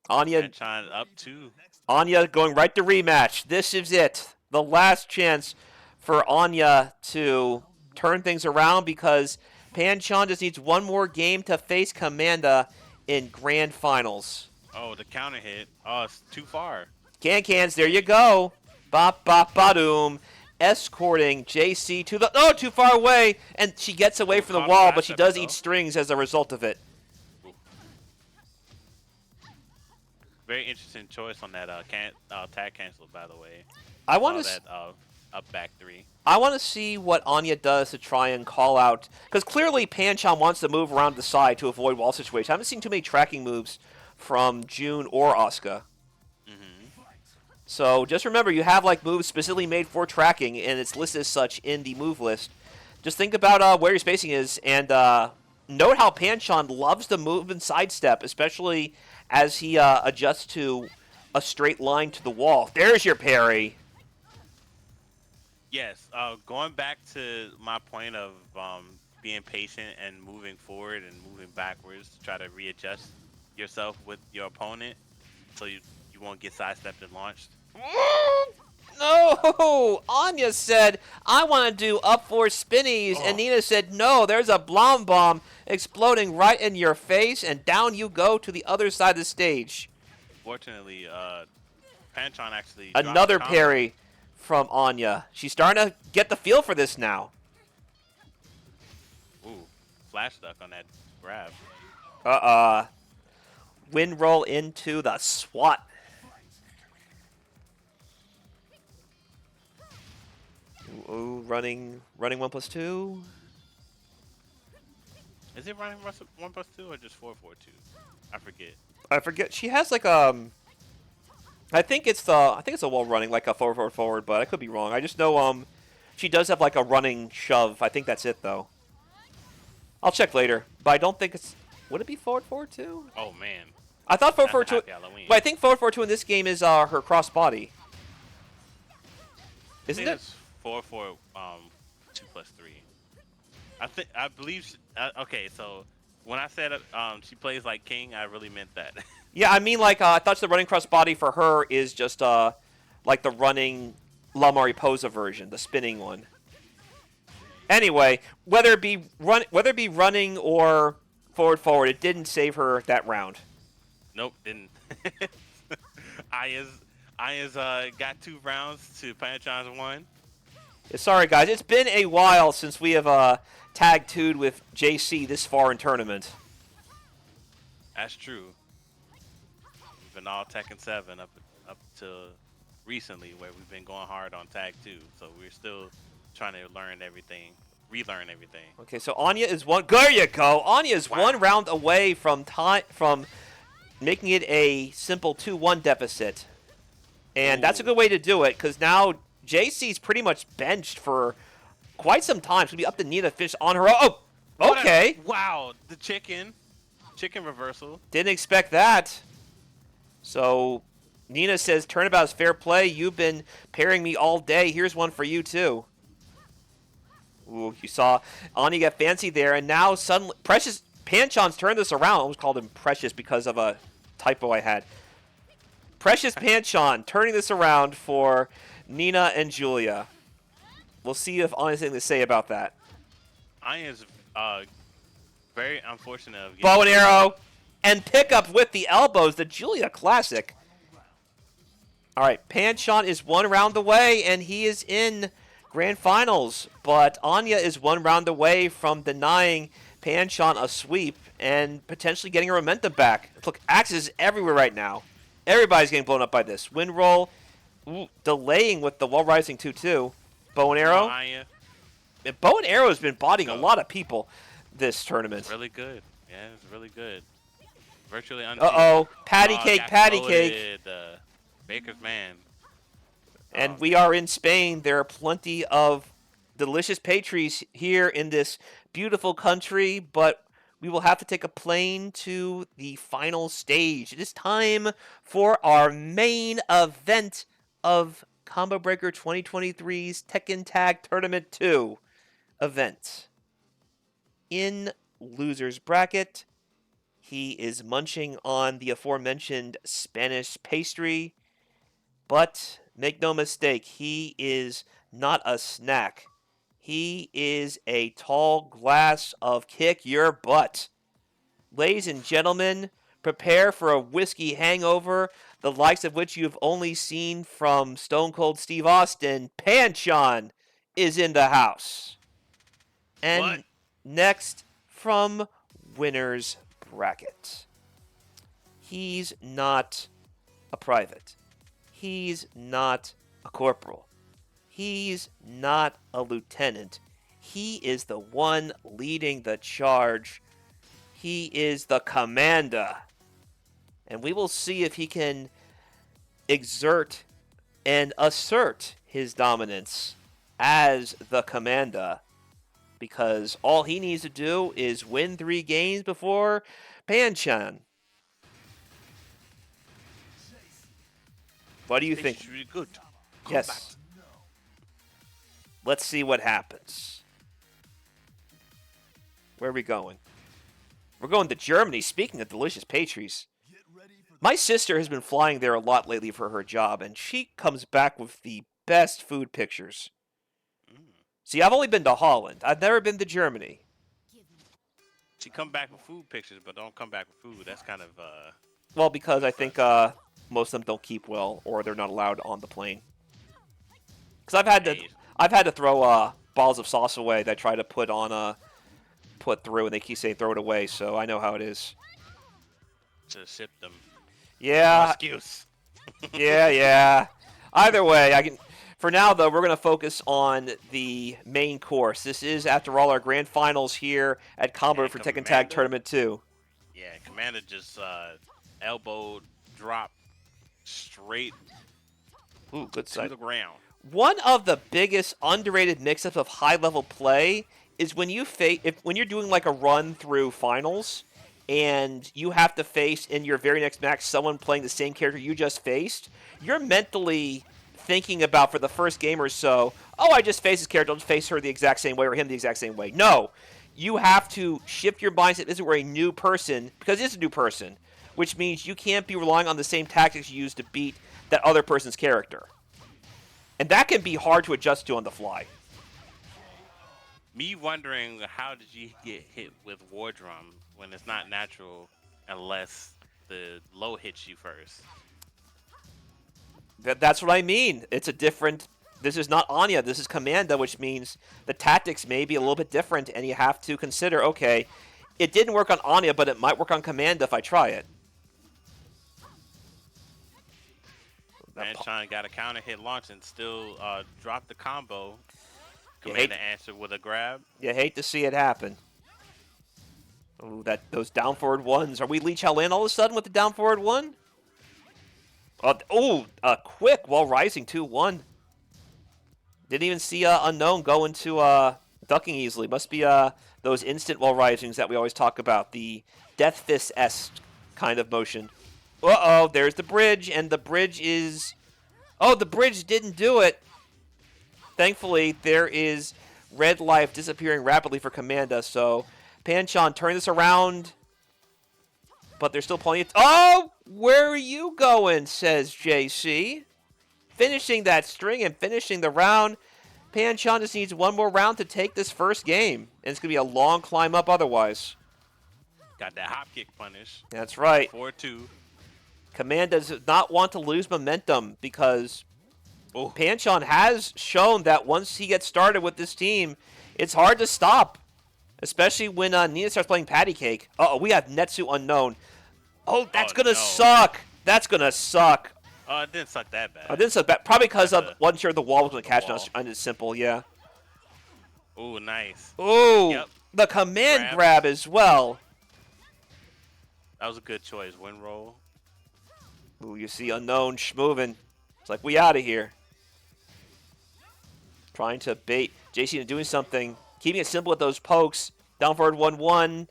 Anya Panchon up 2. Anya going right to rematch. This is it. The last chance for Anya to turn things around because Panchon just needs one more game to face Commanda in grand finals. Oh, the counter hit. Oh, it's too far. Cans, there you go. Bop, bop, ba-doom. Escorting JC to the... Oh, too far away. And she gets away from the wall, but she does eat strings as a result of it. Very interesting choice on that tag cancel, by the way. I want to... that up back 3. I want to see what Anya does to try and call out, because clearly Panchon wants to move around the side to avoid wall situations. I haven't seen too many tracking moves from June or Asuka. So just remember, you have like moves specifically made for tracking, and it's listed as such in the move list. Just think about where your spacing is, and note how Panchon loves to move and sidestep, especially as he adjusts to a straight line to the wall. There's your parry. Yes, going back to my point of being patient and moving forward and moving backwards to try to readjust yourself with your opponent so you won't get sidestepped and launched. No! Anya said, I want to do up 4 spinnies, and Nina said, no, there's a Blom Bomb exploding right in your face, and down you go to the other side of the stage. Fortunately, Panchon actually Another dropped parry from Anya. She's starting to get the feel for this now. Ooh, flash duck on that grab. Wind roll into the SWAT. Ooh, running 1+2. Is it running 1+2 or just 4-4-2? I forget. She has like I think it's a wall running like a forward, but I could be wrong. I just know she does have like a running shove. I think that's it though. I'll check later, but I don't think it's. Would it be forward too? Oh man. I thought forward That's a 2. happy Halloween. But I think forward 2 in this game is her cross body. Isn't it? It's 4-4 2+3. I believe. Okay, so when I said she plays like King, I really meant that. Yeah, I mean like I thought the running cross body for her is just like the running La Mariposa version, the spinning one. Anyway, whether it be running or forward, it didn't save her that round. Nope, didn't. Aya's got 2 rounds to Panchon's 1. Sorry, guys. It's been a while since we have tag 2'd with JC this far in tournament. That's true. We've been all Tekken 7 up to recently where we've been going hard on tag 2. So we're still trying to learn everything, relearn everything. Okay, so Anya is one. There you go. Anya is Wow. 1 round away from making it a simple 2-1 deficit. And that's a Ooh. good way to do it, because now JC's pretty much benched for quite some time. It's going to be up to Nina Fish on her own. Oh, okay. Wow, the chicken reversal. Didn't expect that. So Nina says, turnabout is fair play. You've been pairing me all day. Here's one for you, too. Ooh, you saw Anya get fancy there, and now suddenly Precious Panchon's turned this around. I almost called him Precious because of a typo I had. Precious Panchon turning this around for Nina and Julia. We'll see if Anya's anything to say about that. Anya's very unfortunate. Of Bow and arrow and pickup with the elbows. The Julia classic. All right, Panchon is 1 round away, and he is in grand finals. But Anya is 1 round away from denying Panchon a sweep and potentially getting her momentum back. Look, axes everywhere right now. Everybody's getting blown up by this. Wind roll, delaying with the wall rising 2-2. Bow and arrow. Anya, Bow and arrow has been bodying a lot of people this tournament. really good. Yeah, it's really good. Virtually unseen. Uh-oh. Patty cake, got patty loaded, cake. Baker's man. And we are in Spain. There are plenty of delicious pastries here in this beautiful country, but we will have to take a plane to the final stage. It is time for our main event of Combo Breaker 2023's Tekken Tag Tournament 2 event. In loser's bracket, he is munching on the aforementioned Spanish pastry, but make no mistake, he is not a snack. He is a tall glass of kick your butt. Ladies and gentlemen, prepare for a whiskey hangover, the likes of which you've only seen from Stone Cold Steve Austin. Panchon is in the house. And What? next from winner's bracket. He's not a private. He's not a corporal. He's not a lieutenant. He is the one leading the charge. He is the commander. And we will see if he can exert and assert his dominance as the commander. Because all he needs to do is win 3 games before Panchon. What do you think? It's really good. Yes. Let's see what happens. Where are we going? We're going to Germany. Speaking of delicious pastries, my sister has been flying there a lot lately for her job, and she comes back with the best food pictures. See, I've only been to Holland. I've never been to Germany. She come back with food pictures, but don't come back with food. That's kind of Well, because I think most of them don't keep well, or they're not allowed on the plane. Because I've had to throw balls of sauce away that I try to put through, and they keep saying throw it away. So I know how it is. to ship them. No Yeah, excuse. yeah. Either way, I can. For now, though, we're going to focus on the main course. This is, after all, our grand finals here at Combo And for Tekken Tag Commander- Tournament 2. Yeah, Commander just elbow drop straight Ooh, good to side. the ground. One of the biggest underrated mix-ups of high-level play is when when you're doing like a run through finals, and you have to face in your very next match someone playing the same character you just faced. You're mentally thinking about for the first game or so, oh, I just faced this character, I'll just face her the exact same way or him the exact same way. No, you have to shift your mindset. This is where a new person, because it's a new person, which means you can't be relying on the same tactics you used to beat that other person's character. And that can be hard to adjust to on the fly. Me wondering how did you get hit with War Drum when it's not natural unless the low hits you first. That's what I mean. It's a different... This is not Anya, this is Commanda, which means the tactics may be a little bit different, and you have to consider, okay, it didn't work on Anya, but it might work on Commanda if I try it. Panchon got a counter hit launch and still dropped the combo. You Commander answered with a grab. You hate to see it happen. Ooh, those down forward ones. Are we Leech Hell in all of a sudden with the down forward one? A quick while rising 2-1. Didn't even see Unknown go into ducking easily. Must be those instant while risings that we always talk about. The Death Fist-esque kind of motion. Uh-oh, there's the bridge, and the bridge is... Oh, the bridge didn't do it. Thankfully, there is red life disappearing rapidly for Commanda, so Panchon turn this around. But there's still plenty of... Oh! Where are you going, says JC. Finishing that string and finishing the round. Panchon just needs one more round to take this first game. And it's going to be a long climb up otherwise. Got that hop kick punish. That's right. 4-2. Command does not want to lose momentum because Panchon has shown that once he gets started with this team, it's hard to stop. Especially when Nina starts playing patty cake. Uh-oh, we have Netsu Unknown. Oh, that's going to suck. That's going to suck. It didn't suck that bad. It didn't suck bad. Probably because wasn't sure the wall was going to catch us. And it's simple, yeah. Ooh, nice. Ooh, yep. The command grab as well. That was a good choice. Win roll. Ooh, you see Unknown schmoving. It's like, we out of here. Trying to bait JC into doing something. Keeping it simple with those pokes. Down forward 1-1.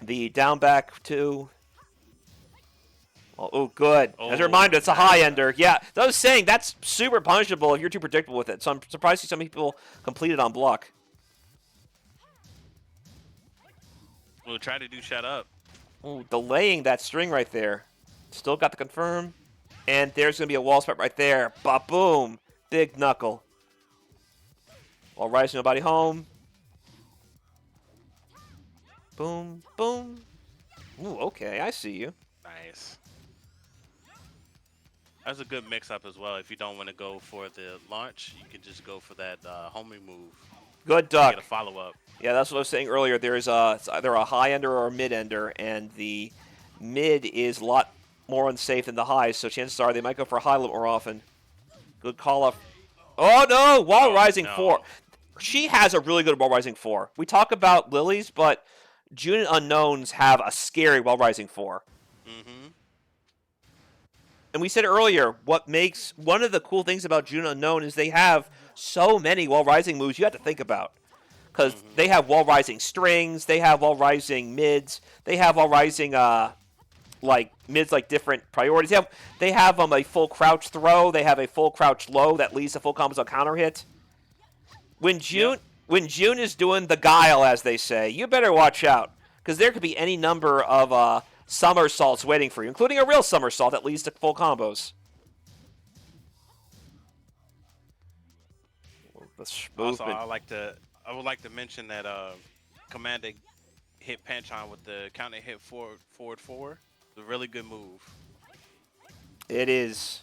The down back 2. Oh, good. As a reminder, it's a high ender. Yeah, I was saying, that's super punishable if you're too predictable with it. So I'm surprised to see some people complete it on block. We'll try to do shut up. Ooh, delaying that string right there. Still got the confirm. And there's going to be a wall spot right there. Ba-boom. Big knuckle. While rising nobody home. Boom, boom. Ooh, okay, I see you. Nice. That's a good mix-up as well. If you don't want to go for the launch, you can just go for that homing move. Good duck. Get a follow-up. Yeah, that's what I was saying earlier. There's it's either a high ender or a mid ender, and the mid is a lot more unsafe than the high, so chances are they might go for a high a little more often. Good call up. Oh no! Wall rising 4. She has a really good wall rising 4. We talk about lilies, but June and Unknowns have a scary wall rising 4. Mm-hmm. And we said earlier, what makes one of the cool things about June Unknown is they have so many wall rising moves you have to think about. Because they have wall rising strings, they have wall rising mids, they have wall rising like mids like different priorities. They have a full crouch throw, they have a full crouch low that leads to full combos on counter hit. When June is doing the guile, as they say, you better watch out. Because there could be any number of somersaults waiting for you, including a real somersault that leads to full combos. Also, I would like to mention that Commander hit Panchon with the counter hit forward 4. It's a really good move. It is.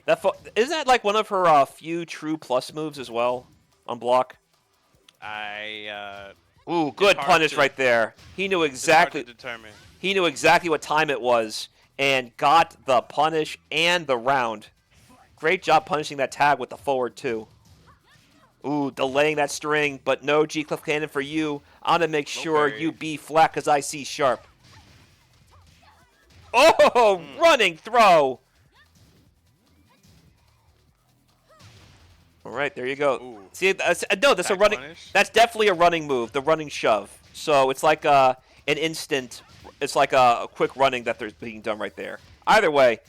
Isn't that like one of her few true plus moves as well on block? Ooh, good punish right there. He knew exactly. He knew exactly what time it was and got the punish and the round. Great job punishing that tag with the forward too. Ooh, delaying that string, but no G-Cliff Cannon for you. I'm going to make sure you be flat because I see sharp. Oh, running throw. All right, there you go. Ooh. See, that's a running. Punish? That's definitely a running move, the running shove. So it's like an instant. It's like a quick running that there's being done right there. Either way,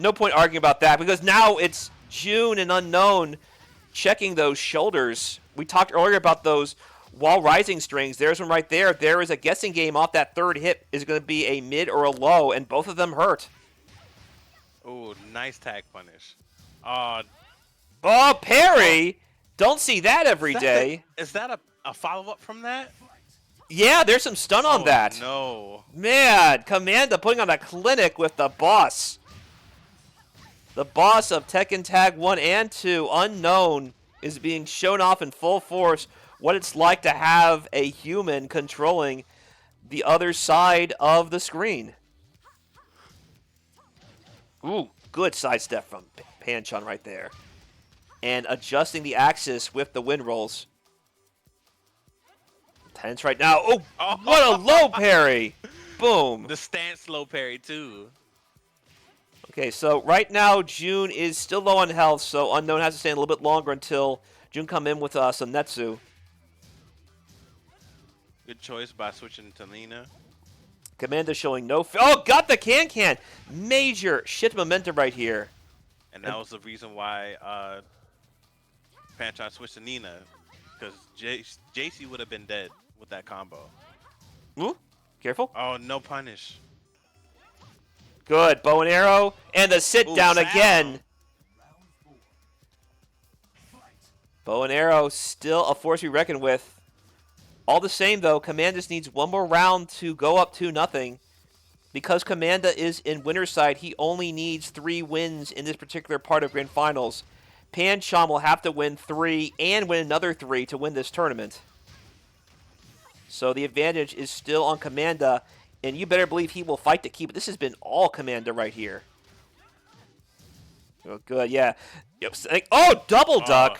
no point arguing about that because now it's June and Unknown checking those shoulders. We talked earlier about those wall rising strings. There's one right there. There is a guessing game off that third hit. Is it going to be a mid or a low, and both of them hurt. Ooh, nice tag punish. Oh, parry! Don't see that every day. Is that a follow-up from that? Yeah, there's some stun on that. No. Man, Commanda putting on a clinic with the boss. The boss of Tekken Tag 1 and 2, Unknown, is being shown off in full force what it's like to have a human controlling the other side of the screen. Ooh, Good sidestep from Panchon right there. And adjusting the axis with the wind rolls. Tense right now. Oh, what a low parry. Boom. The stance low parry, too. Okay, so right now, June is still low on health, so Unknown has to stay a little bit longer until June come in with some Netsu. Good choice by switching to Nina. Commander showing no... Oh, got the can-can! Major shift momentum right here. And that was the reason why Panchon switched to Nina. Because JC would have been dead with that combo. Ooh, careful. Oh, no punish. Good. Bow and arrow. And the sit down sound. again. Bow and arrow still a force to be reckoned with. All the same, though, Commandus needs one more round to go up 2-0. Because Commanda is in winner's side, he only needs 3 wins in this particular part of Grand Finals. Panchon will have to win 3 and win another 3 to win this tournament. So the advantage is still on Commanda, and you better believe he will fight to keep it. This has been all Commanda right here. Oh, good, yeah. Oh, double duck.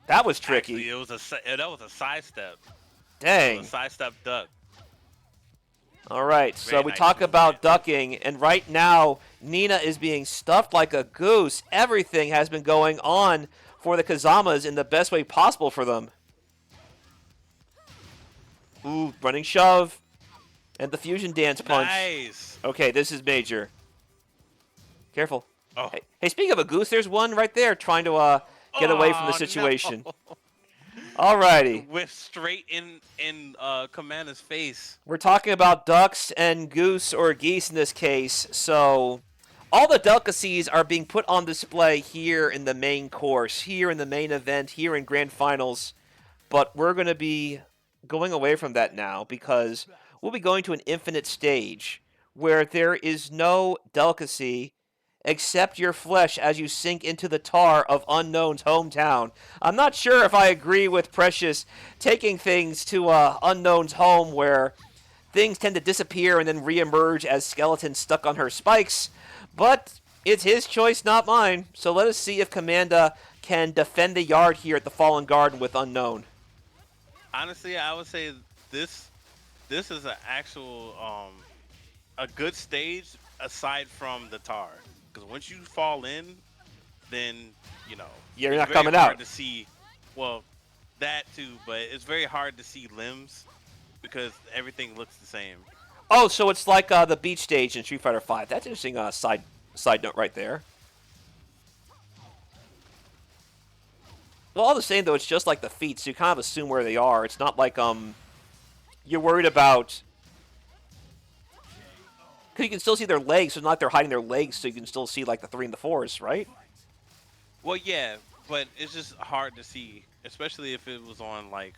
That was tricky. Actually, that was a sidestep. Dang. It was a sidestep duck. All right, so Very we nice talk movement. about ducking, and right now, Nina is being stuffed like a goose. Everything has been going on for the Kazamas in the best way possible for them. Ooh, running shove, and the fusion dance punch. Nice. Okay, this is major. Careful. Oh. Hey, speaking of a goose, there's one right there trying to get away from the situation. No. Alrighty. Whipped straight in Commander's face. We're talking about ducks and goose or geese in this case, so all the delicacies are being put on display here in the main course, here in the main event, here in Grand Finals, but we're going to be going away from that now because we'll be going to an infinite stage where there is no delicacy except your flesh as you sink into the tar of Unknown's hometown. I'm not sure if I agree with Precious taking things to Unknown's home where things tend to disappear and then reemerge as skeletons stuck on her spikes, but it's his choice, not mine. So let us see if Commanda can defend the yard here at the Fallen Garden with Unknown. Honestly, I would say this is an actual a good stage aside from the tar. Because once you fall in, then, you know, You're it's not very coming hard out. to see, well, that too, but it's very hard to see limbs because everything looks the same. Oh, so it's like the beach stage in Street Fighter V. That's interesting side note right there. Well, all the same, though, it's just like the feet, so you kind of assume where they are. It's not like you're worried about... Because you can still see their legs, so it's not like they're hiding their legs, so you can still see like the 3 and the 4s, right? Well, yeah, but it's just hard to see, especially if it was on like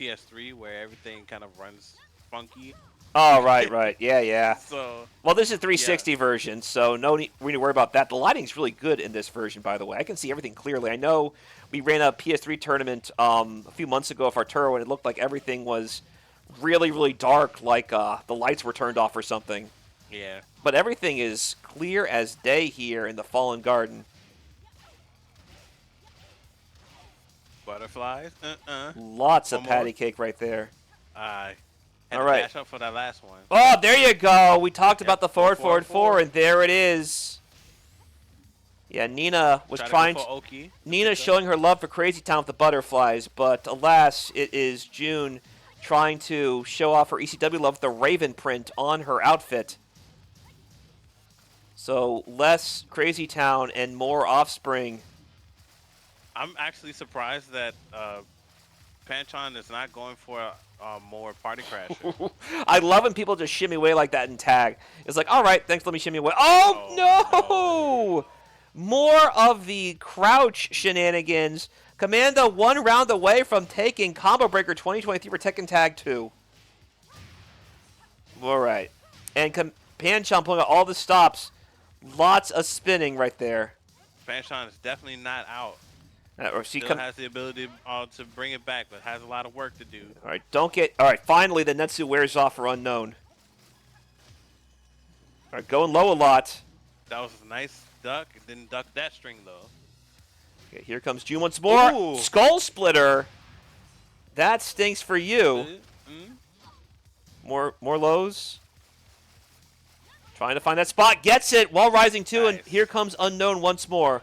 PS3 where everything kind of runs funky. Oh, right. Yeah. So, Well, this is 360 version, so no need to worry about that. The lighting's really good in this version, by the way. I can see everything clearly. I know we ran a PS3 tournament a few months ago of Arturo, and it looked like everything was really, really dark, like the lights were turned off or something. yeah. But everything is clear as day here in the Fallen Garden. Butterflies. Lots of One patty more. cake right there. Had All to right. dash up for that last one. Oh, there you go. We talked about the Yep, forward, and there it is. Yeah, Nina was Try to trying go to... for Oki. Nina's showing her love for Crazy Town with the butterflies, but alas, it is June trying to show off her ECW love with the Raven print on her outfit. So less Crazy Town and more Offspring. I'm actually surprised that Panchon is not going for more Party Crasher. I love when people just shimmy away like that in tag. It's like, all right, thanks, let me shimmy away. Oh, no! More of the crouch shenanigans. Commanda 1 round away from taking Combo Breaker 2023 for Tekken Tag 2. All right. And Panchon pulling out all the stops. Lots of spinning right there. Panchon is definitely not out. Or she Still has the ability to bring it back, but has a lot of work to do. All right, all right, finally the Netsu wears off for Unknown. All right, going low a lot. That was a nice duck, then duck that string though. Okay, here comes June once more. Ooh. Skull Splitter. That stinks for you. Mm. More lows. Trying to find that spot. Gets it while rising too, and Nice. here comes Unknown once more.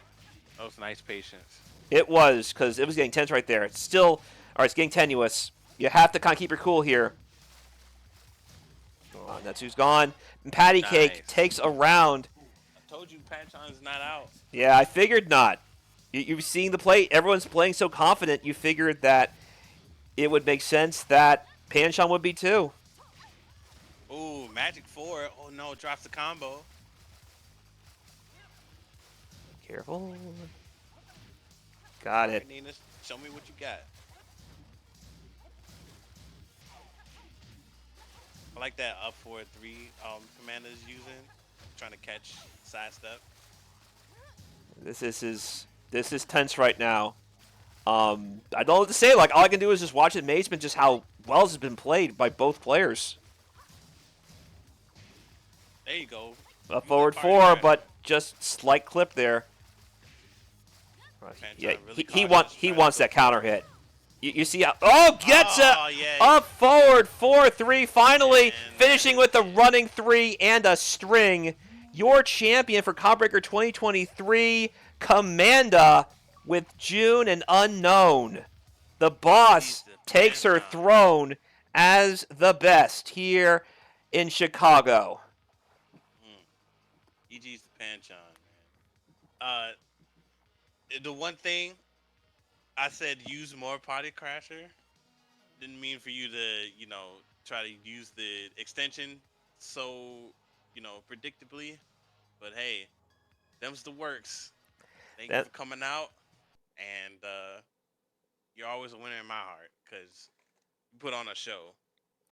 That was nice patience. It was, because it was getting tense right there. It's still, all right, it's getting tenuous. You have to kind of keep your cool here. Oh, Natsu's gone. And Patty Cake Nice. takes a round. I told you Panchon's not out. Yeah, I figured not. You've seen the play. Everyone's playing so confident. You figured that it would make sense that Panchon would be too. Ooh, Magic 4. Oh no, drops the combo. Careful. Got it. Alright, Nina, show me what you got. I like that up 4-3 commander's using. Trying to catch sidestep. This is tense right now. I don't know what to say. Like, all I can do is just watch amazement just how well this has been played by both players. There you go. A forward four, but just slight clip there. Yeah, really he wants that counter hit. You see how? Oh, gets it! Yeah. Up forward 4-3. Finally And finishing with a running 3 and a string. Your champion for Codebreaker 2023, Commanda, with June and Unknown. The boss takes her throne as the best here in Chicago. EG's the Panchon, man. The one thing I said, use more Party Crasher. Didn't mean for you to, try to use the extension so, predictably. But hey, them's the works. Thank you for coming out. And you're always a winner in my heart because you put on a show.